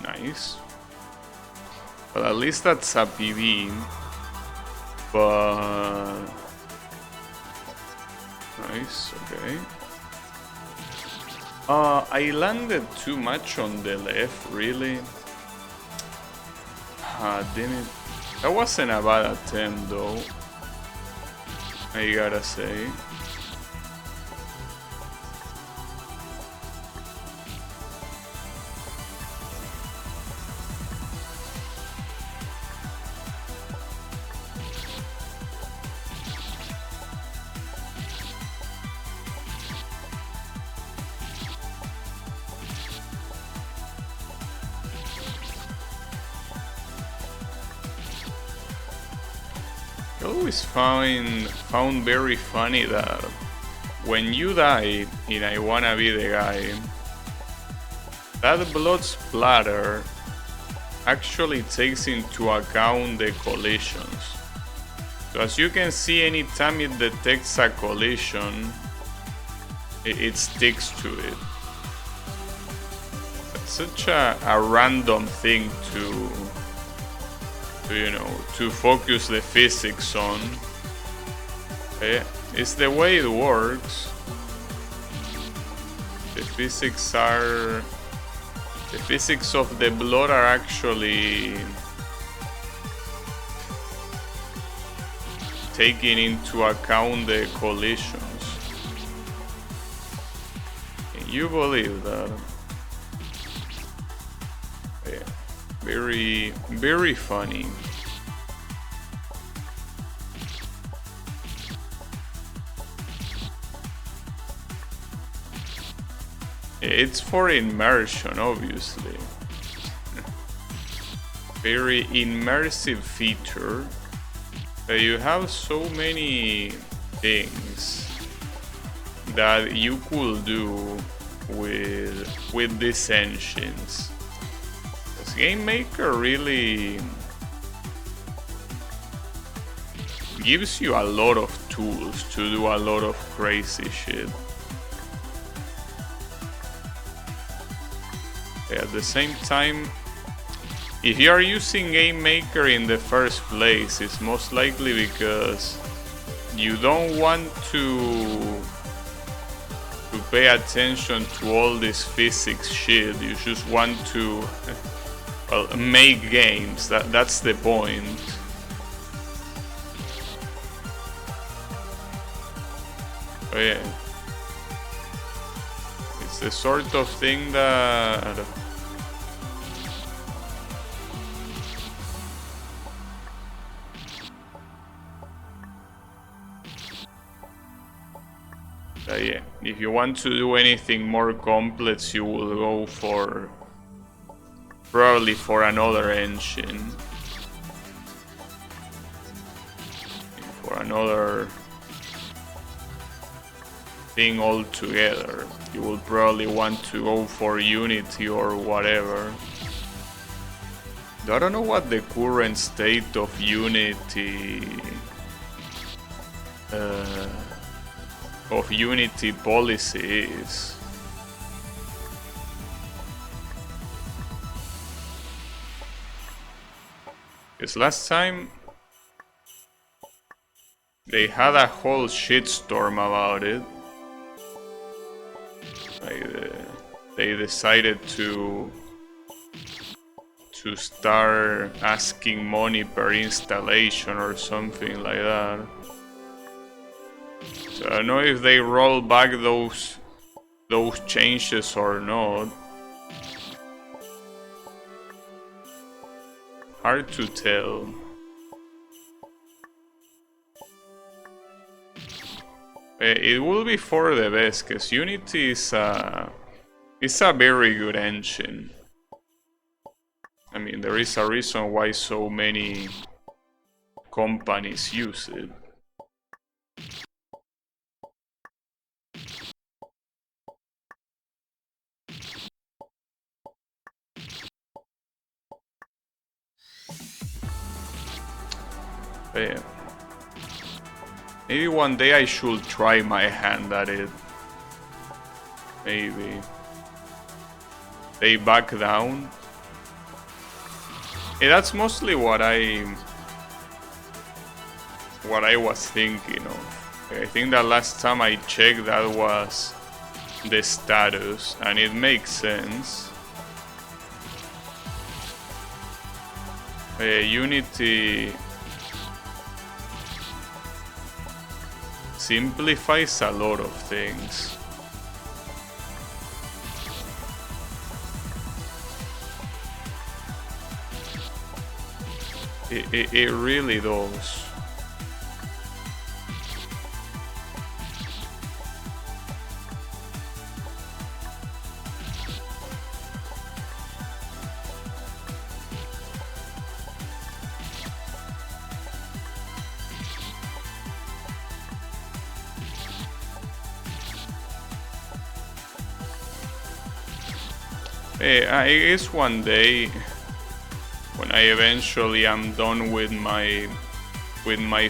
Nice. Well, at least that's a PB. But... nice, okay. I landed too much on the left, really. Damn it. That wasn't a bad attempt, though. I gotta say. I always found very funny that when you die in I Wanna Be the Guy, that blood splatter actually takes into account the collisions. So as you can see, anytime it detects a collision, it sticks to it. It's such a random thing to you know, to focus the physics on. It's the way it works. The physics of the blood are actually taking into account the collisions. Can you believe that? Yeah. Very, very funny. It's for immersion, obviously. Very immersive feature. You have so many things that you could do with these engines. Game Maker really gives you a lot of tools to do a lot of crazy shit. At the same time, if you are using Game Maker in the first place, it's most likely because you don't want to pay attention to all this physics shit. You just want to well, make games. That's the point. Oh yeah. It's the sort of thing that yeah, if you want to do anything more complex, you will go for probably for another engine, for another thing altogether. You will probably want to go for Unity or whatever. I don't know what the current state of Unity policy is. Because last time they had a whole shitstorm about it. They decided to start asking money per installation or something like that. So I don't know if they roll back those changes or not. Hard to tell. It will be for the best, because Unity is a very good engine. I mean, there is a reason why so many companies use it. But yeah. Maybe one day I should try my hand at it. Maybe. They back down. Yeah, that's mostly what I was thinking of. I think that last time I checked, that was the status, and it makes sense. Unity simplifies a lot of things. It really does. I guess one day, when I eventually am done with my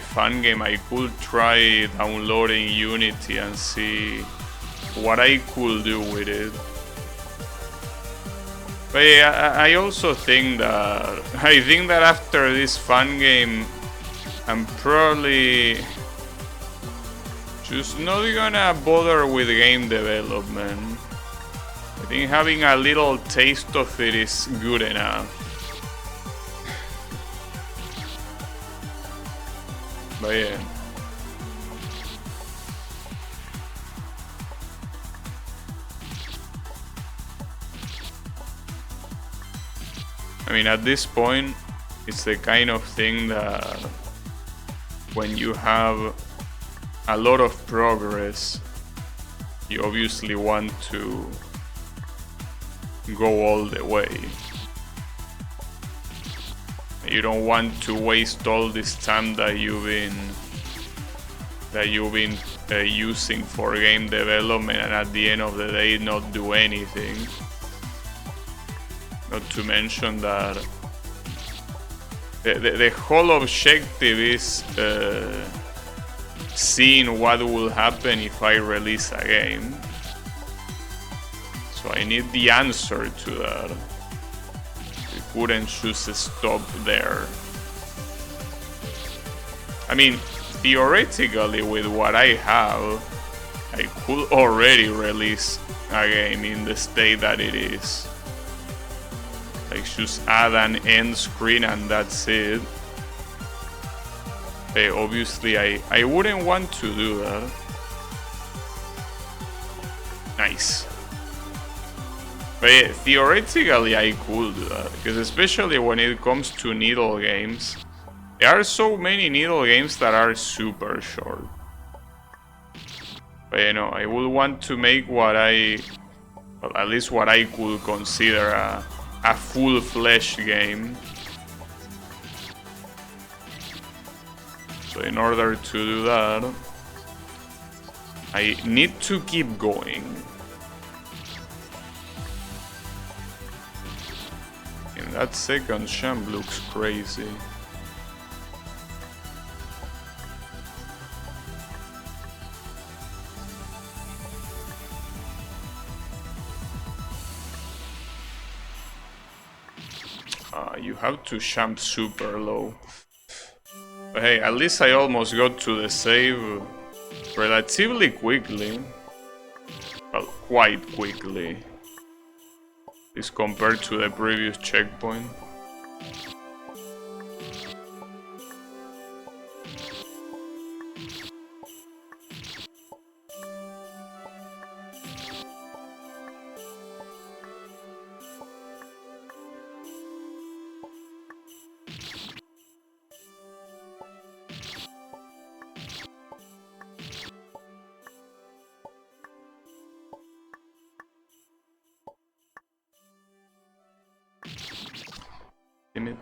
fan game, I could try downloading Unity and see what I could do with it. But yeah, I also think that after this fan game, I'm probably just not gonna bother with game development. I think having a little taste of it is good enough. But yeah. I mean, at this point, it's the kind of thing that when you have a lot of progress, you obviously want to go all the way. You don't want to waste all this time that you've been using for game development, and at the end of the day not do anything. Not to mention that the whole objective is seeing what will happen if I release a game. So I need the answer to that. We couldn't just stop there. I mean, theoretically, with what I have, I could already release a game in the state that it is. Like, just add an end screen and that's it. Obviously, I wouldn't want to do that. Nice. But yeah, theoretically, I could do that. Because especially when it comes to needle games, there are so many needle games that are super short. But you know, I would want to make what well, at least what I could consider a full-fledged game. So in order to do that, I need to keep going. And that second champ looks crazy. You have to champ super low. But hey, at least I almost got to the save relatively quickly. Well, quite quickly. Is compared to the previous checkpoint. Damn it.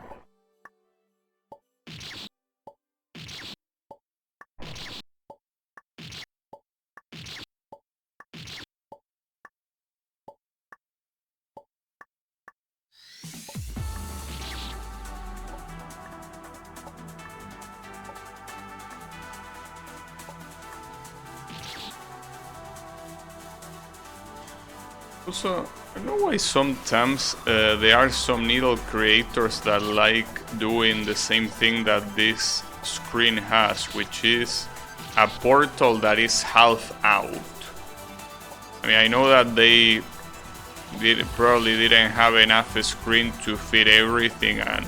Also, I know why sometimes there are some needle creators that like doing the same thing that this screen has, which is a portal that is half out. I mean, I know that they probably didn't have enough screen to fit everything, and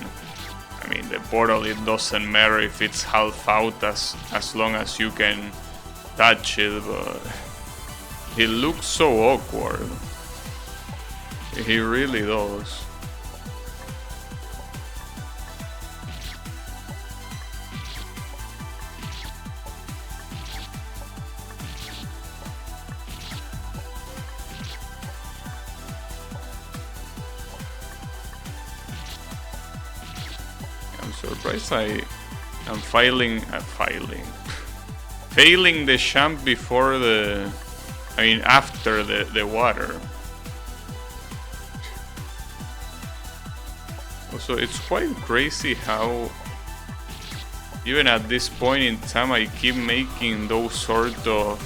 I mean, the portal, it doesn't matter if it's half out as long as you can touch it, but it looks so awkward. He really does. I'm surprised I'm failing the champ before after the water. Also, it's quite crazy how even at this point in time I keep making those sort of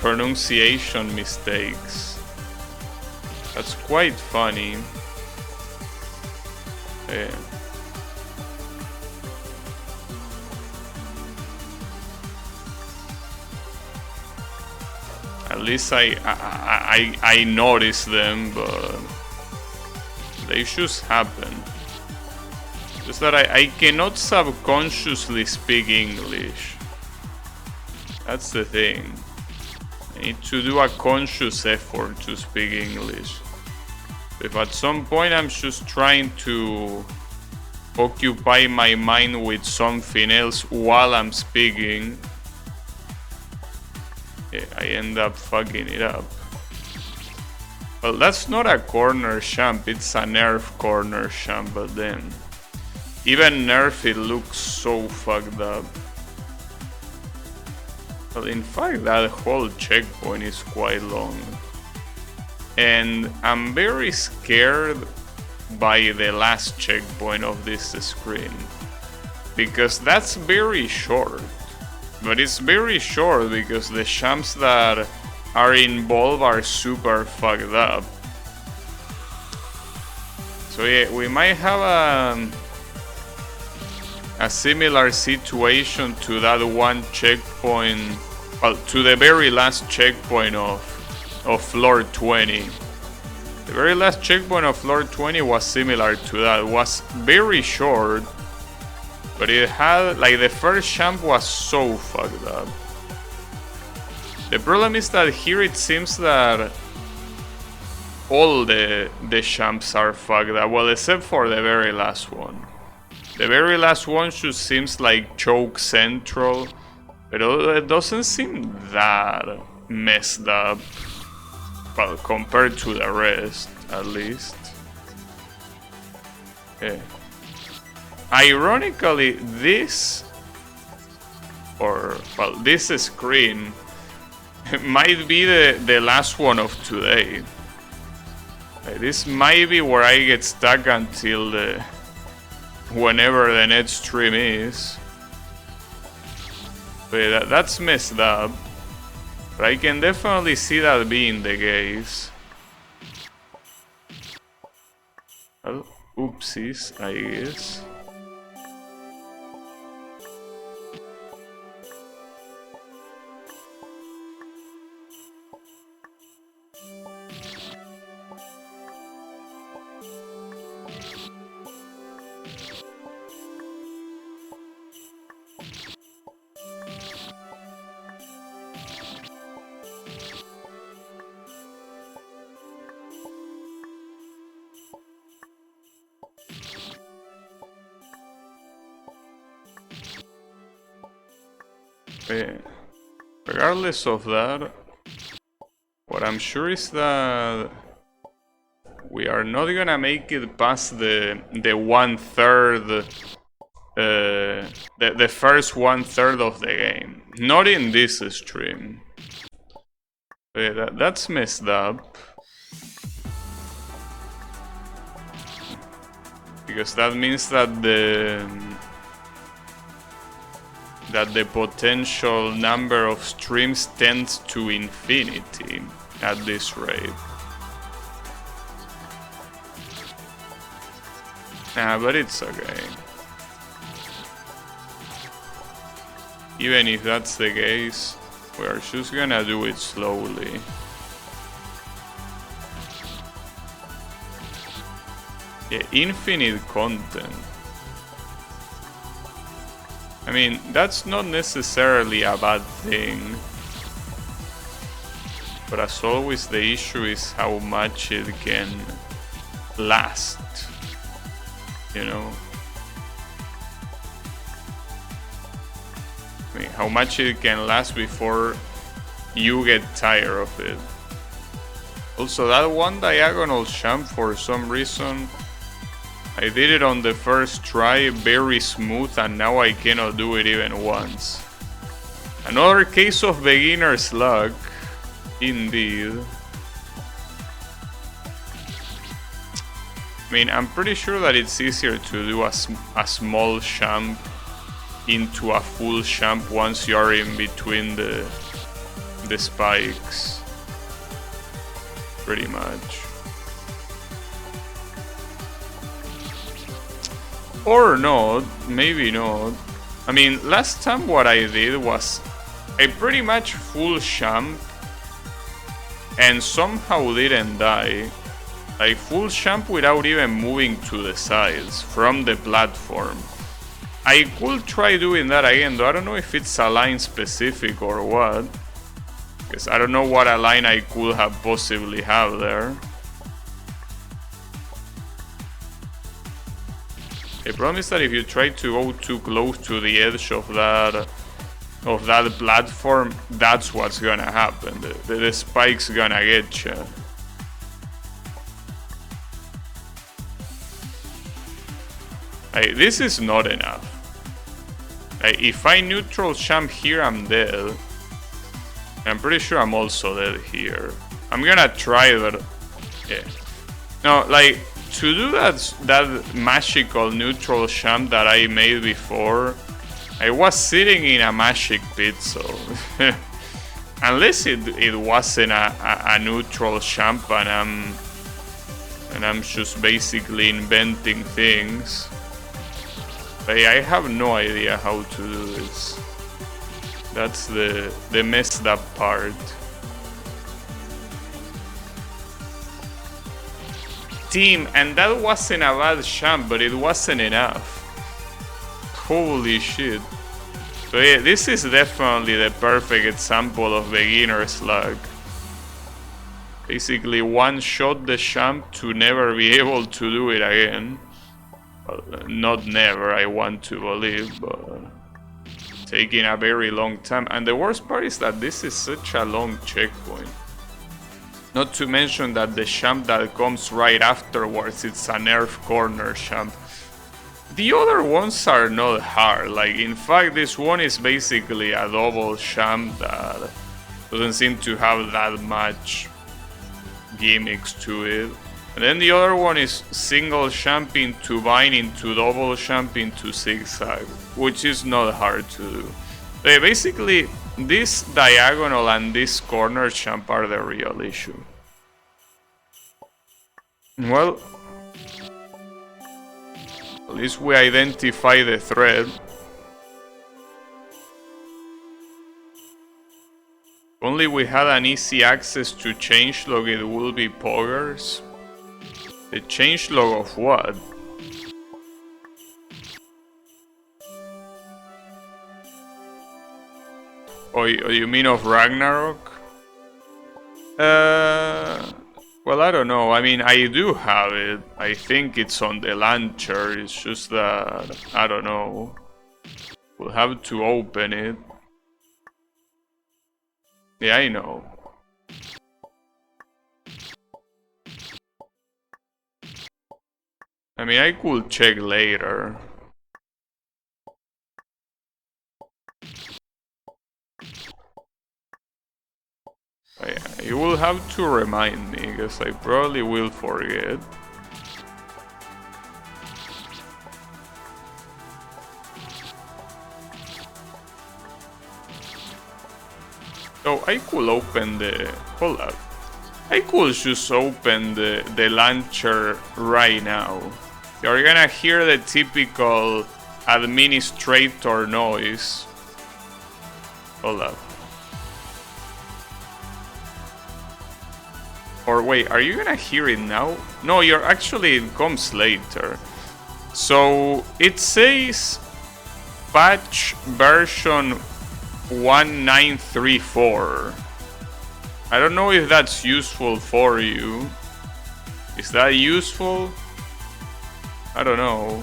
pronunciation mistakes. That's quite funny. At least I notice them, but the issues happen. Just that I cannot subconsciously speak English. That's the thing. I need to do a conscious effort to speak English. If at some point I'm just trying to occupy my mind with something else while I'm speaking, I end up fucking it up. Well, that's not a corner champ, it's a nerf corner champ, but then even nerf, it looks so fucked up. Well, in fact, that whole checkpoint is quite long. And I'm very scared by the last checkpoint of this screen, because that's very short. But it's very short because the champs that are involved are super fucked up. So yeah, we might have a similar situation to that one checkpoint, well, to the very last checkpoint of floor 20. The very last checkpoint of floor 20 was similar to that. It was very short, but it had, like, the first jump was so fucked up. The problem is that here it seems that all the jumps are fucked up, well, except for the very last one. The very last one just seems like choke central, but it doesn't seem that messed up, well, compared to the rest, at least. Yeah. Ironically, this screen might be the last one of today. This might be where I get stuck until whenever the next stream is. But that's messed up. But I can definitely see that being the case. Well, oopsies, I guess. Regardless of that, what I'm sure is that we are not gonna make it past the 1/3, the first 1/3 of the game. Not in this stream. That's messed up. Because that means that the potential number of streams tends to infinity at this rate. But it's okay. Even if that's the case, we're just gonna do it slowly. Yeah, infinite content. I mean, that's not necessarily a bad thing. But as always, the issue is how much it can last. You know? I mean, how much it can last before you get tired of it. Also, that one diagonal jump, for some reason, I did it on the first try, very smooth, and now I cannot do it even once. Another case of beginner's luck, indeed. I mean, I'm pretty sure that it's easier to do a small jump into a full jump once you are in between the spikes. Pretty much. Or not, maybe not. I mean, last time what I did was a pretty much full jump and somehow didn't die. Like full jump without even moving to the sides from the platform. I could try doing that again, though I don't know if it's a line specific or what. Because I don't know what a line I could have possibly have there. The problem is that if you try to go too close to the edge of that platform, that's what's gonna happen. The spike's gonna get you. Like, this is not enough. Like, if I neutral jump here, I'm dead. I'm pretty sure I'm also dead here. I'm gonna try, but yeah. No, like, to do that magical neutral jump that I made before, I was sitting in a magic pit, so unless it wasn't a neutral jump and I'm just basically inventing things. But yeah, I have no idea how to do this. That's the messed up part. Team, and that wasn't a bad champ, but it wasn't enough. Holy shit. So yeah, this is definitely the perfect example of beginner's luck. Basically one shot the champ to never be able to do it again. Well, not never, I want to believe, but taking a very long time. And the worst part is that this is such a long checkpoint. Not to mention that the champ that comes right afterwards, it's a nerf corner champ. The other ones are not hard, like in fact this one is basically a double champ that doesn't seem to have that much gimmicks to it. And then the other one is single champ into vine into double champ into zigzag, which is not hard to do. Basically this diagonal and this corner champ are the real issue. Well, at least we identify the thread. If only we had an easy access to changelog, it would be poggers. The changelog of what? Oh, you mean of Ragnarok? Well, I don't know. I mean, I do have it. I think it's on the launcher. It's just that, I don't know. We'll have to open it. Yeah, I know. I mean, I could check later. Yeah, you will have to remind me, because I probably will forget. So I could open the... Hold up. I could just open the launcher right now. You're gonna hear the typical administrator noise. Hold up. Or wait, are you gonna hear it now? No, you're actually, it comes later. So it says patch version 1934. I don't know if that's useful for you. Is that useful? I don't know.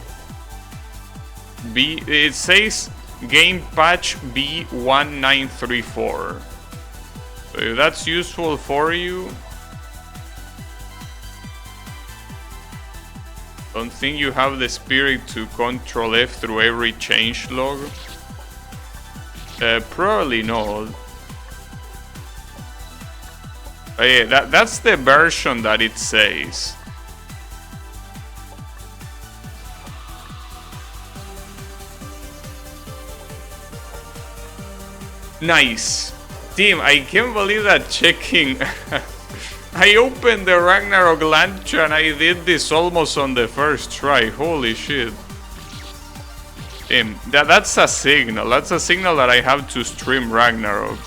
It says game patch B1934. So if that's useful for you, don't think you have the spirit to control F through every changelog. Probably not. Yeah, that's the version that it says. Nice. Team, I can't believe that checking. I opened the Ragnarok launcher and I did this almost on the first try. Holy shit. Team, that's a signal. That's a signal that I have to stream Ragnarok.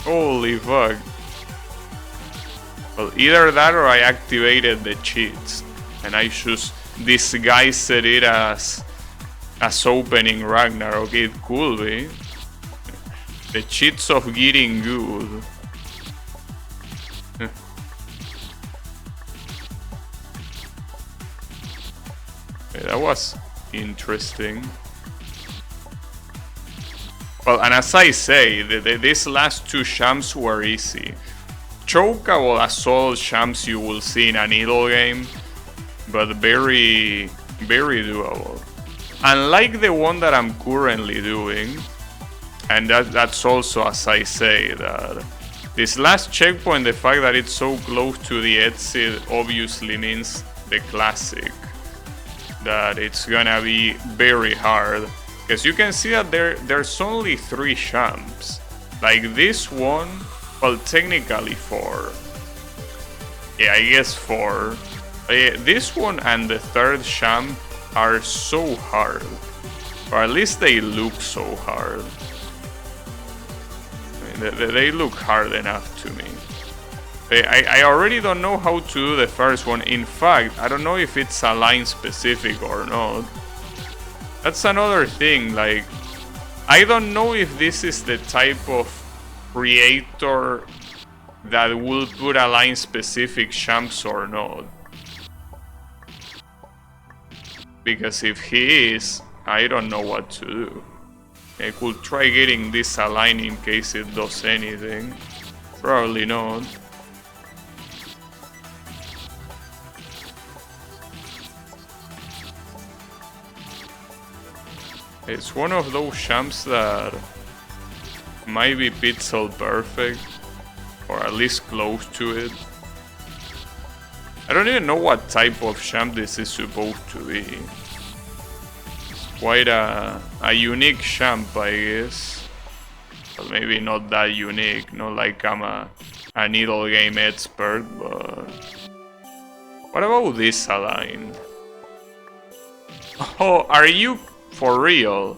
Holy fuck. Well, either that or I activated the cheats. And I just disguised it as opening Ragnarok. It could be. The cheats of getting good. That was interesting. Well, and as I say, these last two champs were easy. Chokeable as all champs you will see in a needle game, but very, very doable. Unlike the one that I'm currently doing, and that's also, as I say, that this last checkpoint, the fact that it's so close to the exit obviously means the classic. That it's gonna be very hard. Because you can see that there's only 3 champs. Like this one, well, technically 4. Yeah, I guess 4. This one and the third champ are so hard. Or at least they look so hard. I mean, they look hard enough to me. I already don't know how to do the first one. In fact, I don't know if it's a line specific or not. That's another thing, like, I don't know if this is the type of creator that will put a line specific champs or not. Because if he is, I don't know what to do. I could try getting this aligned in case it does anything. Probably not. It's one of those champs that might be pixel perfect, or at least close to it. I don't even know what type of champ this is supposed to be. It's quite a unique champ, I guess. Well, maybe not that unique, not like I'm a needle game expert, but... What about this align? Oh, are you for real?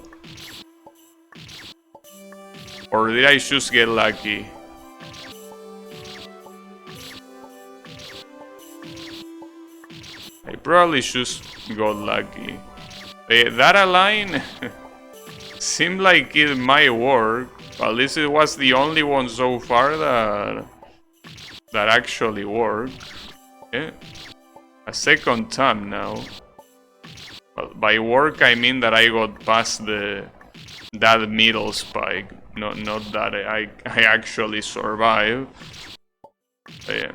Or did I just get lucky? I probably just got lucky. That align seemed like it might work. At least it was the only one so far that actually worked. Yeah. A second time now. Well, by work I mean that I got past that middle spike. Not that I actually survived. But yeah.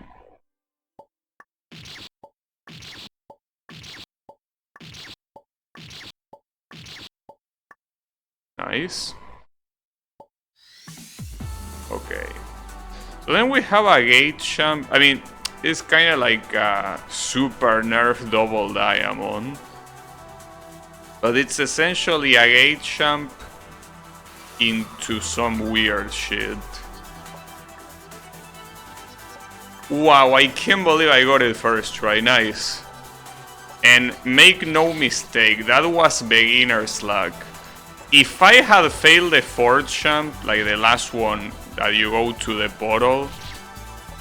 Nice. Okay. So then we have a gate champ. I mean, it's kind of like a super nerf double diamond. But it's essentially a gate champ into some weird shit. Wow, I can't believe I got it first try. Nice. And make no mistake, that was beginner's luck. If I had failed the fourth champ, like the last one that you go to the bottle,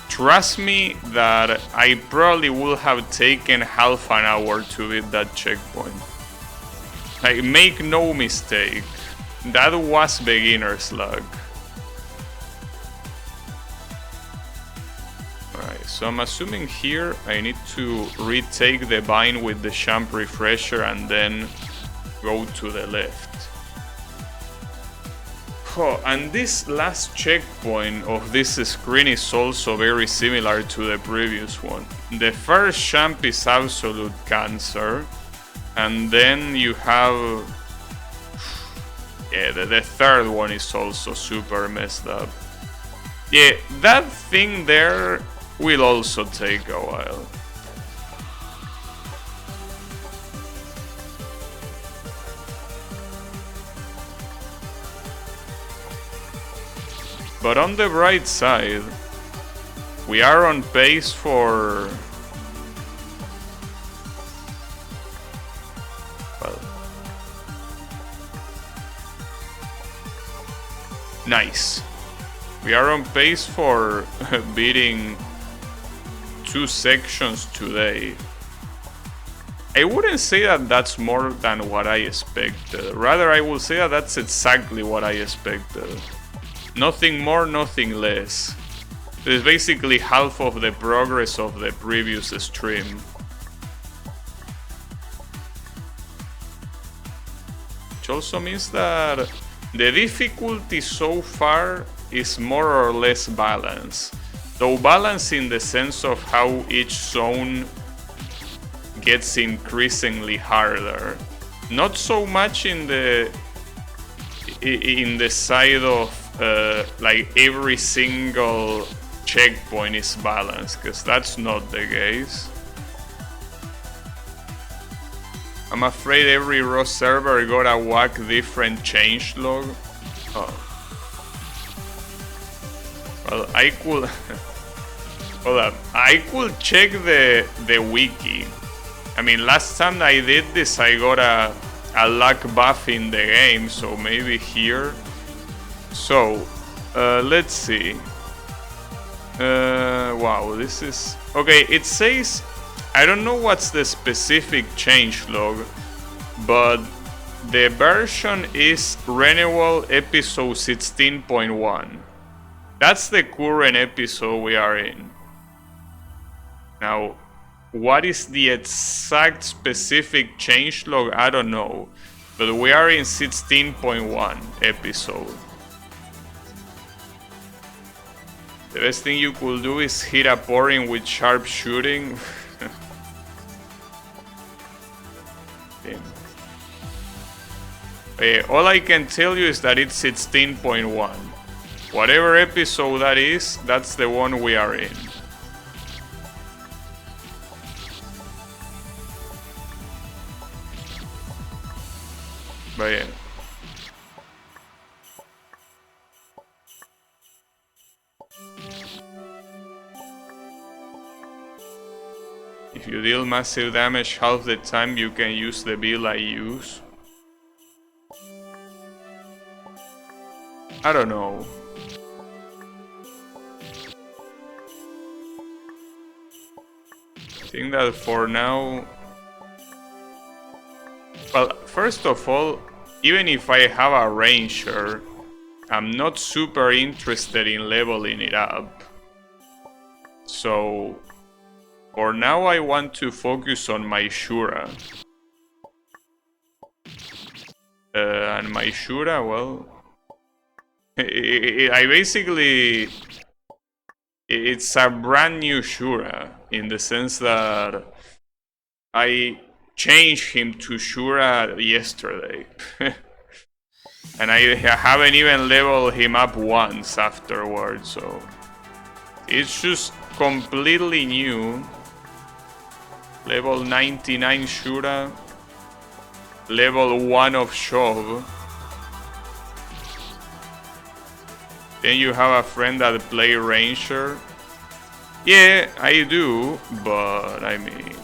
trust me that I probably would have taken half an hour to beat that checkpoint. Like, make no mistake, that was beginner's luck. Alright, so I'm assuming here I need to retake the vine with the champ refresher and then go to the left. Oh, and this last checkpoint of this screen is also very similar to the previous one. The first champ is absolute cancer, and then you have... Yeah, the third one is also super messed up. Yeah, that thing there will also take a while. But on the bright side, we are on pace for... Well... Nice. We are on pace for beating 2 sections today. I wouldn't say that that's more than what I expected. Rather, I will say that that's exactly what I expected. Nothing more, nothing less. It's basically half of the progress of the previous stream. Which also means that the difficulty so far is more or less balanced. Though balanced in the sense of how each zone gets increasingly harder. Not so much in the side of like every single checkpoint is balanced, because that's not the case. I'm afraid every raw server got a whack different changelog. Oh. Well, I could... Hold up. I could check the wiki. I mean, last time I did this, I got a luck buff in the game, so maybe here. So, let's see. Wow, this is... Okay, it says... I don't know what's the specific changelog, but the version is Renewal episode 16.1. That's the current episode we are in. Now, what is the exact specific changelog? I don't know. But we are in 16.1 episode. The best thing you could do is hit a pouring with sharp shooting. All I can tell you is that it's 16.1. Whatever episode that is, that's the one we are in. But yeah. If you deal massive damage half the time, you can use the build I use. I don't know. I think that for now... Well, first of all, even if I have a ranger, I'm not super interested in leveling it up. So, for now I want to focus on my Shura. And my Shura, well... I basically... It's a brand new Shura, in the sense that I changed him to Shura yesterday. And I haven't even leveled him up once afterwards, so... It's just completely new. Level 99 Shura. Level 1 of Shov. Then you have a friend that play Ranger. Yeah, I do, but I mean...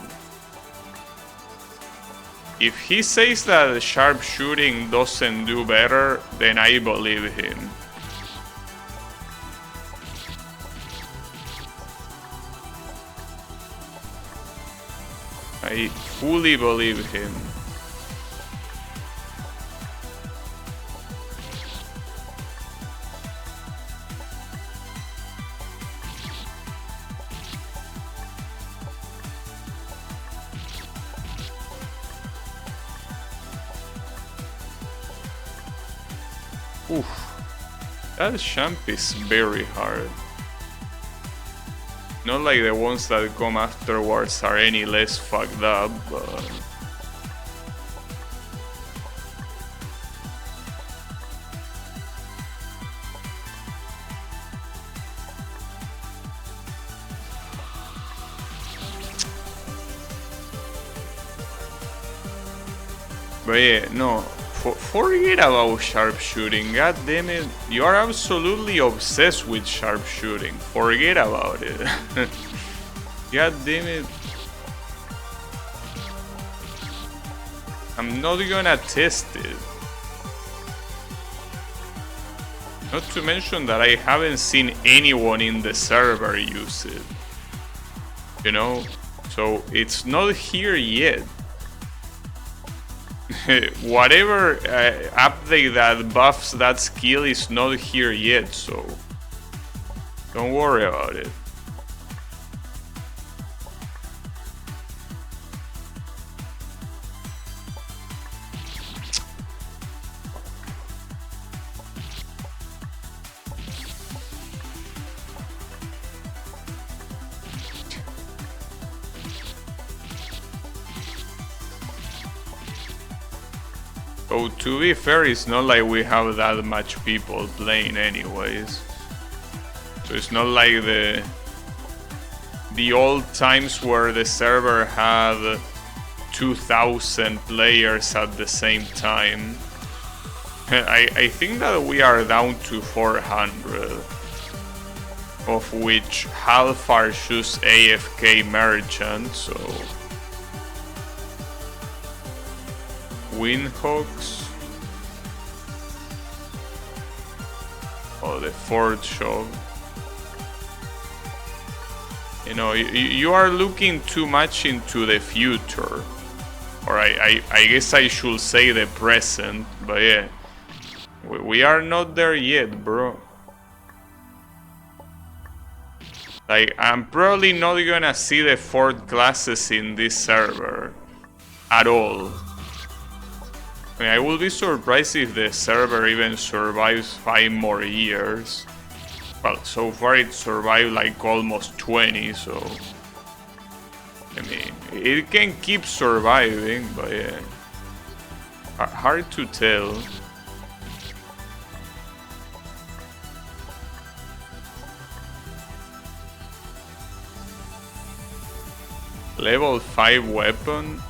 If he says that sharp shooting doesn't do better, then I believe him. I fully believe him. Oof, that champ is very hard. Not like the ones that come afterwards are any less fucked up, but... But yeah, no. Forget about sharpshooting, god damn it. You are absolutely obsessed with sharpshooting. Forget about it. God damn it. I'm not gonna test it. Not to mention that I haven't seen anyone in the server use it. You know? So it's not here yet. Whatever update that buffs that skill is not here yet, so don't worry about it. So to be fair, it's not like we have that much people playing anyways. So it's not like the old times where the server had 2,000 players at the same time. I think that we are down to 400, of which half are just AFK merchants, so... Windhawks. Oh, the fourth shove. You know, you are looking too much into the future. Or I guess I should say the present, but yeah. We are not there yet, bro. Like, I'm probably not gonna see the 4th classes in this server. At all. I mean, I will be surprised if the server even survives 5 more years. Well, so far it survived like almost 20, so... I mean, it can keep surviving, but yeah. Hard to tell. Level 5 weapon?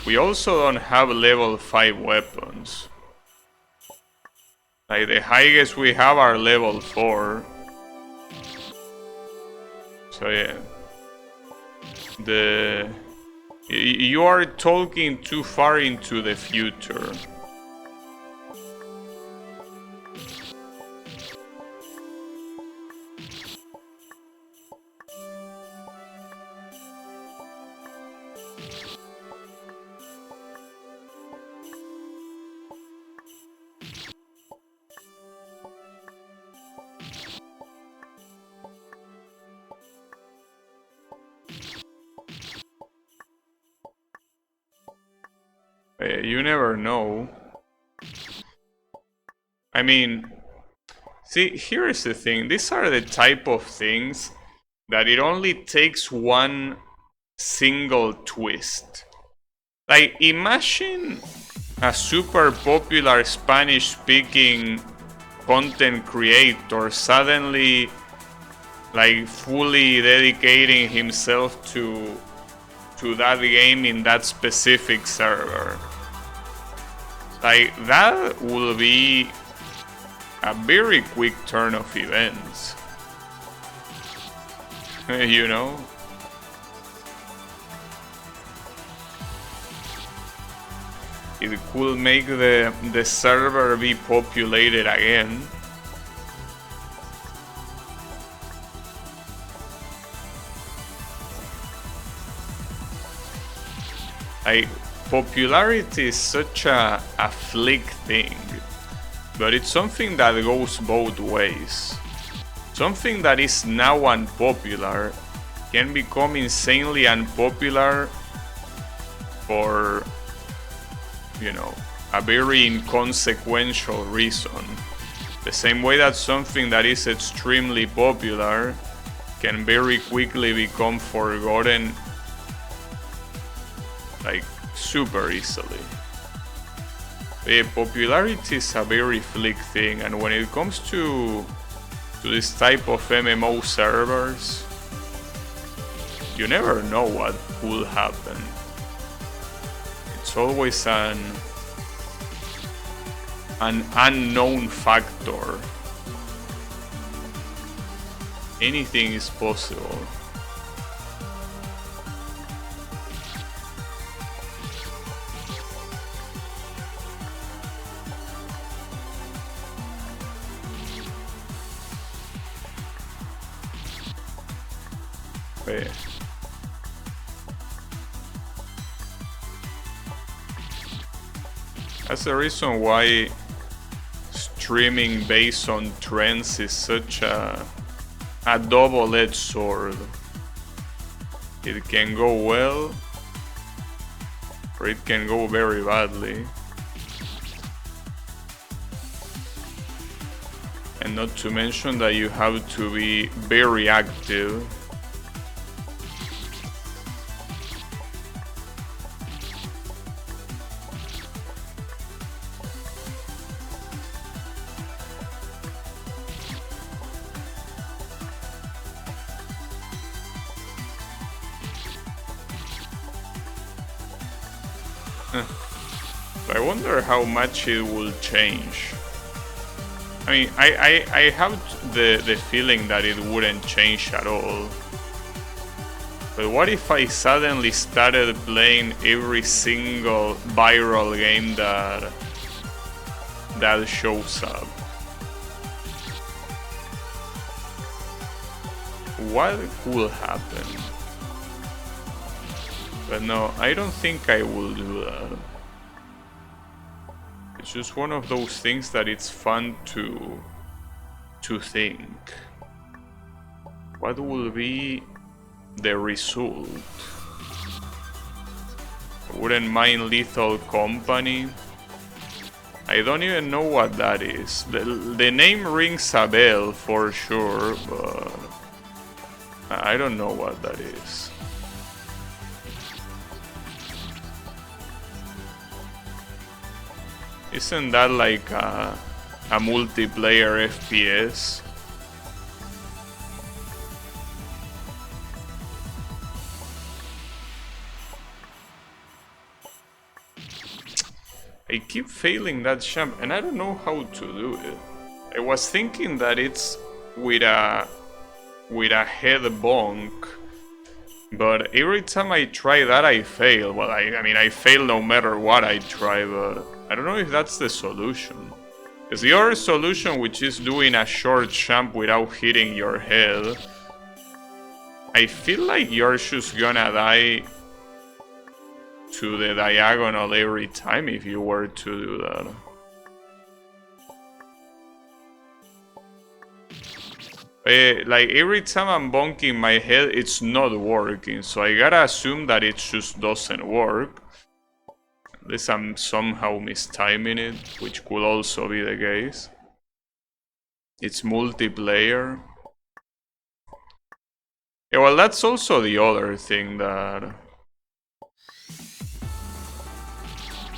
We also don't have level 5 weapons. Like, the highest we have are level 4. So yeah. You are talking too far into the future. You never know. I mean, see, here is the thing. These are the type of things that it only takes one single twist. Like, imagine a super popular Spanish-speaking content creator suddenly, like, fully dedicating himself to that game in that specific server. Like, that will be a very quick turn of events. You know? It could make the server be populated again. Like, popularity is such a flick thing, but it's something that goes both ways. Something that is now unpopular can become insanely unpopular for, you know, a very inconsequential reason. The same way that something that is extremely popular can very quickly become forgotten, like, super easily. Popularity is a very flick thing, and when it comes to this type of MMO servers, you never know what will happen. It's always an unknown factor. Anything is possible. That's the reason why streaming based on trends is such a double-edged sword. It can go well, or it can go very badly. And not to mention that you have to be very active. I wonder how much it will change. I mean, I have the feeling that it wouldn't change at all. But what if I suddenly started playing every single viral game that shows up? what could happen. But no, I don't think I will do that. It's just one of those things that it's fun to think. What will be the result? I wouldn't mind Lethal Company. I don't even know what that is. The name rings a bell for sure, but I don't know what that is. Isn't that like a multiplayer FPS? I keep failing that jump and I don't know how to do it. I was thinking that it's with a head bonk, but every time I try that I fail. Well, I mean I fail no matter what I try, but I don't know if that's the solution. Because the other solution, which is doing a short jump without hitting your head, I feel like you're just gonna die to the diagonal every time if you were to do that. Like every time I'm bonking my head, it's not working, so I gotta assume that it just doesn't work. Unless I'm somehow mistiming it, which could also be the case. It's multiplayer. Yeah, well, that's also the other thing, that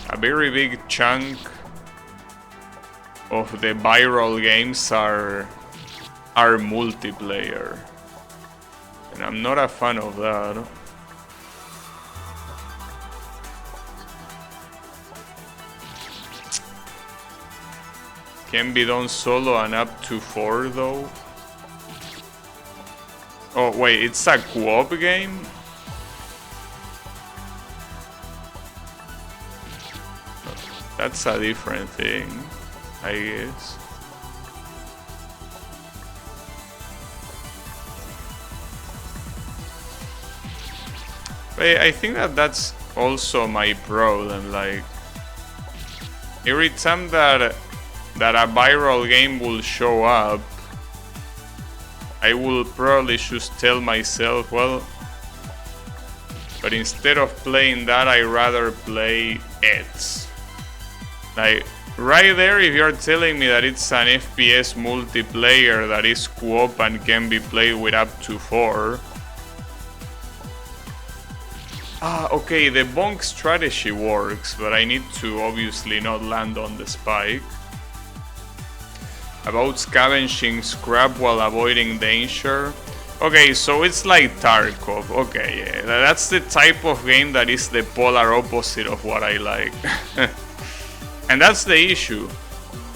a very big chunk of the viral games are multiplayer, and I'm not a fan of that. Can be done solo and up to 4 though. Oh wait, it's a co-op game? That's a different thing, I guess. But I think that that's also my problem, like every time that a viral game will show up, I will probably just tell myself, well, but instead of playing that, I rather play it. Like, right there, if you're telling me that it's an FPS multiplayer that is co-op and can be played with up to 4. Ah, okay, the bonk strategy works, but I need to obviously not land on the spike. About scavenging scrap while avoiding danger. Okay, so it's like Tarkov. Okay, yeah, that's the type of game that is the polar opposite of what I like. And that's the issue.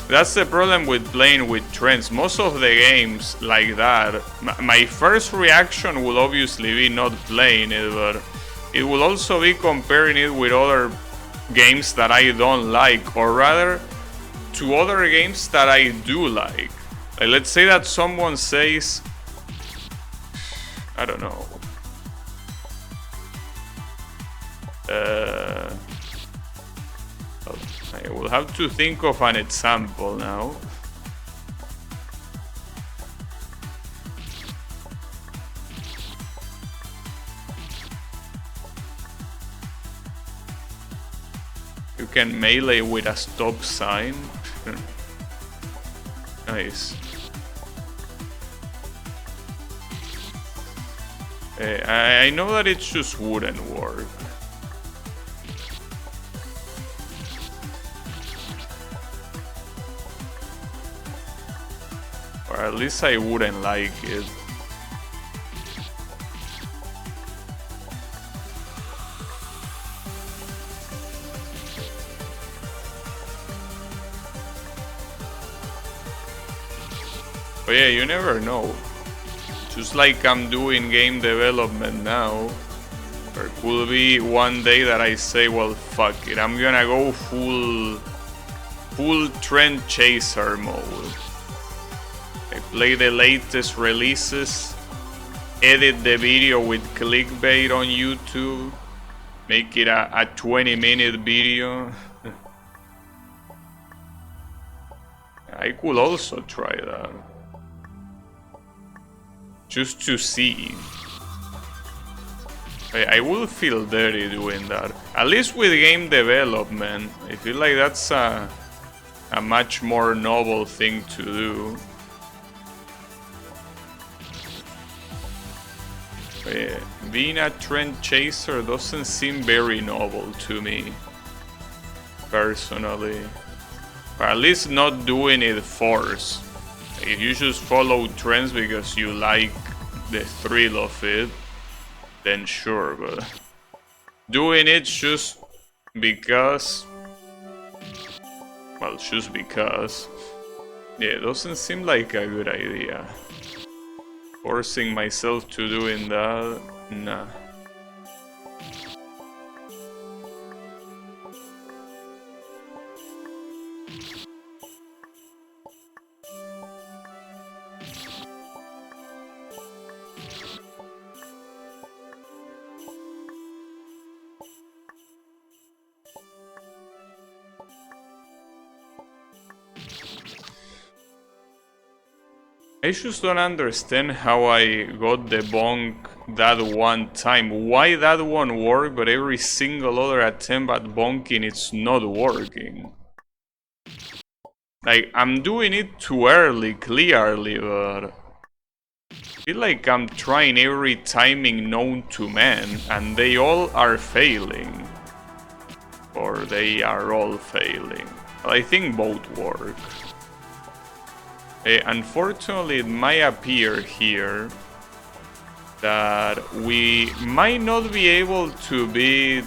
That's the problem with playing with trends. Most of the games like that, my first reaction will obviously be not playing it, but it will also be comparing it with other games that I don't like, or rather to other games that I do like. Like, let's say that someone says, I don't know, I will have to think of an example now. You can melee with a stop sign. Nice. I know that it just wouldn't work. Or at least I wouldn't like it. But yeah, you never know. Just like I'm doing game development now, there could be one day that I say, well, fuck it, I'm gonna go full trend chaser mode. I play the latest releases edit the video with clickbait on YouTube, make it a 20-minute video. I could also try that. Just to see. I will feel dirty doing that. At least with game development, I feel like that's a much more noble thing to do. Being a trend chaser doesn't seem very noble to me, personally. Or at least not doing it forced. If you just follow trends because you like the thrill of it, then sure, but doing it just because, well, just because, yeah, it doesn't seem like a good idea. Forcing myself to doing that, nah. I just don't understand how I got the bonk that one time. Why that one worked, but every single other attempt at bonking it's not working. Like, I'm doing it too early, clearly, but I feel like I'm trying every timing known to man, and they all are failing. Or they are all failing. Well, I think both work. Unfortunately, it might appear here that we might not be able to beat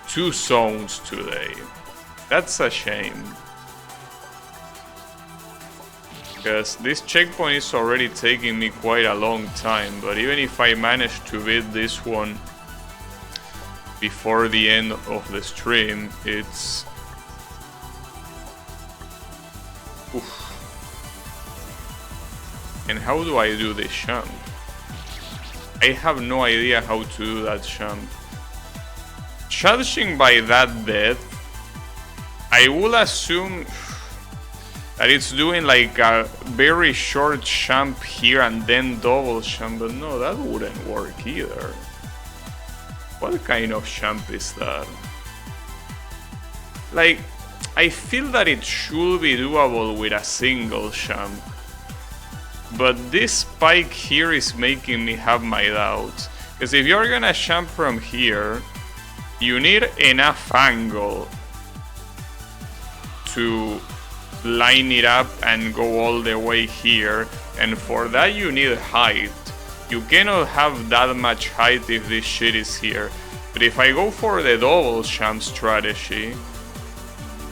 2 zones today. That's a shame. Because this checkpoint is already taking me quite a long time, but even if I manage to beat this one before the end of the stream, it's... Oof. And how do I do this jump? I have no idea how to do that jump. Judging by that death, I will assume that it's doing like a very short jump here and then double jump, but no, that wouldn't work either. What kind of jump is that? Like, I feel that it should be doable with a single jump. But this spike here is making me have my doubts. Because if you're gonna jump from here, you need enough angle to line it up and go all the way here. And for that you need height. You cannot have that much height if this shit is here. But if I go for the double jump strategy,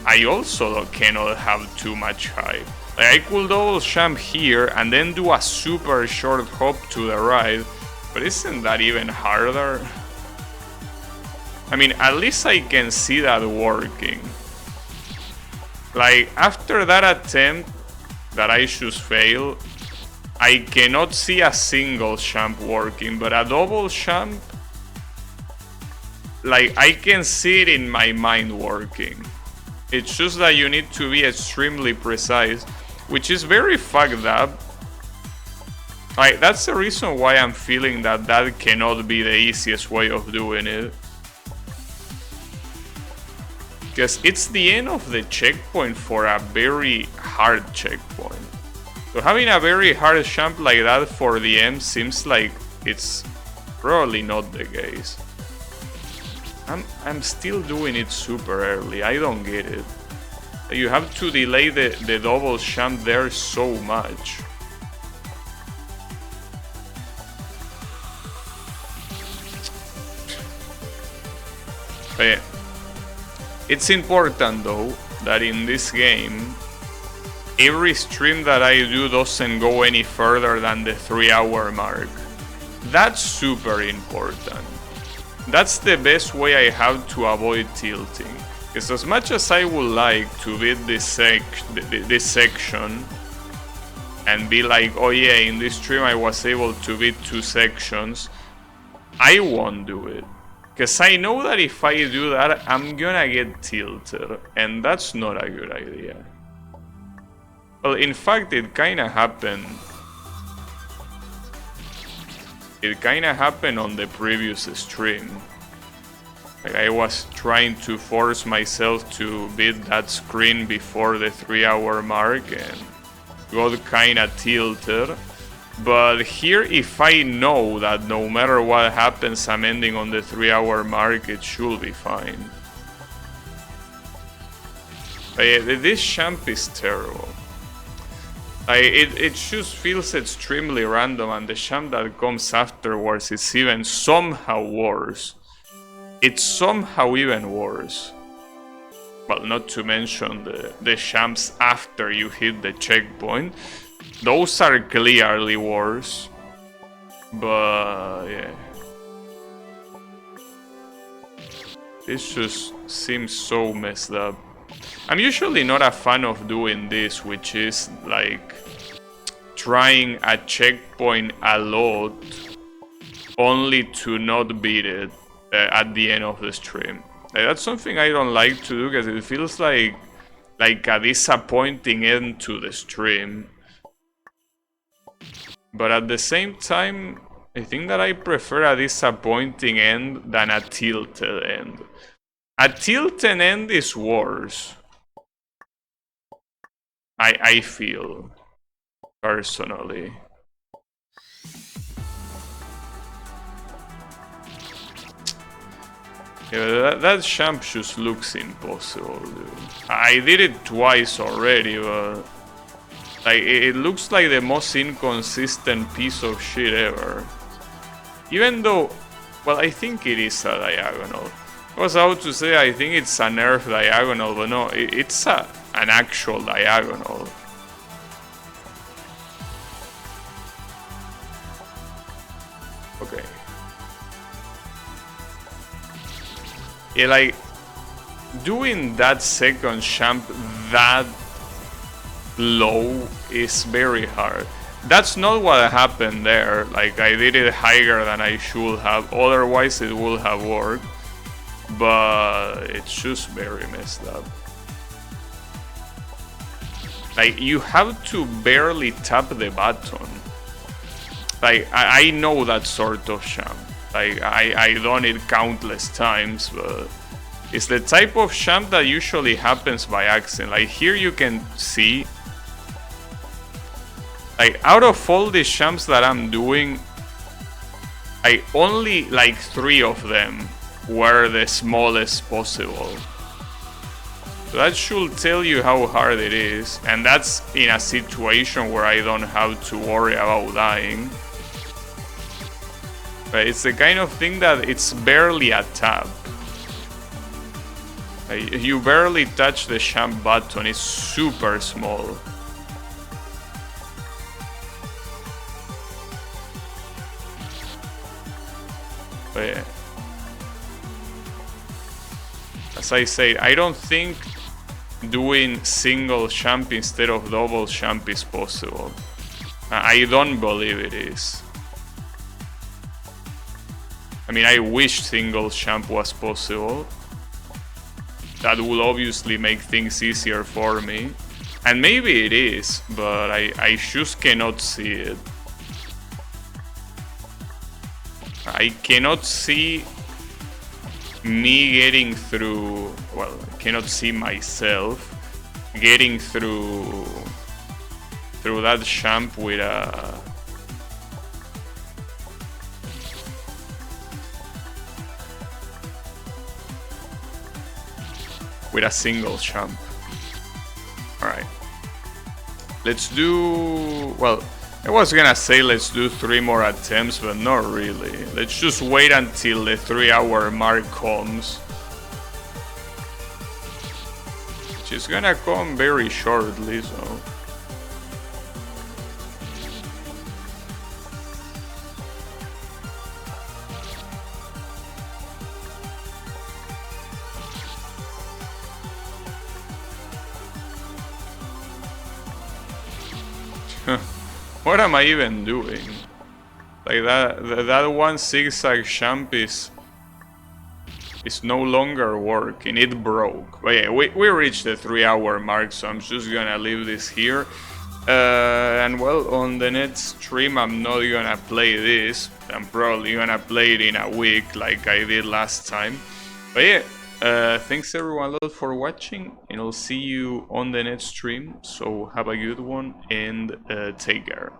I also cannot have too much height. Like, I could double jump here and then do a super short hop to the right, but isn't that even harder? I mean, at least I can see that working. Like, after that attempt that I just failed, I cannot see a single jump working, but a double jump, like, I can see it in my mind working. It's just that you need to be extremely precise, which is very fucked up. Like, that's the reason why I'm feeling that that cannot be the easiest way of doing it. Because it's the end of the checkpoint for a very hard checkpoint. So having a very hard jump like that for the end seems like it's probably not the case. I'm still doing it super early, I don't get it. You have to delay the double jump there so much. It's important though that in this game every stream that I do doesn't go any further than the 3-hour mark. That's super important. That's the best way I have to avoid tilting. Because as much as I would like to beat this section, and be like, oh yeah, in this stream I was able to beat 2 sections, I won't do it. Because I know that if I do that, I'm gonna get tilted, and that's not a good idea. Well, in fact, it kinda happened. It kinda happened on the previous stream. Like, I was trying to force myself to beat that screen before the 3-hour mark and got kinda tilted. But here, if I know that no matter what happens, I'm ending on the 3-hour mark, it should be fine. This champ is terrible. It just feels extremely random, and the champ that comes afterwards is even somehow worse. It's somehow even worse. Well, not to mention the champs after you hit the checkpoint. Those are clearly worse. But yeah. This just seems so messed up. I'm usually not a fan of doing this, which is like trying a checkpoint a lot only to not beat it at the end of the stream. That's something I don't like to do because it feels like a disappointing end to the stream. But at the same time, I think that I prefer a disappointing end than a tilted end. A tilted end is worse. I feel, personally. Yeah, that champ just looks impossible, dude. I did it twice already, but like it looks like the most inconsistent piece of shit ever. Even though, well, I think it is a diagonal. I was about to say I think it's a nerf diagonal, but no, it's an actual diagonal. Okay. Yeah, like, doing that second champ that low is very hard. That's not what happened there. Like, I did it higher than I should have, otherwise it would have worked. But it's just very messed up. Like, you have to barely tap the button. Like, I know that sort of champ. Like, I done it countless times, but it's the type of champ that usually happens by accident. Like, here you can see, like, out of all the champs that I'm doing, I only like 3 of them were the smallest possible. So that should tell you how hard it is, and that's in a situation where I don't have to worry about dying. But it's the kind of thing that it's barely a tap. Like, you barely touch the champ button, it's super small. But yeah. As I said, I don't think doing single champ instead of double champ is possible. I don't believe it is. I mean, I wish single champ was possible. That would obviously make things easier for me. And maybe it is, but I just cannot see it. I cannot see me getting through, well, I cannot see myself getting through that champ with a single champ. Alright. Let's do, well, I was gonna say let's do 3 more attempts, but not really. Let's just wait until the 3-hour mark comes. Which is gonna come very shortly, so... What am I even doing? Like that one zigzag champ is no longer working. It broke. But yeah, we reached the 3-hour mark, so I'm just gonna leave this here. And well, on the next stream I'm not gonna play this. I'm probably gonna play it in a week like I did last time. But yeah, thanks everyone a lot for watching, and I'll see you on the next stream. So have a good one and take care.